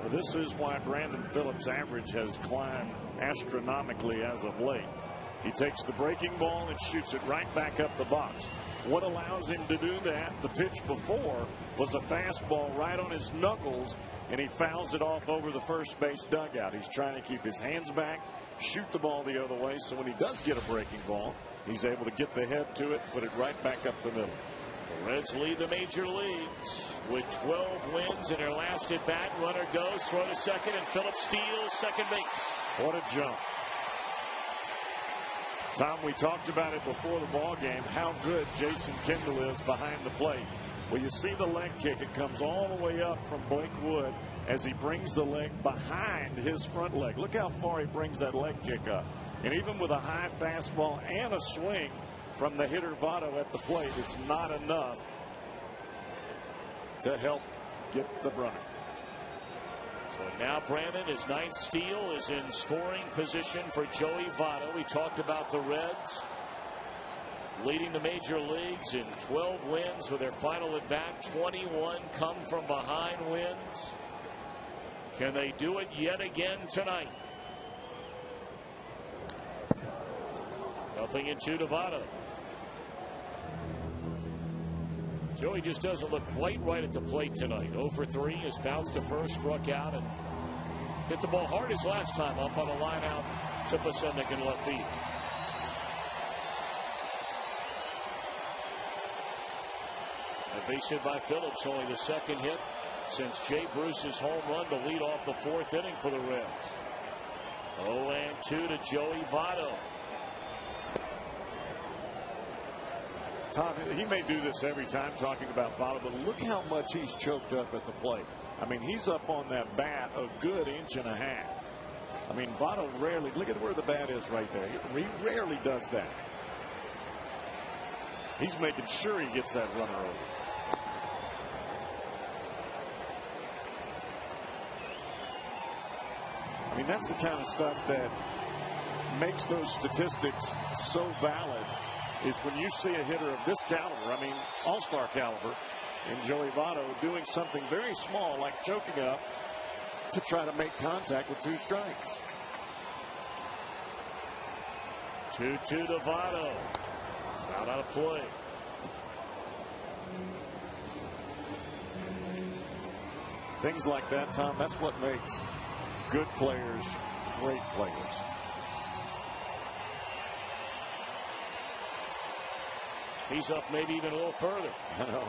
Well, this is why Brandon Phillips' average has climbed astronomically as of late. He takes the breaking ball and shoots it right back up the box. What allows him to do that, the pitch before, was a fastball right on his knuckles, and he fouls it off over the first base dugout. He's trying to keep his hands back, shoot the ball the other way, so when he does get a breaking ball, he's able to get the head to it, put it right back up the middle. The Reds lead the major leagues with 12 wins in their last at bat. Runner goes, throw to second, and Phillips steals second base. What a jump. Tom, we talked about it before the ball game, how good Jason Kendall is behind the plate. Well, you see the leg kick. It comes all the way up from Blake Wood as he brings the leg behind his front leg. Look how far he brings that leg kick up. And even with a high fastball and a swing from the hitter Votto at the plate, it's not enough to help get the runner. So now Brandon, his ninth steal, is in scoring position for Joey Votto. We talked about the Reds leading the major leagues in 12 wins with their final at bat. 21 come from behind wins. Can they do it yet again tonight? 0-2 to Votto. Joey just doesn't look quite right at the plate tonight. 0 for 3, has bounced to first, struck out, and hit the ball hard his last time up on a line out to Pasendik in left field. A base hit by Phillips, only the second hit since Jay Bruce's home run to lead off the fourth inning for the Reds. 0-2 to Joey Votto. Tom, he may do this every time talking about Votto, but look how much he's choked up at the plate. I mean, he's up on that bat a good inch and a half. I mean, Votto rarely, look at where the bat is right there. He rarely does that. He's making sure he gets that runner over. I mean, that's the kind of stuff that makes those statistics so valid. Is when you see a hitter of this caliber, I mean all-star caliber, in Joey Votto doing something very small like choking up to try to make contact with 2 strikes. 2-2 to Votto. Fouled out of play. Things like that, Tom, that's what makes good players great players. He's up maybe even a little further. I know.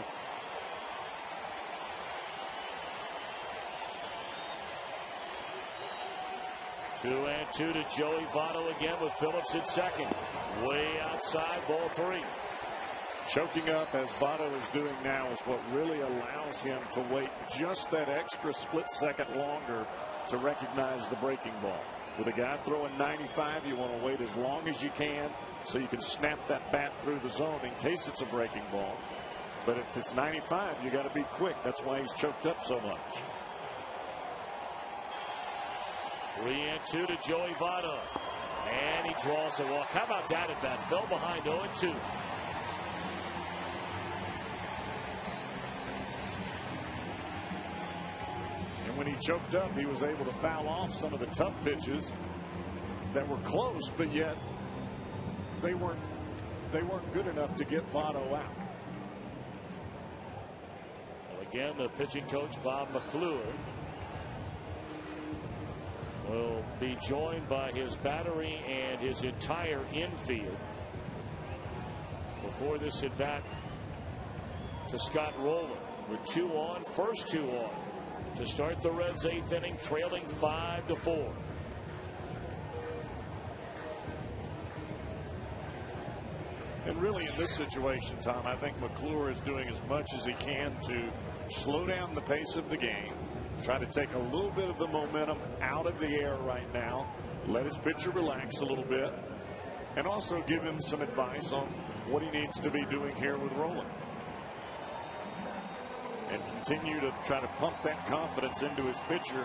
Two to Joey Votto again with Phillips at second. Way outside, ball 3. Choking up as Votto is doing now is what really allows him to wait just that extra split second longer to recognize the breaking ball. With a guy throwing 95, you want to wait as long as you can so you can snap that bat through the zone in case it's a breaking ball. But if it's 95, you got to be quick. That's why he's choked up so much. 3-2 to Joey Votto. And he draws a walk. How about that at bat? Fell behind 0-2. And when he choked up, he was able to foul off some of the tough pitches that were close, but yet they weren't good enough to get Votto out. Well, again, the pitching coach, Bob McClure, will be joined by his battery and his entire infield before this at bat to Scott Rowland with 2 on, first 2 on to start the Reds' 8th inning, trailing 5-4. And really in this situation, Tom, I think McClure is doing as much as he can to slow down the pace of the game, try to take a little bit of the momentum out of the air right now, let his pitcher relax a little bit, and also give him some advice on what he needs to be doing here with Rowland. And continue to try to pump that confidence into his pitcher,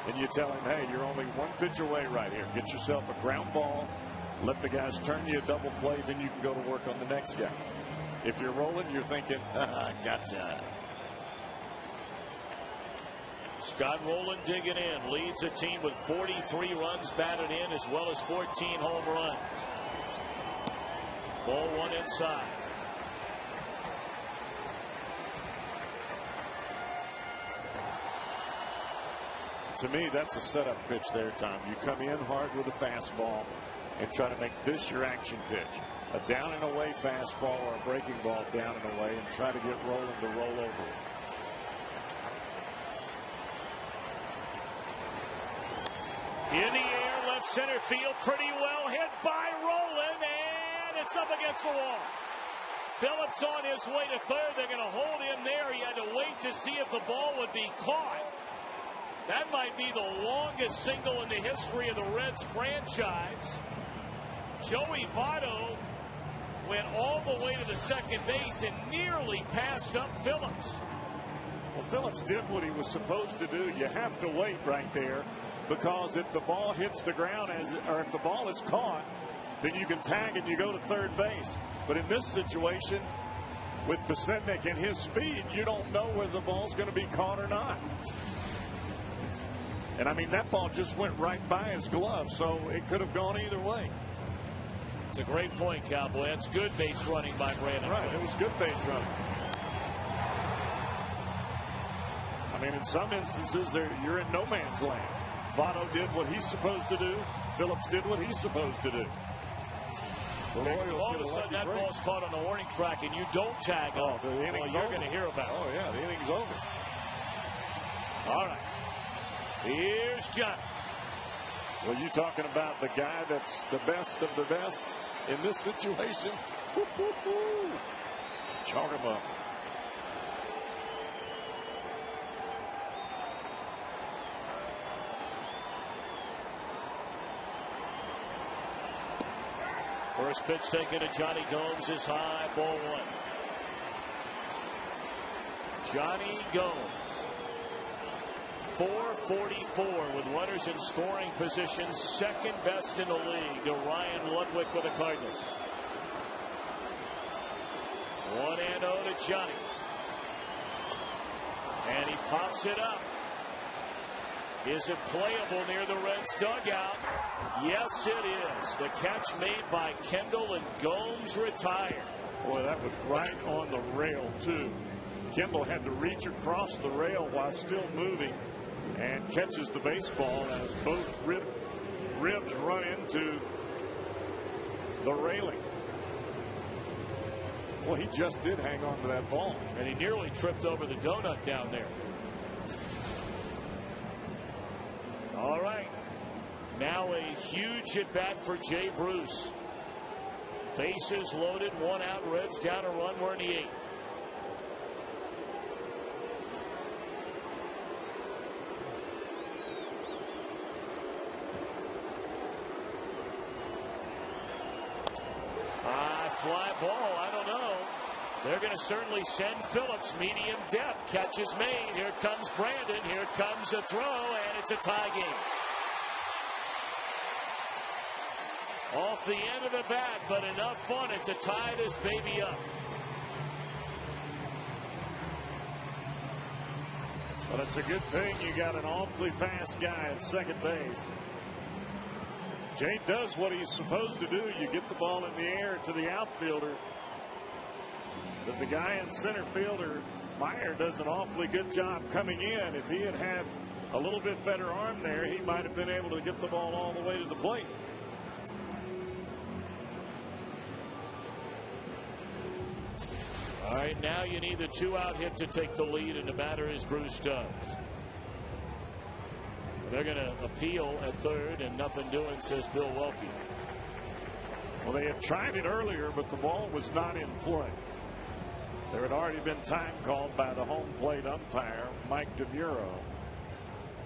and you tell him, hey, you're only 1 pitch away right here. Get yourself a ground ball. Let the guys turn you a double play, then you can go to work on the next guy. If you're rolling, you're thinking, gotcha. Scott Rowland digging in, leads a team with 43 runs batted in as well as 14 home runs. Ball one inside. To me, that's a setup pitch there, Tom. You come in hard with a fastball and try to make this your action pitch. A down and away fastball or a breaking ball down and away, and try to get rolling to roll over it. In the air, left center field, pretty well hit by Rowland, and it's up against the wall. Phillips on his way to third. They're going to hold him there. He had to wait to see if the ball would be caught. That might be the longest single in the history of the Reds franchise. Joey Votto went all the way to the second base and nearly passed up Phillips. Well, Phillips did what he was supposed to do. You have to wait right there, because if the ball hits the ground, or if the ball is caught, then you can tag and you go to third base. But in this situation, with Pasetnik and his speed, you don't know whether the ball's going to be caught or not. And I mean, that ball just went right by his glove, so it could have gone either way. It's a great point, Cowboy. That's good base running by Brandon. Right, it was good base running. I mean, in some instances, you're in no man's land. Votto did what he's supposed to do. Phillips did what he's supposed to do. All of a sudden, that ball's caught on the warning track, and you don't tag him. Well, you're going to hear about it. Oh, yeah, the inning's over. All right. Here's Johnny. Well, you talking about the guy that's the best of the best in this situation? Chalk him up. First pitch taken to Johnny Gomes is high, ball one. Johnny Gomes, 444 with runners in scoring position, second best in the league to Ryan Ludwig with the Cardinals. 1-0 to Johnny. And he pops it up. Is it playable near the Reds dugout? Yes, it is. The catch made by Kendall, and Gomes retired. Boy, that was right on the rail, too. Kendall had to reach across the rail while still moving and catches the baseball as both ribs run into the railing. Well, he just did hang on to that ball. And he nearly tripped over the donut down there. All right. Now a huge at bat for Jay Bruce. Bases loaded, one out, Reds down a run. We're in the eighth. Fly ball, I don't know. They're going to certainly send Phillips medium depth. Catch is made. Here comes Brandon. Here comes a throw, and it's a tie game. Off the end of the bat, but enough on it to tie this baby up. Well, it's a good thing you got an awfully fast guy at second base. Jay does what he's supposed to do. You get the ball in the air to the outfielder. But the guy in center fielder, Meyer, does an awfully good job coming in. If he had had a little bit better arm there, he might have been able to get the ball all the way to the plate. All right, now you need the two-out hit to take the lead, and the batter is Bruce Stubbs. They're going to appeal at third, and nothing doing, says Bill Welke. Well, they had tried it earlier, but the ball was not in play. There had already been time called by the home plate umpire, Mike DeMuro.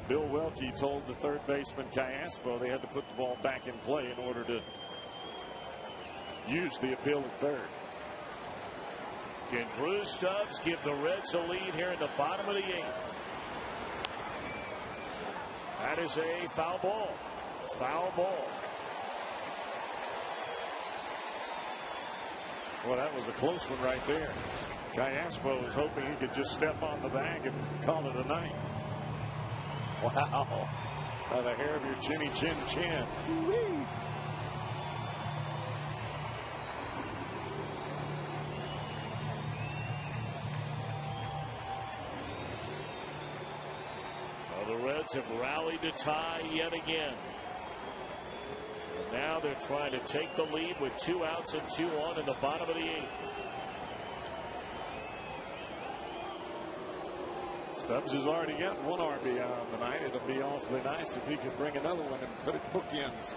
Bill Welke told the third baseman, Cayaspo, they had to put the ball back in play in order to use the appeal at third. Can Bruce Stubbs give the Reds a lead here in the bottom of the eighth? That is a foul ball. Foul ball. Well, that was a close one right there. Cayaspo was hoping he could just step on the bag and call it a night. Wow. By the hair of your chinny chin chin. Reds have rallied to tie yet again. And now they're trying to take the lead with 2 outs and 2 on in the bottom of the 8th. Stubbs has already got 1 RBI on the night. It'll be awfully nice if he could bring another one and put it bookends.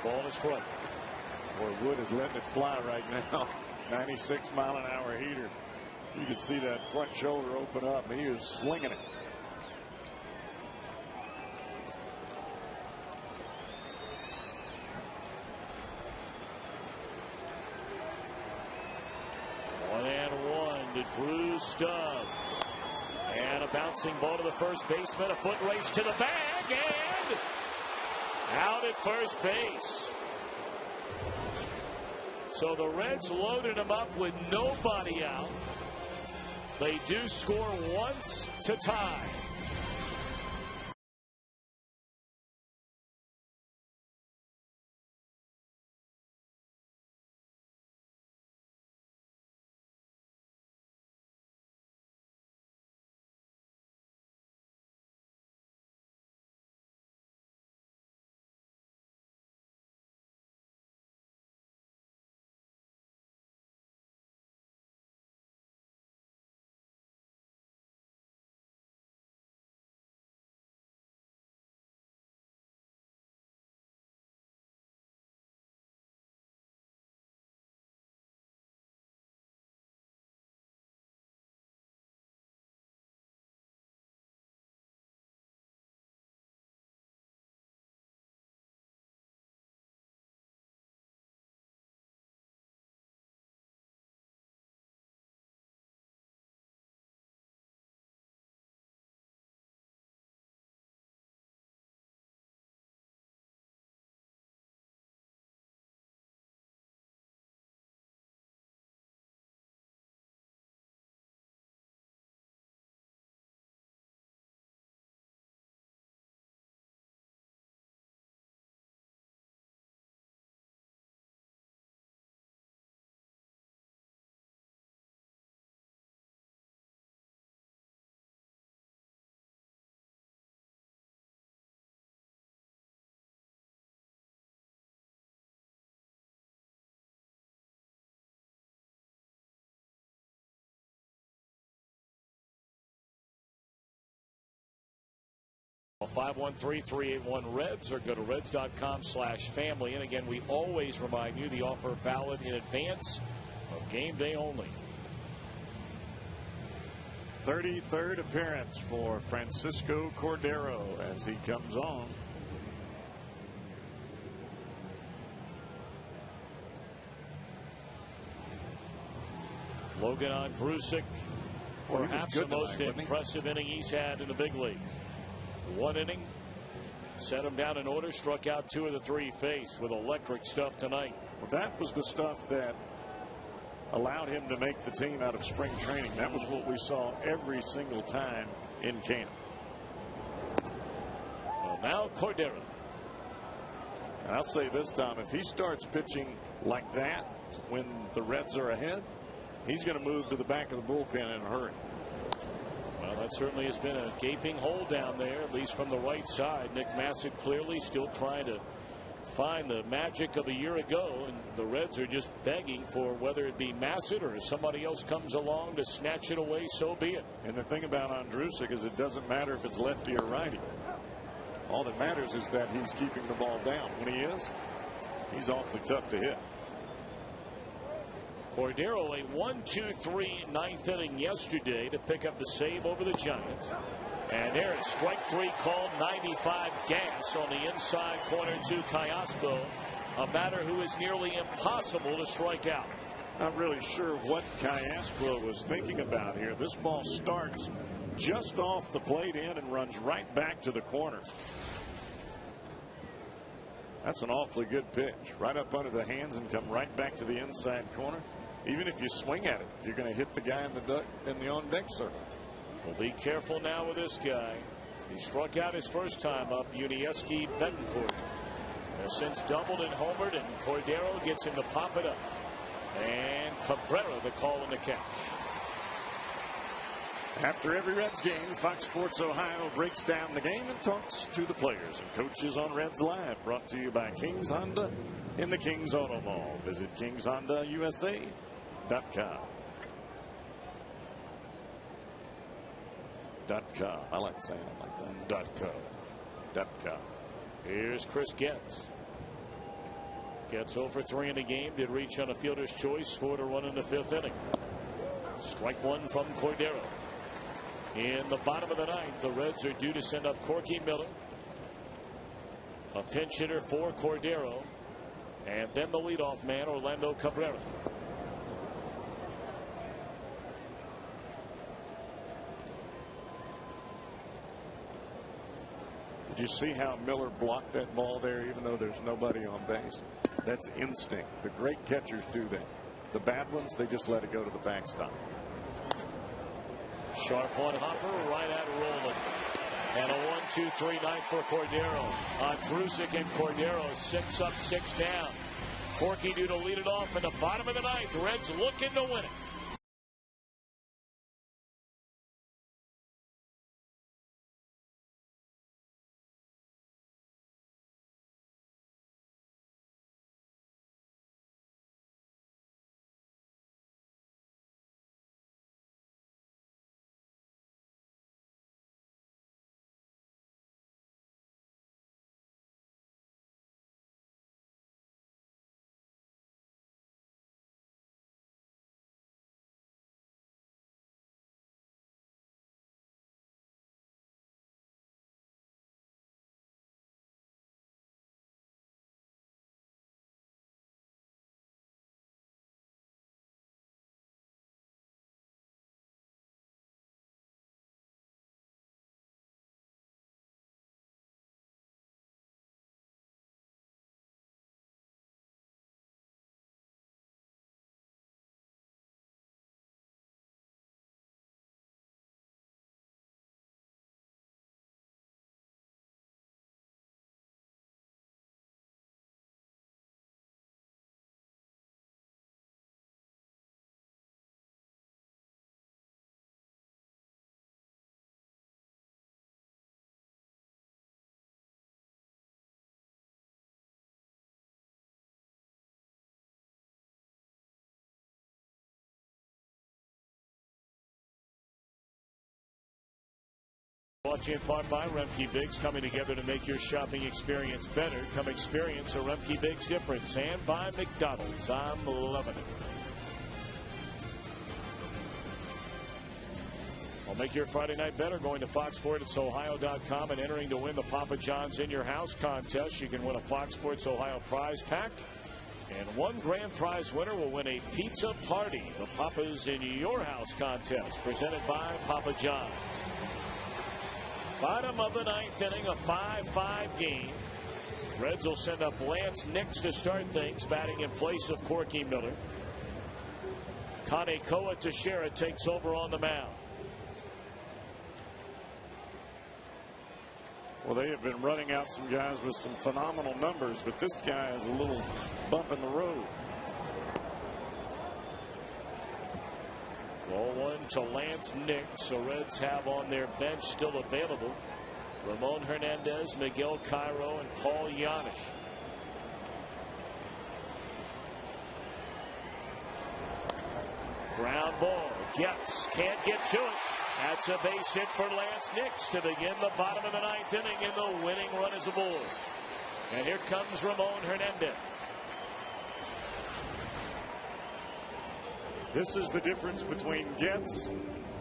Ball is strike. Boy, Wood is letting it fly right now. 96-mile-an-hour heater. You can see that front shoulder open up. He is slinging it. One and one to Drew Stubbs. And a bouncing ball to the first baseman. A foot race to the bag. And out at first base. So the Reds loaded him up with nobody out. They do score once to tie. Well, 513-381 Reds or go to Reds.com/family. And again, we always remind you the offer valid in advance of game day only. 33rd appearance for Francisco Cordero as he comes on. Logan Andrusic, perhaps the most impressive inning he's had in the big leagues. 1 inning, set him down in order, struck out 2 of the 3 faced with electric stuff tonight. Well, that was the stuff that allowed him to make the team out of spring training. That was what we saw every single time in camp. Well, now Cordero. And I'll say this, Tom, if he starts pitching like that when the Reds are ahead, he's going to move to the back of the bullpen in a hurry. Well, that certainly has been a gaping hole down there, at least from the right side. Nick Massick clearly still trying to find the magic of a year ago, and the Reds are just begging for whether it be Massick or somebody else comes along to snatch it away, so be it. And the thing about Andrusic is it doesn't matter if it's lefty or righty. All that matters is that he's keeping the ball down. When he is, he's awfully tough to hit. Cordero, a 1-2-3 ninth inning yesterday to pick up the save over the Giants. And there is strike 3 called, 95 gas on the inside corner to Callaspo, a batter who is nearly impossible to strike out. Not really sure what Callaspo was thinking about here. This ball starts just off the plate in and runs right back to the corner. That's an awfully good pitch. Right up under the hands and come right back to the inside corner. Even if you swing at it, you're going to hit the guy in the on-deck circle. Well, be careful now with this guy. He struck out his first time up, Unieski Betancourt. Has since doubled and homered, and Cordero gets him to pop it up. And Cabrera the call in the catch. After every Reds game, Fox Sports Ohio breaks down the game and talks to the players and coaches on Reds Live. Brought to you by Kings Honda in the Kings Auto Mall. Visit KingsHondaUSA.com. I like saying it like that. .com. Here's Chris Getz. Getz 0 for 3 in the game. Did reach on a fielder's choice. Scored a run in the 5th inning. Strike one from Cordero. In the bottom of the 9th, the Reds are due to send up Corky Miller, a pinch hitter for Cordero, and then the leadoff man, Orlando Cabrera. Did you see how Miller blocked that ball there, even though there's nobody on base? That's instinct. The great catchers do that. The bad ones, they just let it go to the backstop. Sharp one, Hopper, right at Roland. And a 1-2-3 night for Cordero. Drusik and Cordero, 6 up, 6 down. Corky due to lead it off in the bottom of the 9th. Reds looking to win it. Brought to you in part by Remke Biggs, coming together to make your shopping experience better. Come experience a Remke Biggs difference. And by McDonald's. I'm loving it. Well, make your Friday night better going to FoxSportsOhio.com and entering to win the Papa John's In Your House contest. You can win a Fox Sports Ohio prize pack. And one grand prize winner will win a pizza party. The Papa's In Your House contest presented by Papa John's. Bottom of the 9th inning, a 5-5 game. Reds will send up Lance Nix to start things, batting in place of Corky Miller. Kanekoa Teixeira takes over on the mound. Well, they have been running out some guys with some phenomenal numbers, but this guy is a little bump in the road. Ball one to Lance Nix. The Reds have on their bench still available Ramon Hernandez, Miguel Cairo, and Paul Yanish. Ground ball. Can't get to it. That's a base hit for Lance Nix to begin the bottom of the 9th inning, and the winning run is aboard. And here comes Ramon Hernandez. This is the difference between Getz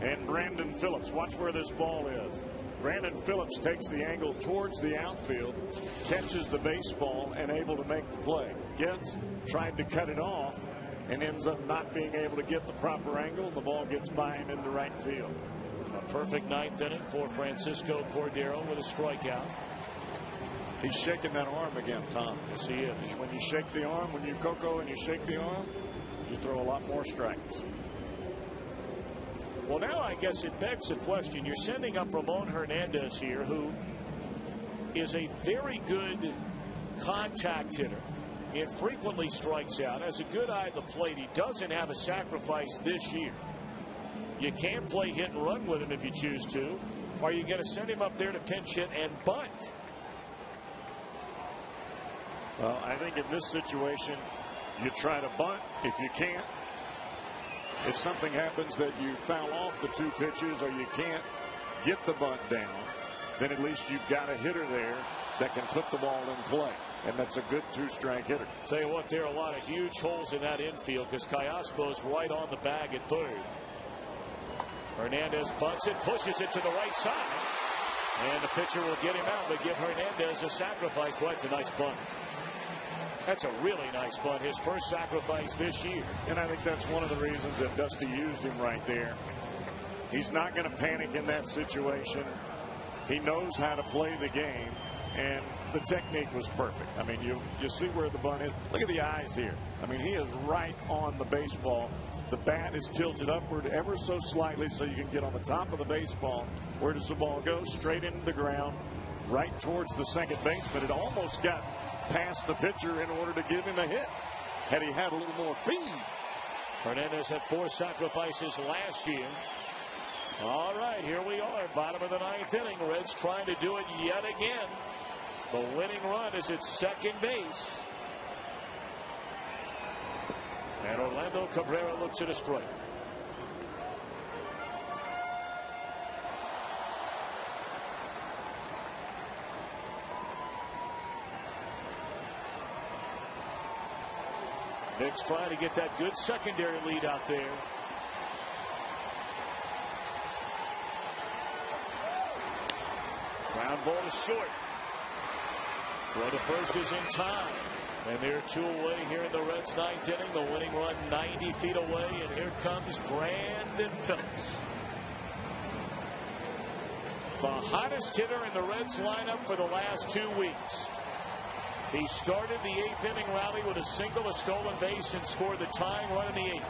and Brandon Phillips. Watch where this ball is. Brandon Phillips takes the angle towards the outfield, catches the baseball, and able to make the play. Getz tried to cut it off and ends up not being able to get the proper angle. The ball gets by him into right field. A perfect 9th inning for Francisco Cordero with a strikeout. He's shaking that arm again, Tom. Yes, he is. When you shake the arm, when you Coco and you shake the arm, you throw a lot more strikes. Well, now I guess it begs the question. You're sending up Ramon Hernandez here, who is a very good contact hitter. Infrequently strikes out. Has a good eye at the plate. He doesn't have a sacrifice this year. You can play hit and run with him if you choose to. Or are you going to send him up there to pinch hit and bunt? Well, I think in this situation, you try to bunt if you can't. If something happens that you foul off the 2 pitches or you can't get the bunt down, then at least you've got a hitter there that can put the ball in play. And that's a good 2-strike hitter. Tell you what, there are a lot of huge holes in that infield because Callaspo's right on the bag at third. Hernandez bunts it, pushes it to the right side. And the pitcher will get him out. They give Hernandez a sacrifice. Boy, it's a nice bunt. That's a really nice bunt. His first sacrifice this year. And I think that's one of the reasons that Dusty used him right there. He's not going to panic in that situation. He knows how to play the game. And the technique was perfect. I mean, you see where the bunt is. Look at the eyes here. I mean, he is right on the baseball. The bat is tilted upward ever so slightly so you can get on the top of the baseball. Where does the ball go? Straight into the ground, right towards the second baseman. It almost got past the pitcher in order to give him a hit. Had he had a little more speed. Hernandez had 4 sacrifices last year. All right, here we are, bottom of the 9th inning. Reds trying to do it yet again. The winning run is at second base. And Orlando Cabrera looks at a strike. Nick's trying to get that good secondary lead out there. Ground ball is short. Throw to first is in time. And they're 2 away here in the Reds' 9th inning. The winning run 90 feet away. And here comes Brandon Phillips. The hottest hitter in the Reds lineup for the last 2 weeks. He started the 8th inning rally with a single, a stolen base, and scored the tying run in the 8th.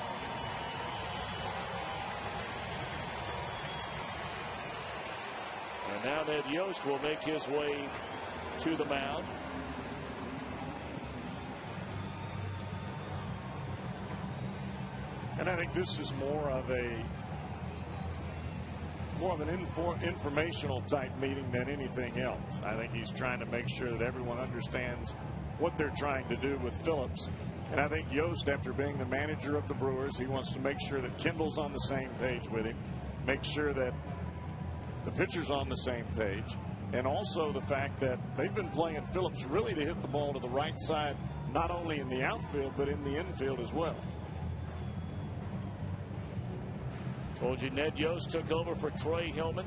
And now Ned Yost will make his way to the mound. And I think this is more of an informational type meeting than anything else. I think he's trying to make sure that everyone understands what they're trying to do with Phillips. And I think Yost, after being the manager of the Brewers, he wants to make sure that Kendall's on the same page with him, make sure that the pitcher's on the same page, and also the fact that they've been playing Phillips really to hit the ball to the right side, not only in the outfield, but in the infield as well. Told you Ned Yost took over for Troy Hillman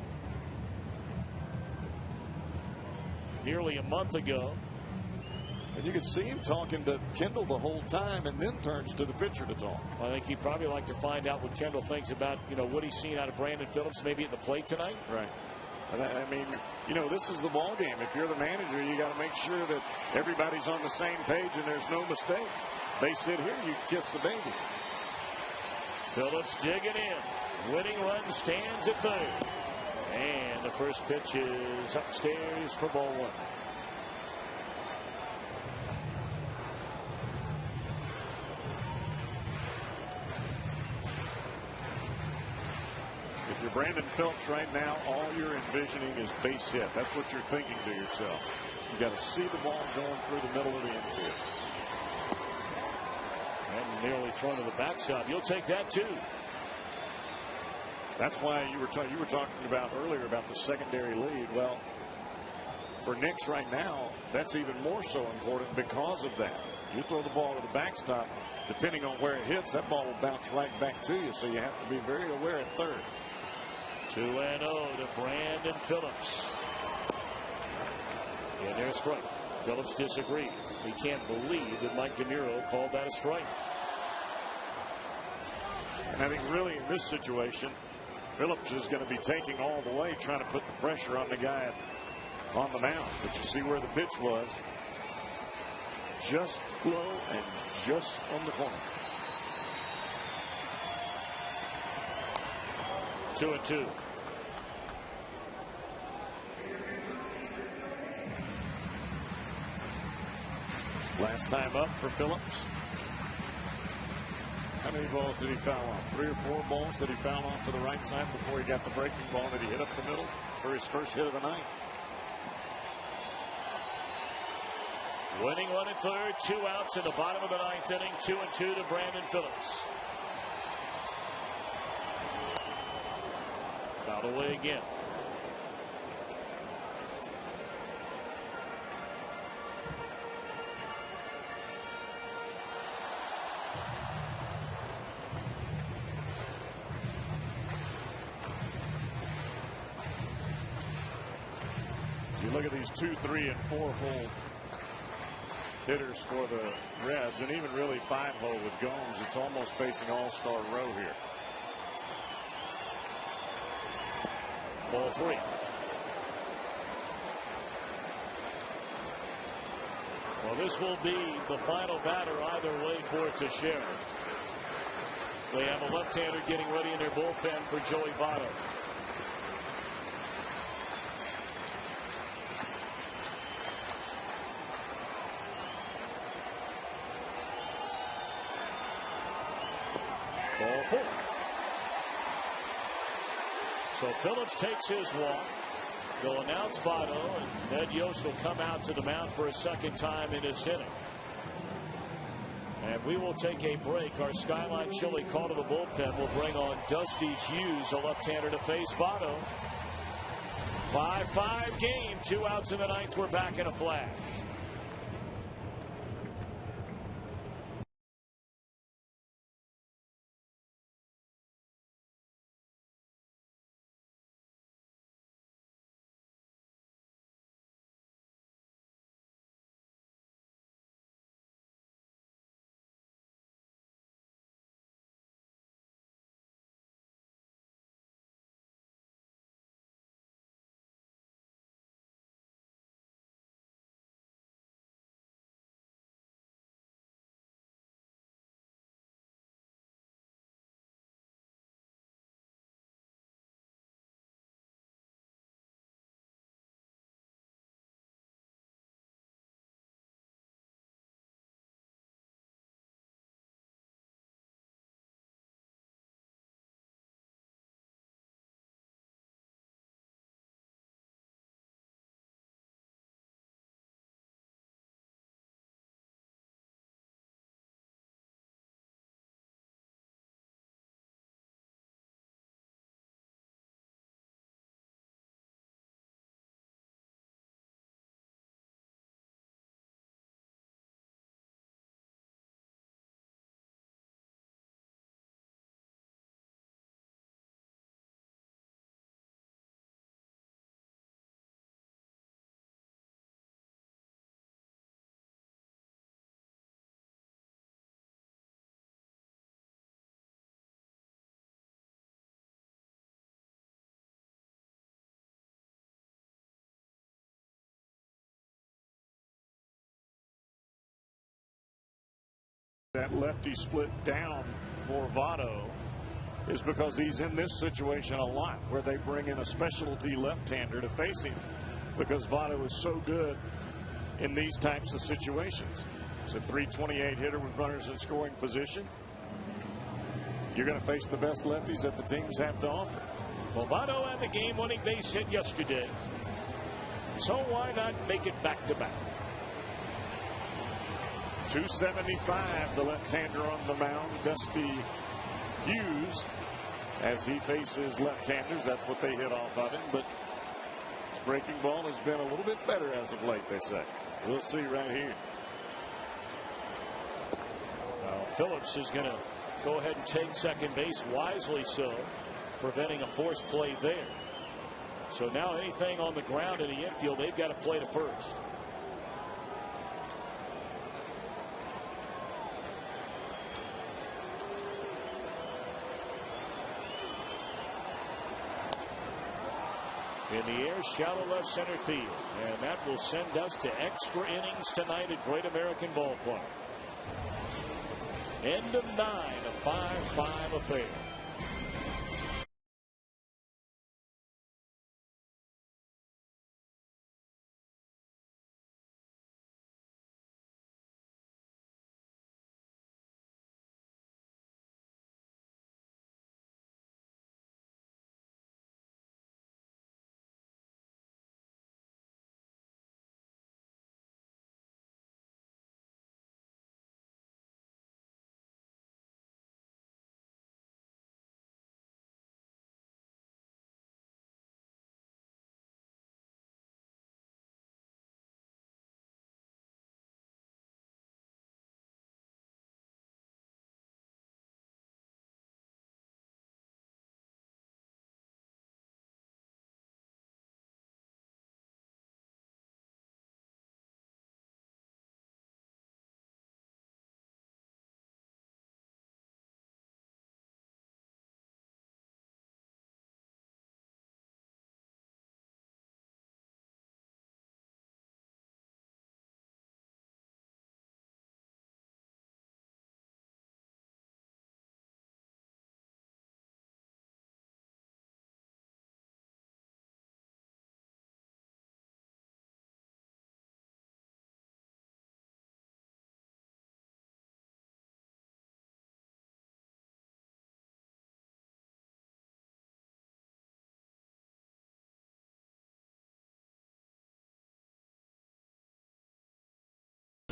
nearly a month ago. And you could see him talking to Kendall the whole time and then turns to the pitcher to talk. I think he'd probably like to find out what Kendall thinks about, what he's seen out of Brandon Phillips maybe at the plate tonight. Right. I mean, this is the ball game. If you're the manager, you got to make sure that everybody's on the same page and there's no mistake. They sit here, you kiss the baby. Phillips digging in. Winning run stands at third. And the first pitch is upstairs for ball 1. If you're Brandon Phillips right now, all you're envisioning is base hit. That's what you're thinking to yourself. You got to see the ball going through the middle of the infield. And nearly thrown to the backstop. You'll take that too. That's why you were talking about earlier about the secondary lead. Well, for Knicks right now, that's even more so important because of that. You throw the ball to the backstop, depending on where it hits, that ball will bounce right back to you. So you have to be very aware at third. 2-0 to Brandon Phillips. And there's a strike. Phillips disagrees. He can't believe that Mike DeMuro called that a strike. And I think really in this situation, Phillips is going to be taking all the way, trying to put the pressure on the guy on the mound. But you see where the pitch was. Just low and just on the corner. 2-2. Last time up for Phillips. How many balls did he foul off? 3 or 4 balls that he fouled off to the right side before he got the breaking ball that he hit up the middle for his first hit of the night. Winning 1 1/3, 2 outs in the bottom of the 9th inning. 2-2 to Brandon Phillips. Fouled away again. You look at these 2, 3, and 4 hole hitters for the Reds, and even really 5 hole with Gomes. It's almost facing all-star row here. Ball 3. Well, this will be the final batter either way for Teixeira. They have a left-hander getting ready in their bullpen for Joey Votto. Ball 4. So Phillips takes his walk. They'll announce Votto, and Ned Yost will come out to the mound for a second time in this inning. And we will take a break. Our Skyline Chili call to the bullpen will bring on Dusty Hughes, a left-hander, to face Votto. 5-5 game. 2 outs in the 9th. We're back in a flash. That lefty split down for Votto is because he's in this situation a lot, where they bring in a specialty left-hander to face him, because Votto is so good in these types of situations. It's a .328 hitter with runners in scoring position. You're going to face the best lefties that the teams have to offer. Well, Votto had the game-winning base hit yesterday, so why not make it back-to-back? 275, the left-hander on the mound, Dusty Hughes, as he faces left-handers. That's what they hit off of him, but breaking ball has been a little bit better as of late, they say. We'll see right here. Well, Phillips is going to go ahead and take second base, wisely so, preventing a forced play there. So now anything on the ground in the infield, they've got to play to first. In the air, shallow left center field, and that will send us to extra innings tonight at Great American Ballpark. End of 9, a 5-5 affair.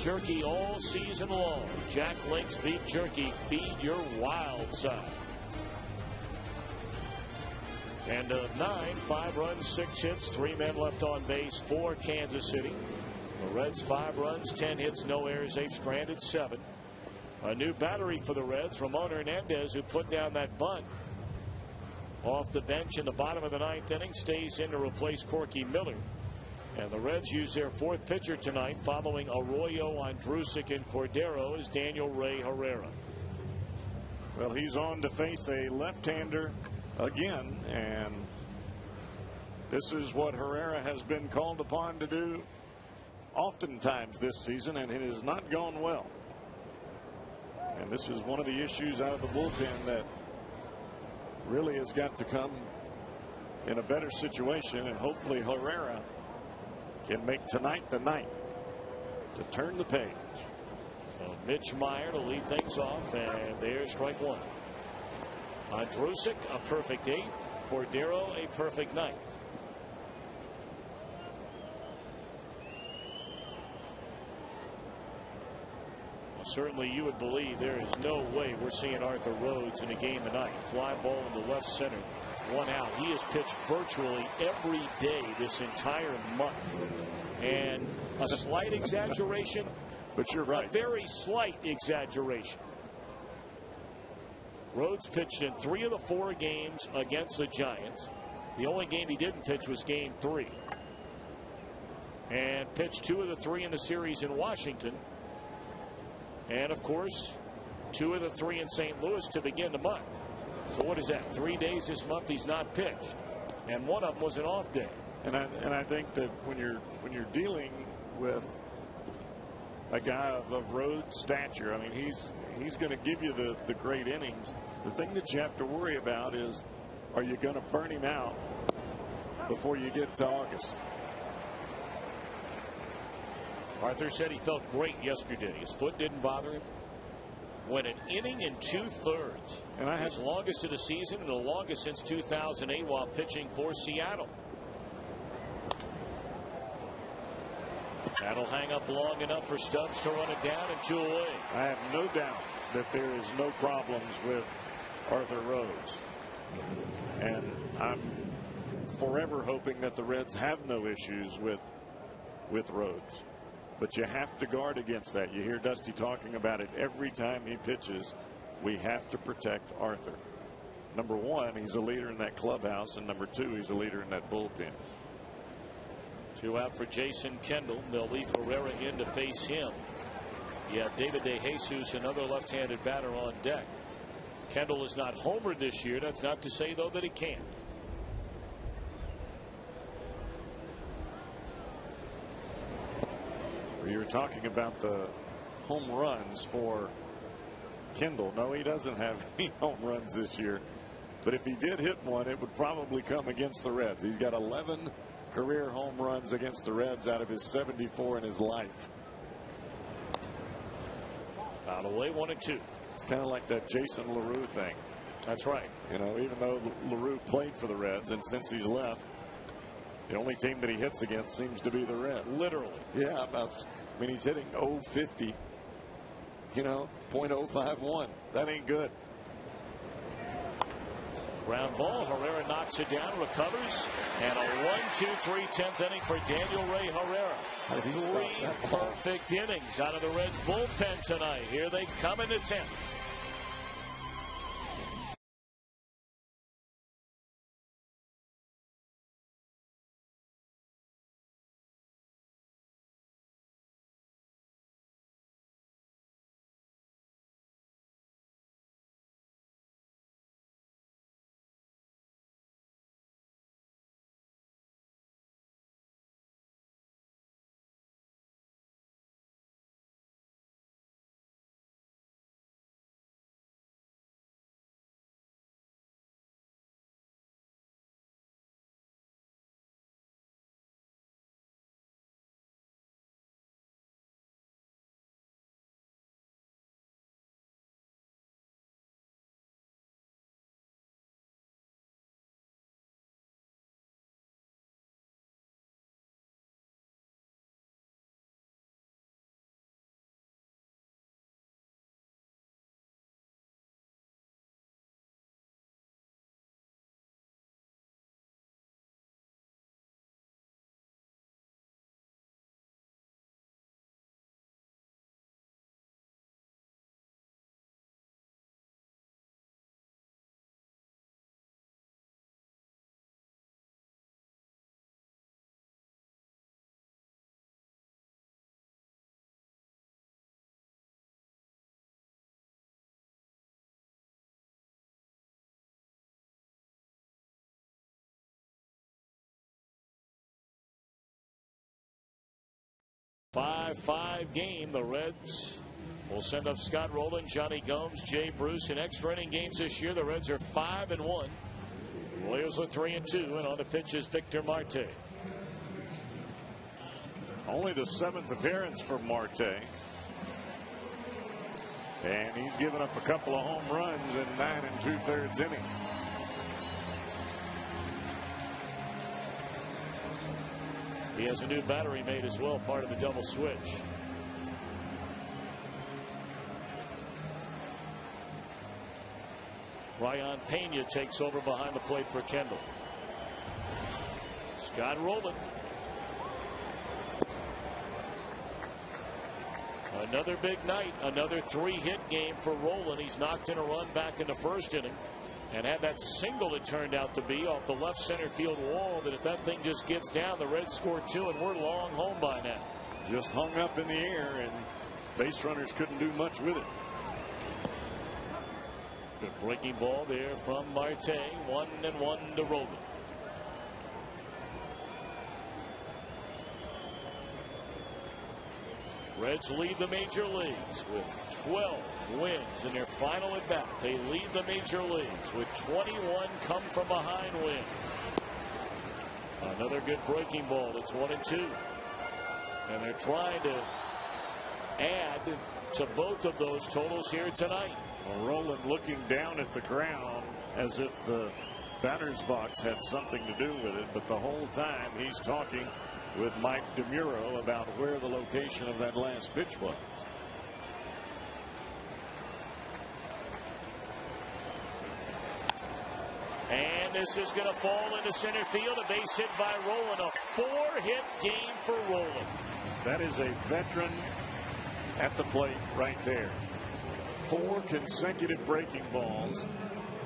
jerky all season long. Jack Link's Beef Jerky. Feed your wild side. And 9, 5 runs, 6 hits, 3 men left on base for Kansas City. The Reds 5 runs, 10 hits, no errors. They've stranded 7. A new battery for the Reds. Ramon Hernandez, who put down that bunt off the bench in the bottom of the 9th inning, stays in to replace Corky Miller. And the Reds use their 4th pitcher tonight, following Arroyo, Andrusic, and Cordero, is Daniel Ray Herrera. Well, he's on to face a left-hander again, and this is what Herrera has been called upon to do oftentimes this season, and it has not gone well. And this is one of the issues out of the bullpen that really has got to come in a better situation, and hopefully Herrera can make tonight the night to turn the page. So Mitch Meyer to lead things off, and there's strike 1. Andrusic, a perfect 8th. Cordero, a perfect 9th. Certainly you would believe there is no way we're seeing Arthur Rhodes in a game tonight. Fly ball in the left center, 1 out. He has pitched virtually every day this entire month. And a slight exaggeration, but you're right. A very slight exaggeration. Rhodes pitched in 3 of the 4 games against the Giants. The only game he didn't pitch was game 3. And pitched 2 of the 3 in the series in Washington. And of course, 2 of the 3 in St. Louis to begin the month. So what is that? 3 days this month he's not pitched, and 1 of them was an off day. And I think that when you're dealing with a guy of Rhodes' stature, I mean he's going to give you the great innings. The thing that you have to worry about is, are you going to burn him out before you get to August? Arthur said he felt great yesterday. His foot didn't bother him. Went an inning and 2/3. And his longest of the season and the longest since 2008 while pitching for Seattle. That'll hang up long enough for Stubbs to run it down and 2 away. I have no doubt that there is no problems with Arthur Rhodes. And I'm forever hoping that the Reds have no issues with Rhodes. But you have to guard against that. You hear Dusty talking about it every time he pitches. We have to protect Arthur. Number 1, he's a leader in that clubhouse, and number 2, he's a leader in that bullpen. 2 out for Jason Kendall. They'll leave Herrera in to face him. You have David DeJesus, another left-handed batter, on deck. Kendall is not homered this year. That's not to say, though, that he can't. You were talking about the home runs for Kendall. No, he doesn't have any home runs this year. But if he did hit one, it would probably come against the Reds. He's got 11 career home runs against the Reds out of his 74 in his life. Out away, 1-2. It's kind of like that Jason LaRue thing. That's right. You know, even though LaRue played for the Reds, and since he's left, the only team that he hits against seems to be the Reds. Literally. Yeah, I mean, he's hitting .050, you know, .051. That ain't good. Ground ball. Herrera knocks it down, recovers, and a 1-2-3 10th inning for Daniel Ray Herrera. 3 perfect innings out of the Reds bullpen tonight. Here they come in the 10th. 5-5 game. The Reds will send up Scott Rowland, Johnny Gomes, Jay Bruce. In extra inning games this year, the Reds are 5-1. Royals are 3-2, and on the pitch is Victor Marte. Only the 7th appearance for Marte. And he's given up a couple of home runs in 9 2/3 innings. He has a new battery made as well, part of the double switch. Ryan Pena takes over behind the plate for Kendall. Scott Rowland. Another big night, another 3-hit game for Rowland. He's knocked in a run back in the first inning and had that single it turned out to be off the left center field wall, that if that thing just gets down, the Reds score 2 and we're long home by now. Just hung up in the air and base runners couldn't do much with it. Good breaking ball there from Marte. 1-1 to Rowland. Reds lead the major leagues with 12 wins in their final at bat. They lead the major leagues with 21 come from behind wins. Another good breaking ball. It's 1-2. And they're trying to add to both of those totals here tonight. Well, Rowland looking down at the ground as if the batter's box had something to do with it, but the whole time he's talking with Mike DeMuro about where the location of that last pitch was. And this is going to fall into center field. A base hit by Rowland. A 4-hit game for Rowland. That is a veteran at the plate right there. 4 consecutive breaking balls,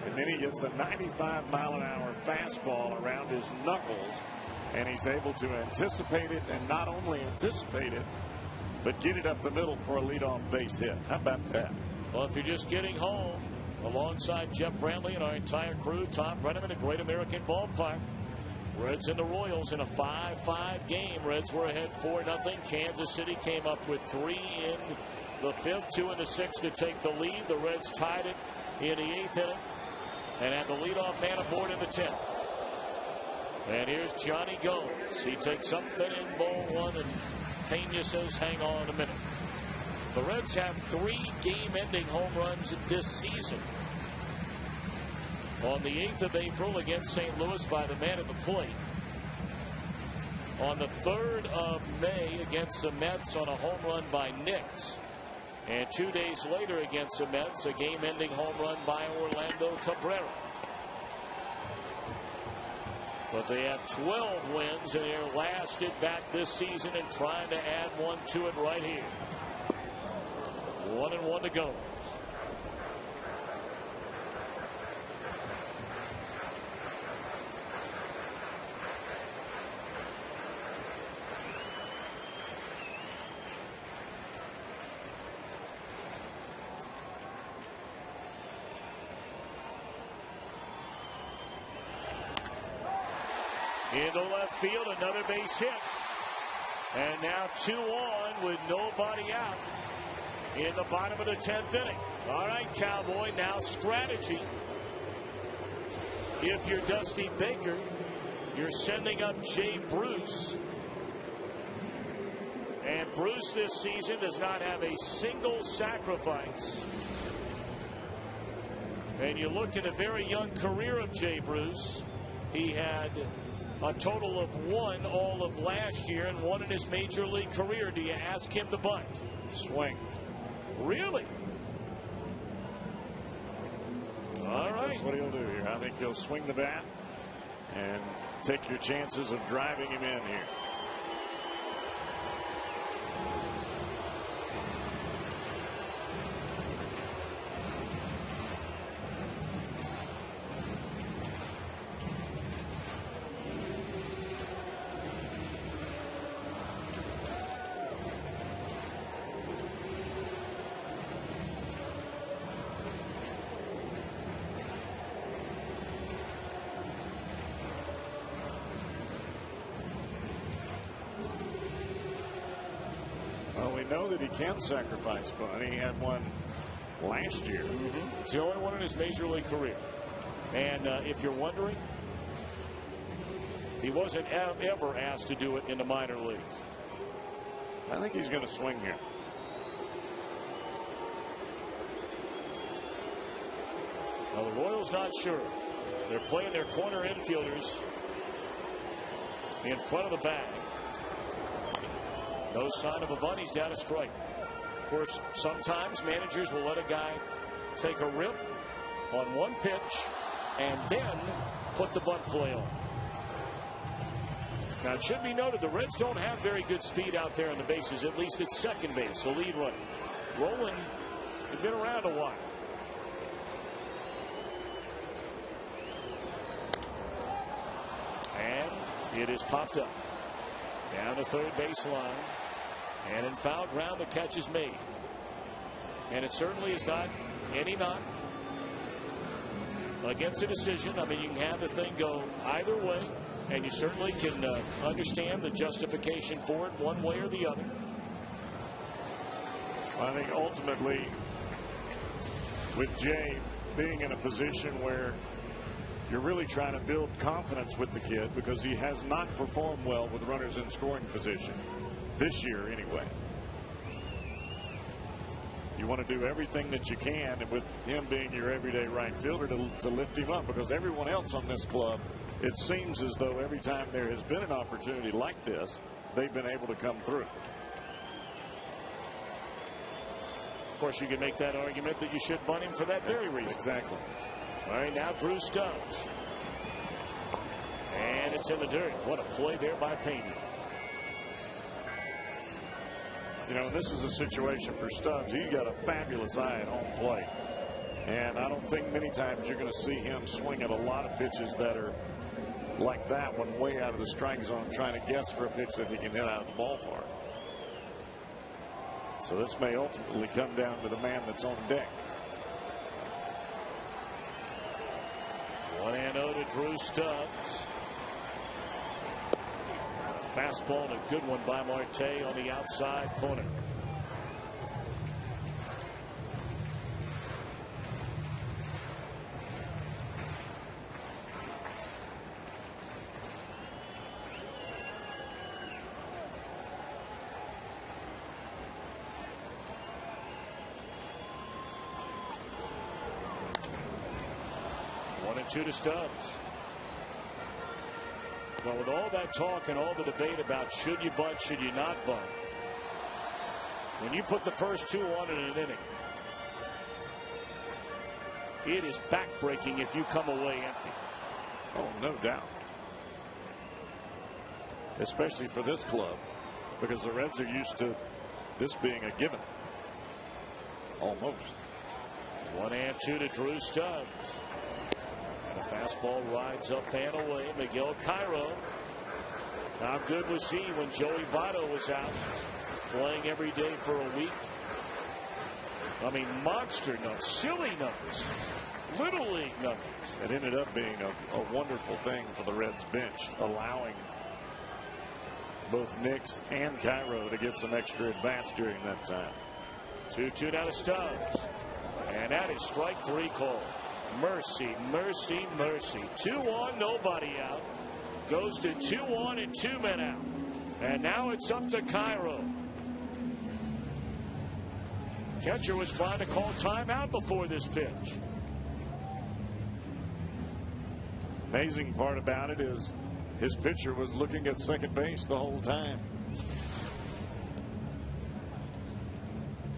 and then he gets a 95-mile-an-hour fastball around his knuckles, and he's able to anticipate it, and not only anticipate it, but get it up the middle for a leadoff base hit. How about that? Well, if you're just getting home, alongside Jeff Brantley and our entire crew, Tom Brenneman at Great American Ballpark. Reds and the Royals in a 5-5 game. Reds were ahead 4-0. Kansas City came up with 3 in the 5th, 2 in the 6th to take the lead. The Reds tied it in the 8th inning and had the leadoff man aboard in the 10th. And here's Johnny Gomes. He takes something in ball 1, and Pena says, hang on a minute. The Reds have 3 game-ending home runs this season. On the 8th of April against St. Louis by the man at the plate. On the 3rd of May against the Mets on a home run by Nix. And 2 days later against the Mets, a game-ending home run by Orlando Cabrera. But they have 12 wins in their last at bat this season and trying to add one to it right here. 1-1 to go. Into left field, another base hit. And now 2 on with nobody out in the bottom of the 10th inning. All right, Cowboy, now strategy. If you're Dusty Baker, you're sending up Jay Bruce. And Bruce this season does not have a single sacrifice. And you look at a very young career of Jay Bruce. He had a total of 1 all of last year and 1 in his major league career. Do you ask him to bunt? Swing. Really? All right. That's what he'll do here. I think he'll swing the bat and take your chances of driving him in here. know that he can sacrifice bunt. He had one last year. It's the only one in his major league career. And if you're wondering, he wasn't ever asked to do it in the minor leagues. I think he's going to swing here. Well, the Royals not sure. They're playing their corner infielders in front of the bag. No sign of a bunt. He's down a strike. Of course, sometimes managers will let a guy take a rip on one pitch and then put the bunt play on. Now, it should be noted the Reds don't have very good speed out there on the bases, at least at second base, the lead runner. Roland has been around a while. And it is popped up. Down the third baseline. And in foul ground, the catch is made. And it certainly is not any knock against a decision. I mean, you can have the thing go either way, and you certainly can understand the justification for it one way or the other. I think ultimately, with Jay being in a position where you're really trying to build confidence with the kid, because he has not performed well with runners in scoring position this year anyway. You want to do everything that you can, and with him being your everyday right fielder, to lift him up, because everyone else on this club, it seems as though every time there has been an opportunity like this, they've been able to come through. Of course, you can make that argument that you should bunt him for that very reason. Exactly. All right, now Drew Stubbs. And it's in the dirt. What a play there by Payne. You know, this is a situation for Stubbs. He's got a fabulous eye at home plate. And I don't think many times you're going to see him swing at a lot of pitches that are like that one, way out of the strike zone, trying to guess for a pitch that he can hit out of the ballpark. So this may ultimately come down to the man that's on deck. 1-0 to Drew Stubbs. A fastball and a good one by Marte on the outside corner. Two to Stubbs. Well, with all that talk and all the debate about should you bunt, should you not bunt, when you put the first two on in an inning, it is backbreaking if you come away empty. Oh, no doubt. Especially for this club, because the Reds are used to this being a given. Almost. 1-2 to Drew Stubbs. The fastball rides up and away. Miguel Cairo. How good was he when Joey Votto was out playing every day for a week? I mean, monster numbers, silly numbers, little league numbers. It ended up being a wonderful thing for the Reds bench, allowing both Nix and Cairo to get some extra at-bats during that time. 2-2 now to Stubbs. And that is strike three call. Mercy, mercy, mercy. 2 on, nobody out. Goes to 2 on and 2 men out. And now it's up to Cairo. Catcher was trying to call timeout before this pitch. Amazing part about it is his pitcher was looking at second base the whole time.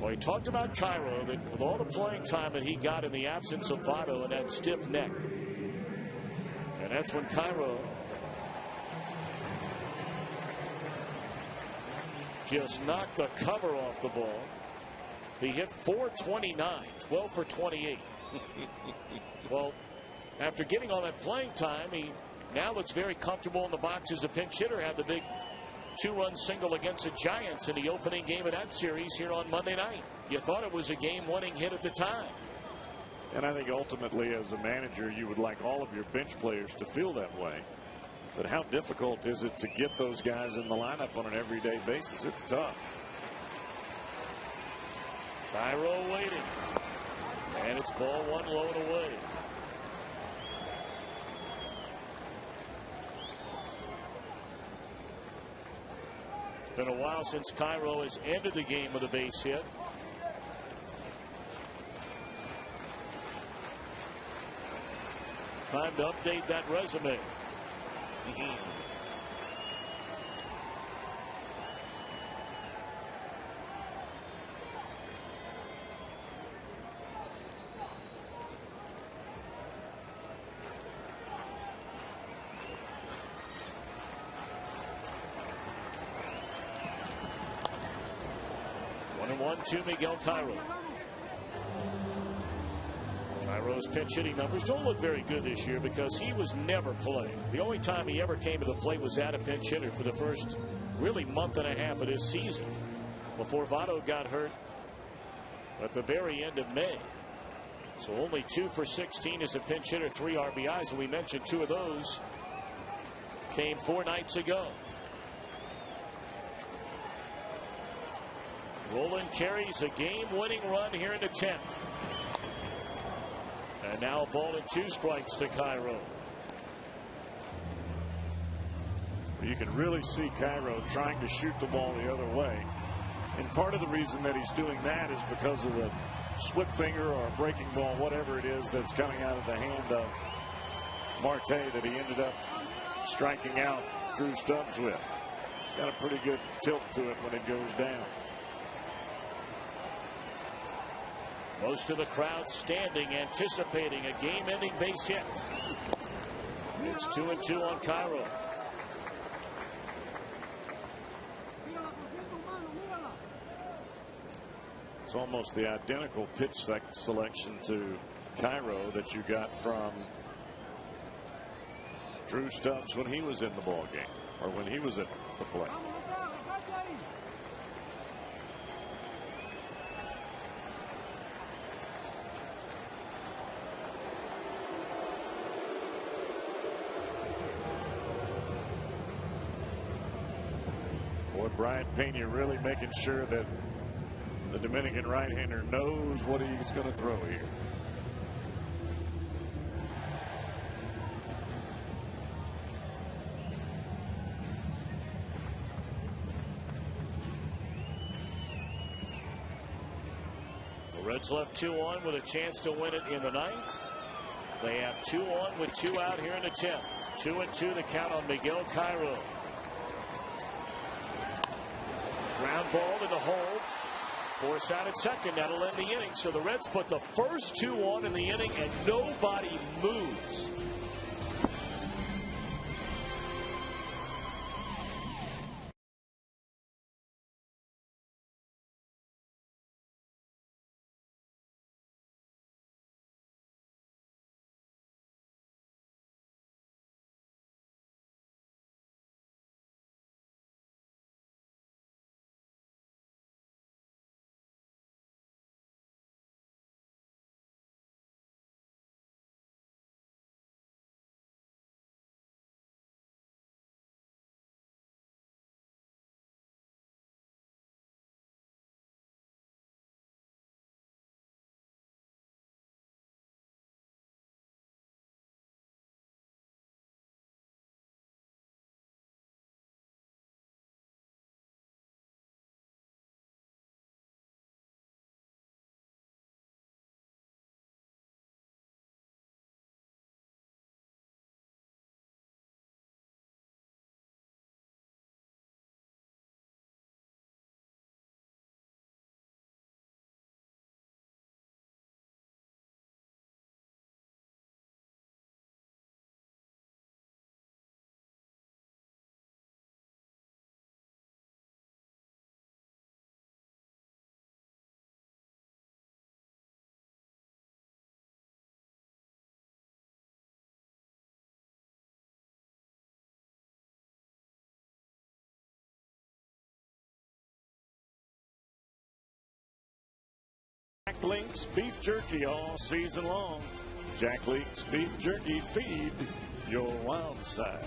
Well, he talked about Cairo, that with all the playing time that he got in the absence of Votto and that stiff neck. And that's when Cairo just knocked the cover off the ball. He hit .429, 12 for 28. Well, after getting all that playing time, he now looks very comfortable in the box as a pinch hitter. Had the big 2-run single against the Giants in the opening game of that series here on Monday night. You thought it was a game-winning hit at the time. And I think ultimately, as a manager, you would like all of your bench players to feel that way. But how difficult is it to get those guys in the lineup on an everyday basis? It's tough. Cairo waiting. And it's ball one low and away. It's been a while since Cairo has ended the game with a base hit. Time to update that resume. One and one to Miguel Cairo. Cairo's pinch hitting numbers don't look very good this year because he was never playing. The only time he ever came to the plate was at a pinch hitter for the first really month and a half of this season before Votto got hurt at the very end of May. So only 2 for 16 as a pinch hitter, 3 RBIs, and we mentioned 2 of those came 4 nights ago. Roland carries a game-winning run here in the 10th. And now a ball and 2 strikes to Cairo. You can really see Cairo trying to shoot the ball the other way. And part of the reason that he's doing that is because of the slip finger or breaking ball, whatever it is that's coming out of the hand of Marte that he ended up striking out Drew Stubbs with. It's got a pretty good tilt to it when it goes down. Most of the crowd standing, anticipating a game-ending base hit. It's 2-2 on Cairo. It's almost the identical pitch selection to Cairo that you got from Drew Stubbs when he was in the ball game or when he was at the plate. Brian Pena really making sure that the Dominican right-hander knows what he's going to throw here. The Reds left 2 on with a chance to win it in the 9th. They have 2 on with 2 out here in the 10th. 2-2 the count on Miguel Cairo. Ground ball in the hole. Force out at second. That'll end the inning. So the Reds put the first 2 on in the inning and nobody moves. Jack Link's beef jerky all season long. Jack Link's beef jerky, feed your wild side.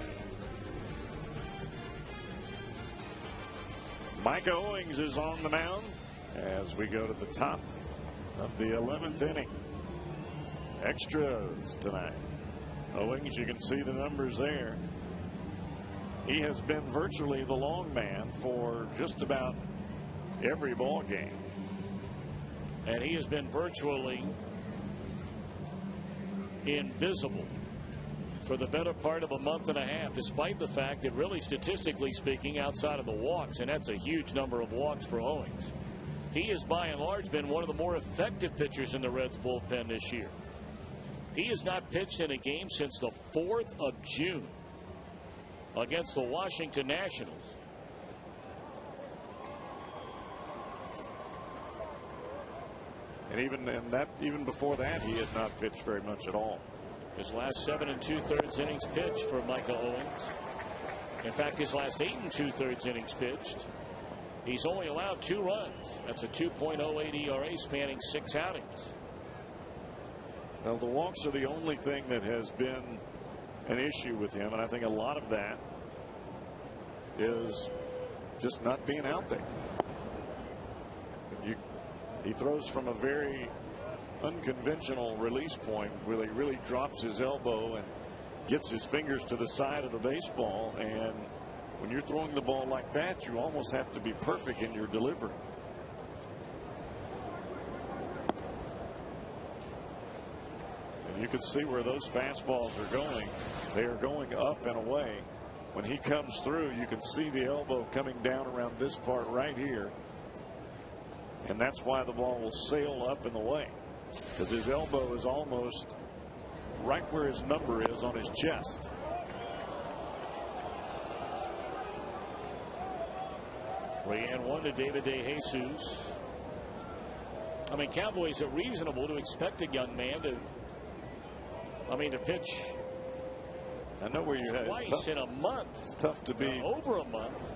Micah Owings is on the mound. as we go to the top of the 11th inning. Extras tonight. Owings, you can see the numbers there. He has been virtually the long man for just about every ball game. And he has been virtually invisible for the better part of a month and a half, despite the fact that really, statistically speaking, outside of the walks, and that's a huge number of walks for Owings, he has by and large been one of the more effective pitchers in the Reds bullpen this year. He has not pitched in a game since the 4th of June against the Washington Nationals. And even before that, he has not pitched very much at all. His last 7 2/3 innings pitched for Micah Owings. In fact, his last 8 2/3 innings pitched, he's only allowed 2 runs. That's a 2.08 ERA spanning 6 outings. Well, the walks are the only thing that has been an issue with him, and I think a lot of that is just not being out there. He throws from a very unconventional release point where he really drops his elbow and gets his fingers to the side of the baseball, and when you're throwing the ball like that, you almost have to be perfect in your delivery. And you can see where those fastballs are going. They are going up and away. When he comes through, you can see the elbow coming down around this part right here. And that's why the ball will sail up in the way, because his elbow is almost right where his number is on his chest. Ran one to David DeJesus. I mean, Cowboys, are reasonable to expect a young man to pitch. I know where you're at. Twice in a month. It's tough to be over a month.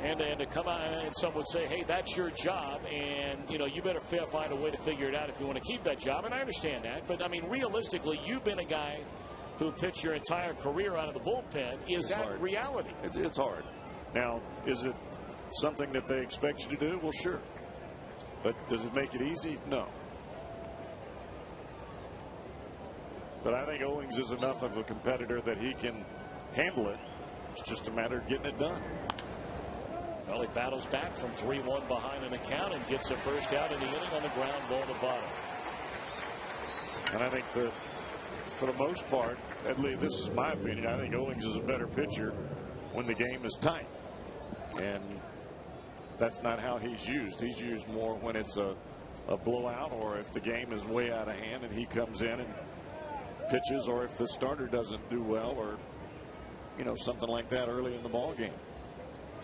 And to come out and some would say, hey, that's your job, and you better find a way to figure it out if you want to keep that job. And I understand that, but I mean, realistically, you've been a guy who pitched your entire career out of the bullpen. Is that hard. Reality? It's hard. Now, is it something that they expect you to do? Well, sure. But does it make it easy? No. But I think Owings is enough of a competitor that he can handle it. It's just a matter of getting it done. Well, he battles back from 3-1 behind in the count and gets a first out in the inning on the ground ball to bottom. And I think that for the most part, at least this is my opinion, I think Owings is a better pitcher when the game is tight. And that's not how he's used. He's used more when it's a blowout, or if the game is way out of hand and he comes in and pitches, or if the starter doesn't do well, or something like that early in the ball game.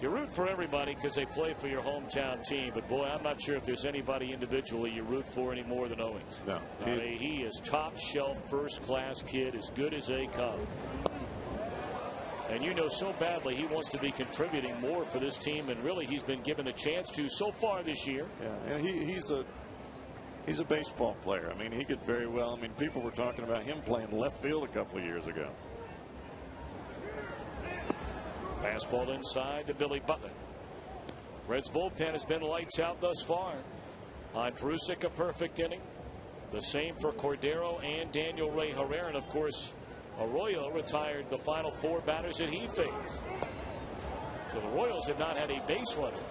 You root for everybody because they play for your hometown team, but boy, I'm not sure if there's anybody individually you root for any more than Owings. No. He is top shelf, first class kid, as good as they come. And so badly he wants to be contributing more for this team, and really he's been given a chance to so far this year. Yeah, and he's a baseball player. I mean, he could very well. I mean, people were talking about him playing left field a couple of years ago. Fastball inside to Billy Butler. Reds bullpen has been lights out thus far. Andrusik, a perfect inning. The same for Cordero and Daniel Ray Herrera. And of course, Arroyo retired the final 4 batters that he faced. So the Royals have not had a base runner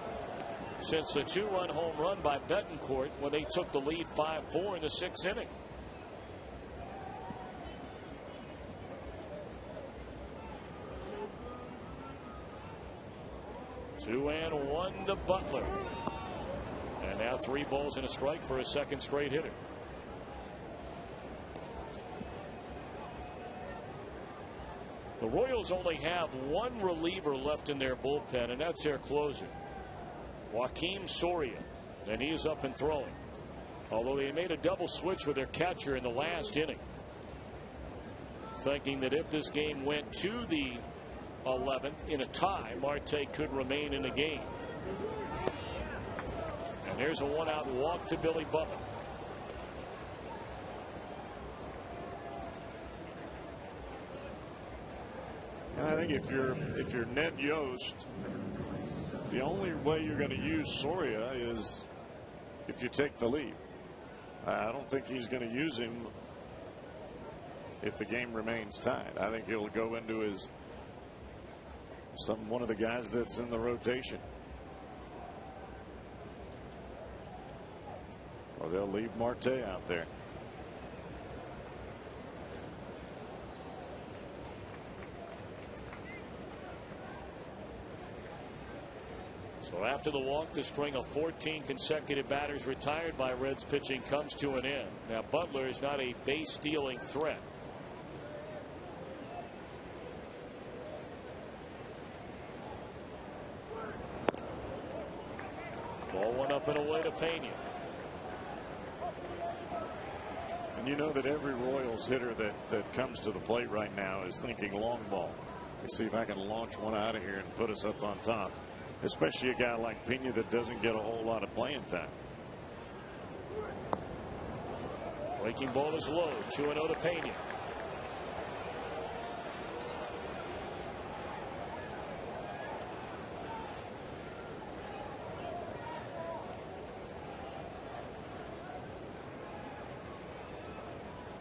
since the 2-run home run by Betancourt when they took the lead 5-4 in the 6th inning. Two and one to Butler. And now 3 balls and a strike for a second straight hitter. The Royals only have 1 reliever left in their bullpen, and that's their closer, Joakim Soria. And he is up and throwing. Although they made a double switch with their catcher in the last inning, thinking that if this game went to the 11th in a tie, Marte could remain in the game. And there's a 1-out walk to Billy Butler. And I think if you're Ned Yost, the only way you're going to use Soria is if you take the lead. I don't think he's going to use him if the game remains tied. I think he'll go into his one of the guys that's in the rotation. Or they'll leave Marte out there. So after the walk, the string of 14 consecutive batters retired by Reds pitching comes to an end. Now Butler is not a base stealing threat. Ball one up and away to Pena. And you know that every Royals hitter that comes to the plate right now is thinking long ball. Let's see if I can launch one out of here and put us up on top. Especially a guy like Pena that doesn't get a whole lot of playing time. Breaking ball is low. 2-0 to Pena.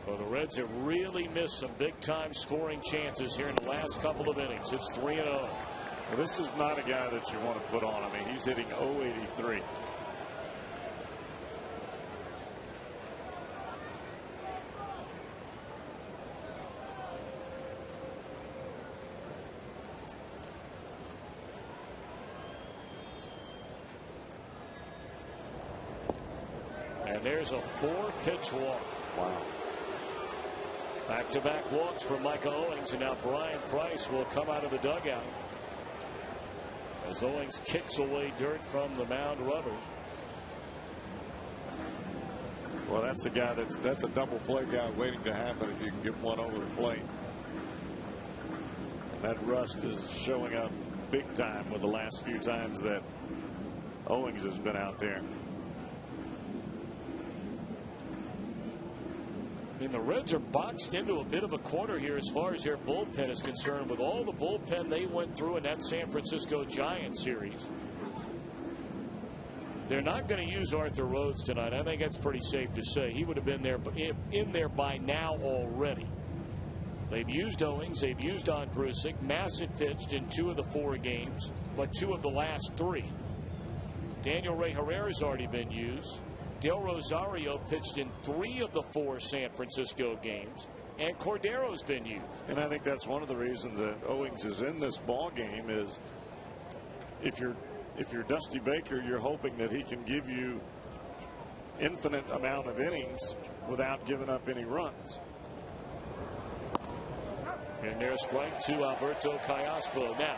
Well, the Reds have really missed some big time scoring chances here in the last couple of innings. It's 3-0. Well, this is not a guy that you want to put on. I mean, he's hitting .083. And there's a 4-pitch walk. Wow. Back-to-back walks for Micah Owings, and now Brian Price will come out of the dugout as Owings kicks away dirt from the mound rubber. Well, that's a guy that's a double play guy waiting to happen if you can get one over the plate. And that rust is showing up big time with the last few times that Owings has been out there. I mean, the Reds are boxed into a bit of a corner here as far as their bullpen is concerned, with all the bullpen they went through in that San Francisco Giants series. They're not going to use Arthur Rhodes tonight. I think that's pretty safe to say. He would have been there in there by now already. They've used Owings. They've used Andrusic. Massett pitched in 2 of the 4 games, but 2 of the last 3. Daniel Ray Herrera's already been used. Del Rosario pitched in 3 of the 4 San Francisco games, and Cordero's been used. And I think that's one of the reasons that Owings is in this ball game is if you're Dusty Baker, you're hoping that he can give you infinite amount of innings without giving up any runs. And there's strike to Alberto Callaspo. Now,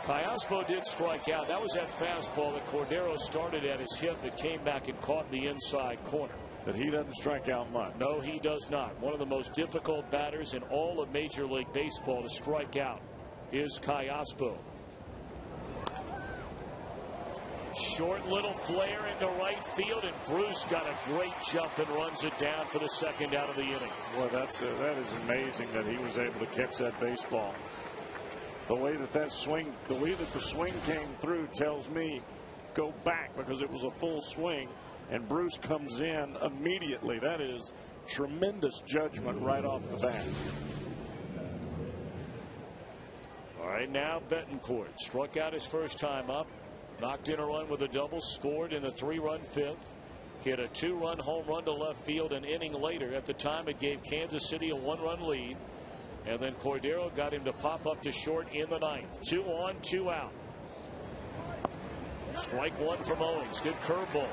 Callaspo did strike out. That was that fastball that Cordero started at his hip that came back and caught the inside corner. But he doesn't strike out much. No, he does not. One of the most difficult batters in all of Major League Baseball to strike out is Callaspo. Short little flare into right field, and Bruce got a great jump and runs it down for the second out of the inning. Well, that is amazing that he was able to catch that baseball. The way that the swing came through tells me go back, because it was a full swing and Bruce comes in immediately. That is tremendous judgment right off the bat. All right, now Betancourt struck out his first time up, knocked in a run with a double, scored in the 3-run 5th, hit a 2-run home run to left field an inning later. At the time, it gave Kansas City a 1-run lead. And then Cordero got him to pop up to short in the 9th. 2 on, 2 out. Strike 1 from Owings. Good curveball.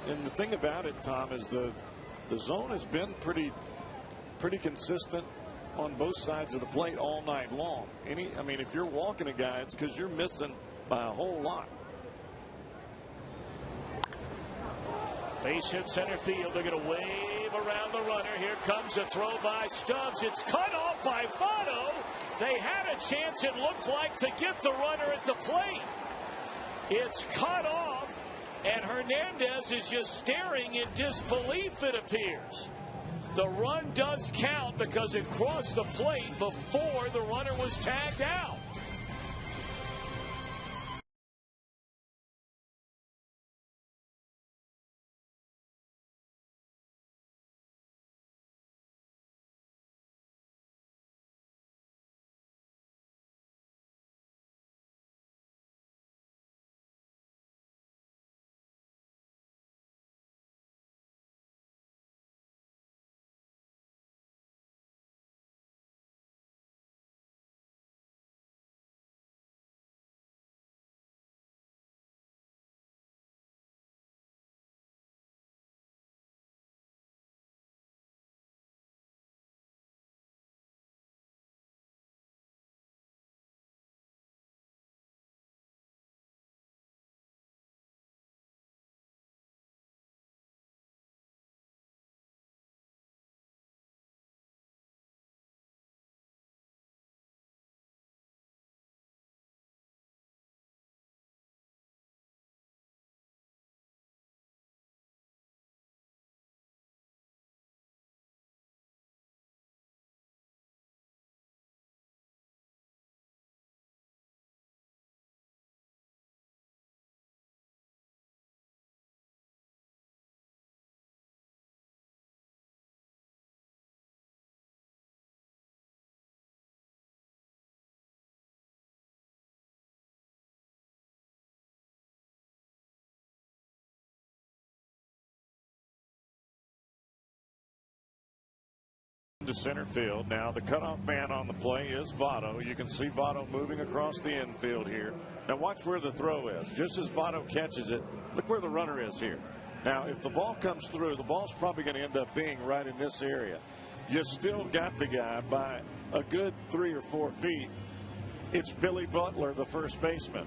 And the thing about it, Tom, is the zone has been pretty consistent on both sides of the plate all night long. I mean, if you're walking a guy, it's because you're missing by a whole lot. Base hit center field. They're going to wave around the runner. Here comes a throw by Stubbs. It's cut off by Votto. They had a chance, it looked like, to get the runner at the plate. It's cut off, and Hernandez is just staring in disbelief, it appears. The run does count because it crossed the plate before the runner was tagged out. to center field. Now the cutoff man on the play is Votto. You can see Votto moving across the infield here. Now watch where the throw is. Just as Votto catches it, look where the runner is here. Now if the ball comes through, the ball's probably going to end up being right in this area. You still got the guy by a good 3 or 4 feet. It's Billy Butler, the first baseman.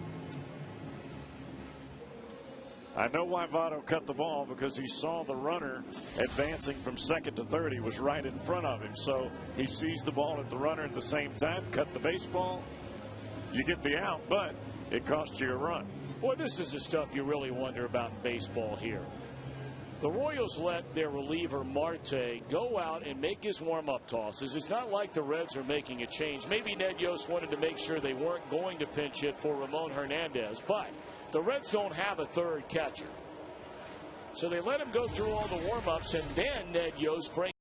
I know why Votto cut the ball, because he saw the runner advancing from second to third. He was right in front of him. So he sees the ball at the runner at the same time, cut the baseball. You get the out, but it cost you a run. Boy, this is the stuff you really wonder about in baseball here. The Royals let their reliever Marte go out and make his warm-up tosses. It's not like the Reds are making a change. Maybe Ned Yost wanted to make sure they weren't going to pinch hit for Ramon Hernandez, but the Reds don't have a third catcher. So they let him go through all the warm-ups, and then Ned Yost brings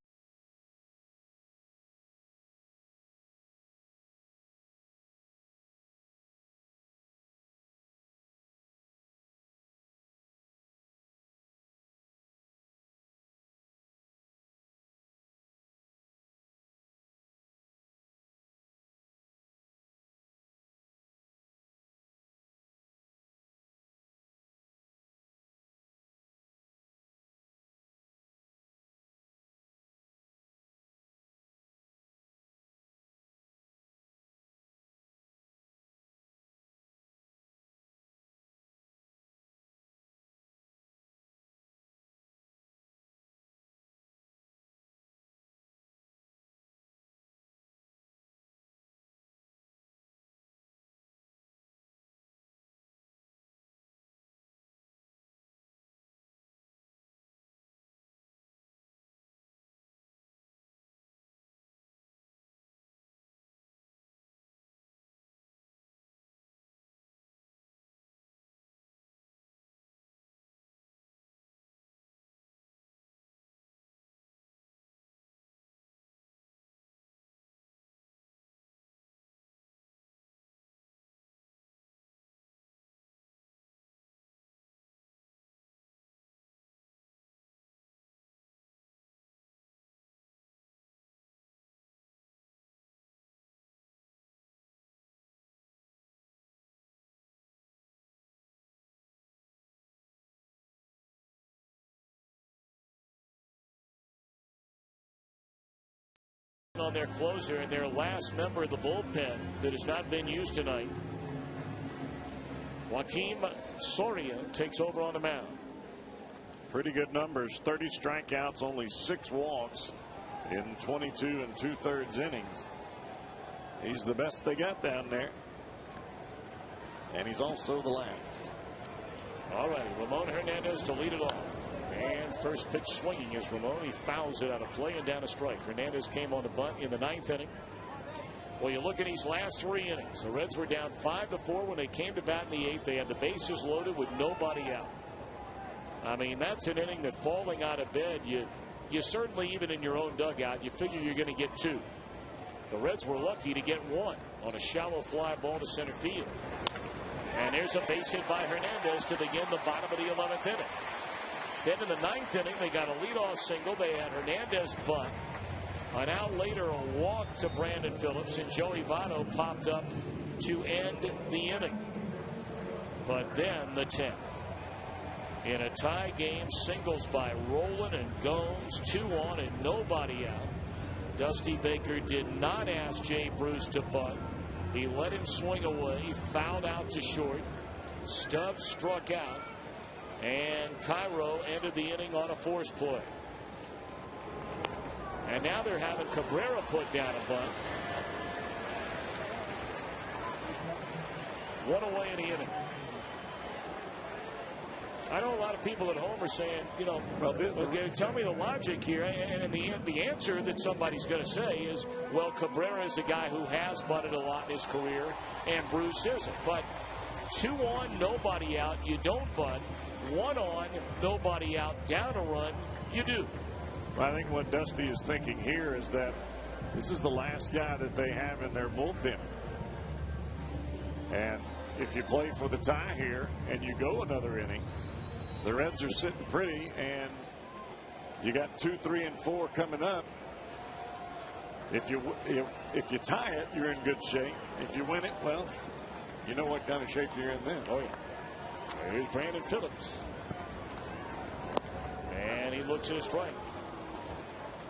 on their closer and their last member of the bullpen that has not been used tonight. Joaquim Soria takes over on the mound. Pretty good numbers. 30 strikeouts, only 6 walks in 22 2/3 innings. He's the best they got down there. And he's also the last. All right, Ramon Hernandez to lead it off. And first pitch swinging is Ramon. He fouls it out of play and down a strike. Hernandez came on the bunt in the 9th inning. Well, you look at these last 3 innings. The Reds were down 5-4 when they came to bat in the 8th. They had the bases loaded with nobody out. I mean, that's an inning that falling out of bed, you certainly, even in your own dugout, you figure you're going to get 2. The Reds were lucky to get 1 on a shallow fly ball to center field. And there's a base hit by Hernandez to begin the bottom of the 11th inning. Then in the 9th inning, they got a leadoff single. They had Hernandez bunt. An out later, a walk to Brandon Phillips, and Joey Votto popped up to end the inning. But then the 10th. In a tie game, singles by Rowland and Gomes, 2 on and nobody out. Dusty Baker did not ask Jay Bruce to bunt. He let him swing away, fouled out to short. Stubbs struck out. And Cairo ended the inning on a force play. And now they're having Cabrera put down a bunt. 1 away in the inning. I know a lot of people at home are saying, you know, well, tell me the logic here. And the answer that somebody's going to say is, well, Cabrera is a guy who has bunted a lot in his career, and Bruce isn't. But 2 on, nobody out, you don't bunt. 1 on, nobody out, down a run, you do. I think what Dusty is thinking here is that this is the last guy that they have in their bullpen. And if you play for the tie here and you go another inning, the Reds are sitting pretty, and you got 2, 3, and 4 coming up. If you tie it, you're in good shape. If you win it, well, you know what kind of shape you're in then. Oh, yeah. Here's Brandon Phillips. And he looks at a strike.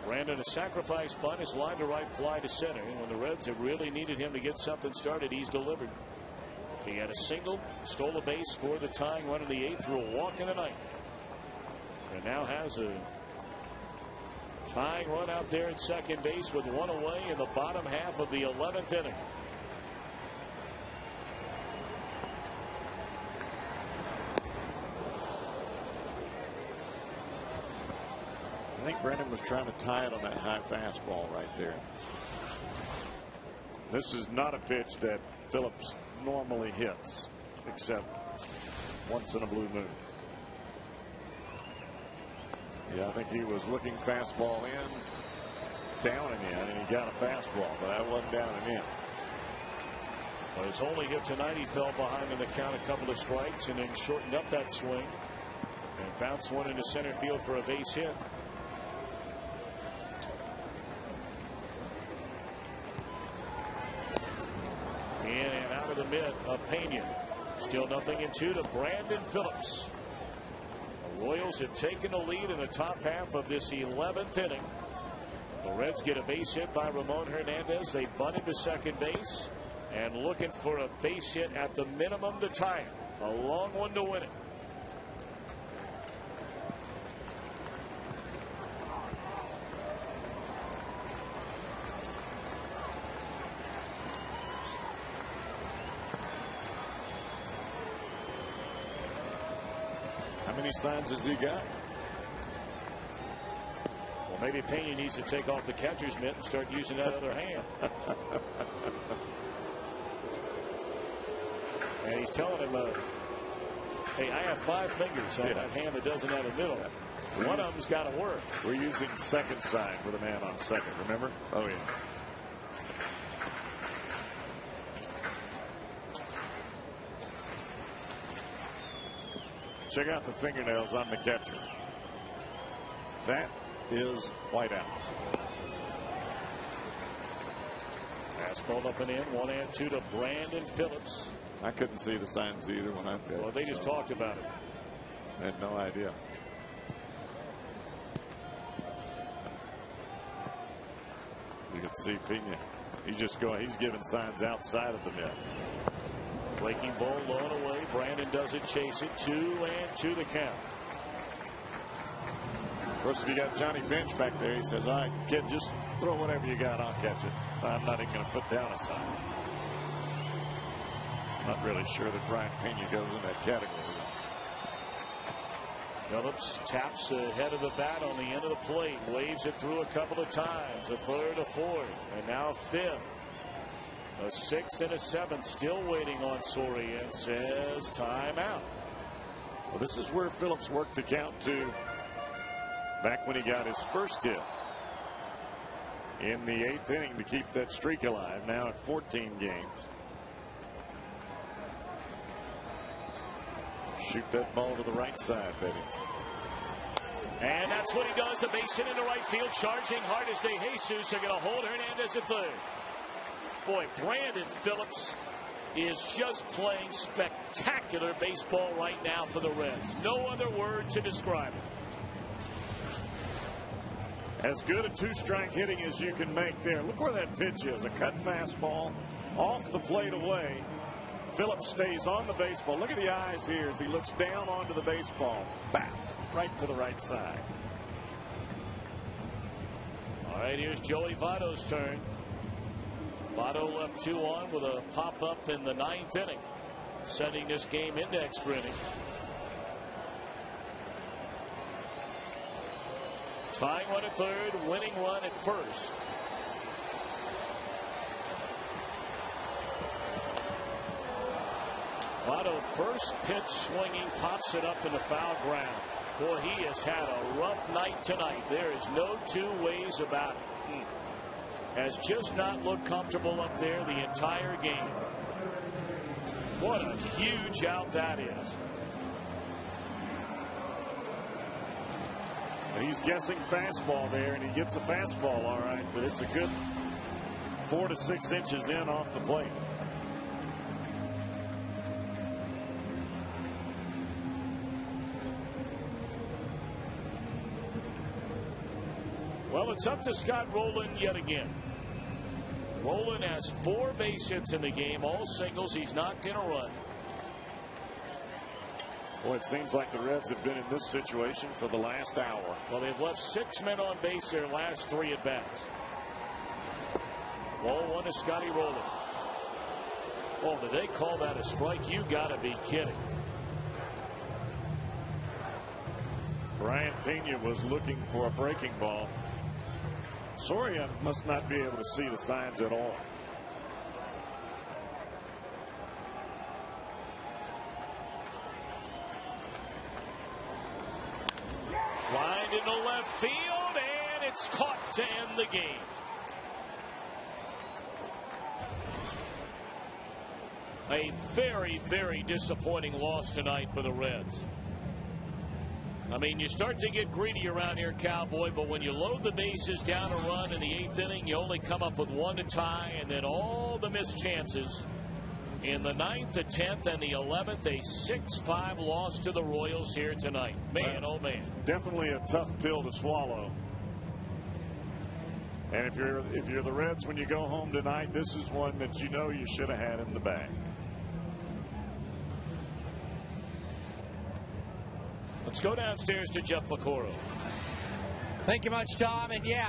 Brandon, a sacrifice bunt, his line to right, fly to center. And when the Reds have really needed him to get something started, he's delivered. He had a single, stole a base, scored the tying run in the 8th, threw a walk in the 9th. And now has a tying run out there at second base with one away in the bottom half of the 11th inning. I think Brennan was trying to tie it on that high fastball right there. This is not a pitch that Phillips normally hits, except once in a blue moon. Yeah, I think he was looking fastball in, down and in, and he got a fastball, but that wasn't down and in. Well, his only hit tonight, he fell behind in the count, a couple of strikes, and then shortened up that swing and bounced one into center field for a base hit. In and out of the mid of Pena. Still 0-2 to Brandon Phillips. The Royals have taken the lead in the top half of this 11th inning. The Reds get a base hit by Ramon Hernandez. They bunt into second base and looking for a base hit at the minimum to tie it. A long one to win it. How many signs has he got? Well, maybe Pena needs to take off the catcher's mitt and start using that other hand. And he's telling him, hey, I have 5 fingers on that hand that doesn't have a middle. One of them's got to work. We're using second sign with a man on second, remember? Oh, yeah. Check out the fingernails on the catcher. That is whiteout. Fastball up and in, 1-2 to Brandon Phillips. I couldn't see the signs either when I did. Well, they just talked about it. I had no idea. You can see Pena. He's giving signs outside of the mitt. Breaking ball low and away. Brandon doesn't chase it. 2-2 the count. Of course, if you got Johnny Bench back there, he says, all right, kid, just throw whatever you got. I'll catch it. I'm not even going to put down a sign. Not really sure that Brian Pena goes in that category. Phillips taps ahead of the bat on the end of the plate. Waves it through a couple of times. A third, a fourth, and now 5th. A 6th and a 7th still waiting on Soria and says timeout. Well, this is where Phillips worked the count to back when he got his first hit in the 8th inning to keep that streak alive. Now at 14 games. Shoot that ball to the right side, baby. And that's what he does. A base hit into right field. Charging hard as De Jesus. They're going to hold Hernandez at third. Boy, Brandon Phillips is just playing spectacular baseball right now for the Reds. No other word to describe it. As good a 2-strike hitting as you can make there. Look where that pitch is. A cut fastball off the plate away. Phillips stays on the baseball. Look at the eyes here as he looks down onto the baseball. Back right to the right side. All right, here's Joey Votto's turn. Votto left 2 on with a pop-up in the 9th inning, sending this game into extra inning. Tying run at third, winning run at first. Votto, first pitch swinging, pops it up in the foul ground. Boy, he has had a rough night tonight. There is no 2 ways about it. Has just not looked comfortable up there the entire game. What a huge out that is. And he's guessing fastball there, and he gets a fastball all right, but it's a good 4 to 6 inches in off the plate. Well, it's up to Scott Rowland yet again. Rowland has 4 base hits in the game, all singles. He's knocked in a run. Boy, it seems like the Reds have been in this situation for the last hour. Well, they've left 6 men on base their last 3 at bats. Ball 1 to Scotty Rowland. Oh, did they call that a strike? You got to be kidding. Brian Pena was looking for a breaking ball. Soria must not be able to see the signs at all. Lined into left field, and it's caught to end the game. A very, very disappointing loss tonight for the Reds. I mean, you start to get greedy around here, Cowboy, but when you load the bases down a run in the 8th inning, you only come up with 1 to tie, and then all the missed chances. In the 9th, the 10th, and the 11th, a 6-5 loss to the Royals here tonight. Man, oh man. Definitely a tough pill to swallow. And if you're the Reds when you go home tonight, this is one that you know you should have had in the bag. Let's go downstairs to Jeff Piccolo. Thank you much, Tom. And yeah,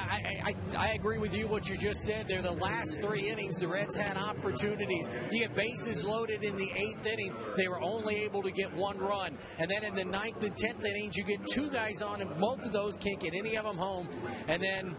I agree with you what you just said. They're the last 3 innings. The Reds had opportunities. You get bases loaded in the 8th inning. They were only able to get 1 run. And then in the 9th and 10th innings, you get 2 guys on, and both of those can't get any of them home. And then,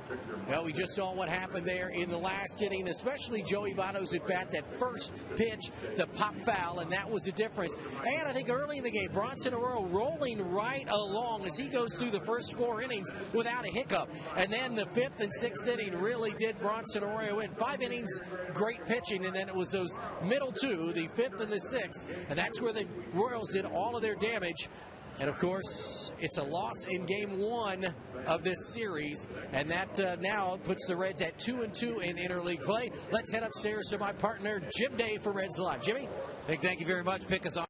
well, we just saw what happened there in the last inning, especially Joey Votto's at bat. That first pitch, the pop foul, and that was the difference. And I think early in the game, Bronson Arroyo rolling right along as he goes through the first 4 innings without a hiccup. And then the 5th and 6th inning really did Bronson Arroyo in. 5 innings, great pitching, and then it was those middle 2, the 5th and the 6th, and that's where the Royals did all of their damage. And of course, it's a loss in game 1 of this series, and that now puts the Reds at 2-2 in interleague play. Let's head upstairs to my partner Jim Day for Reds Live. Jimmy? Big thank you very much. Pick us on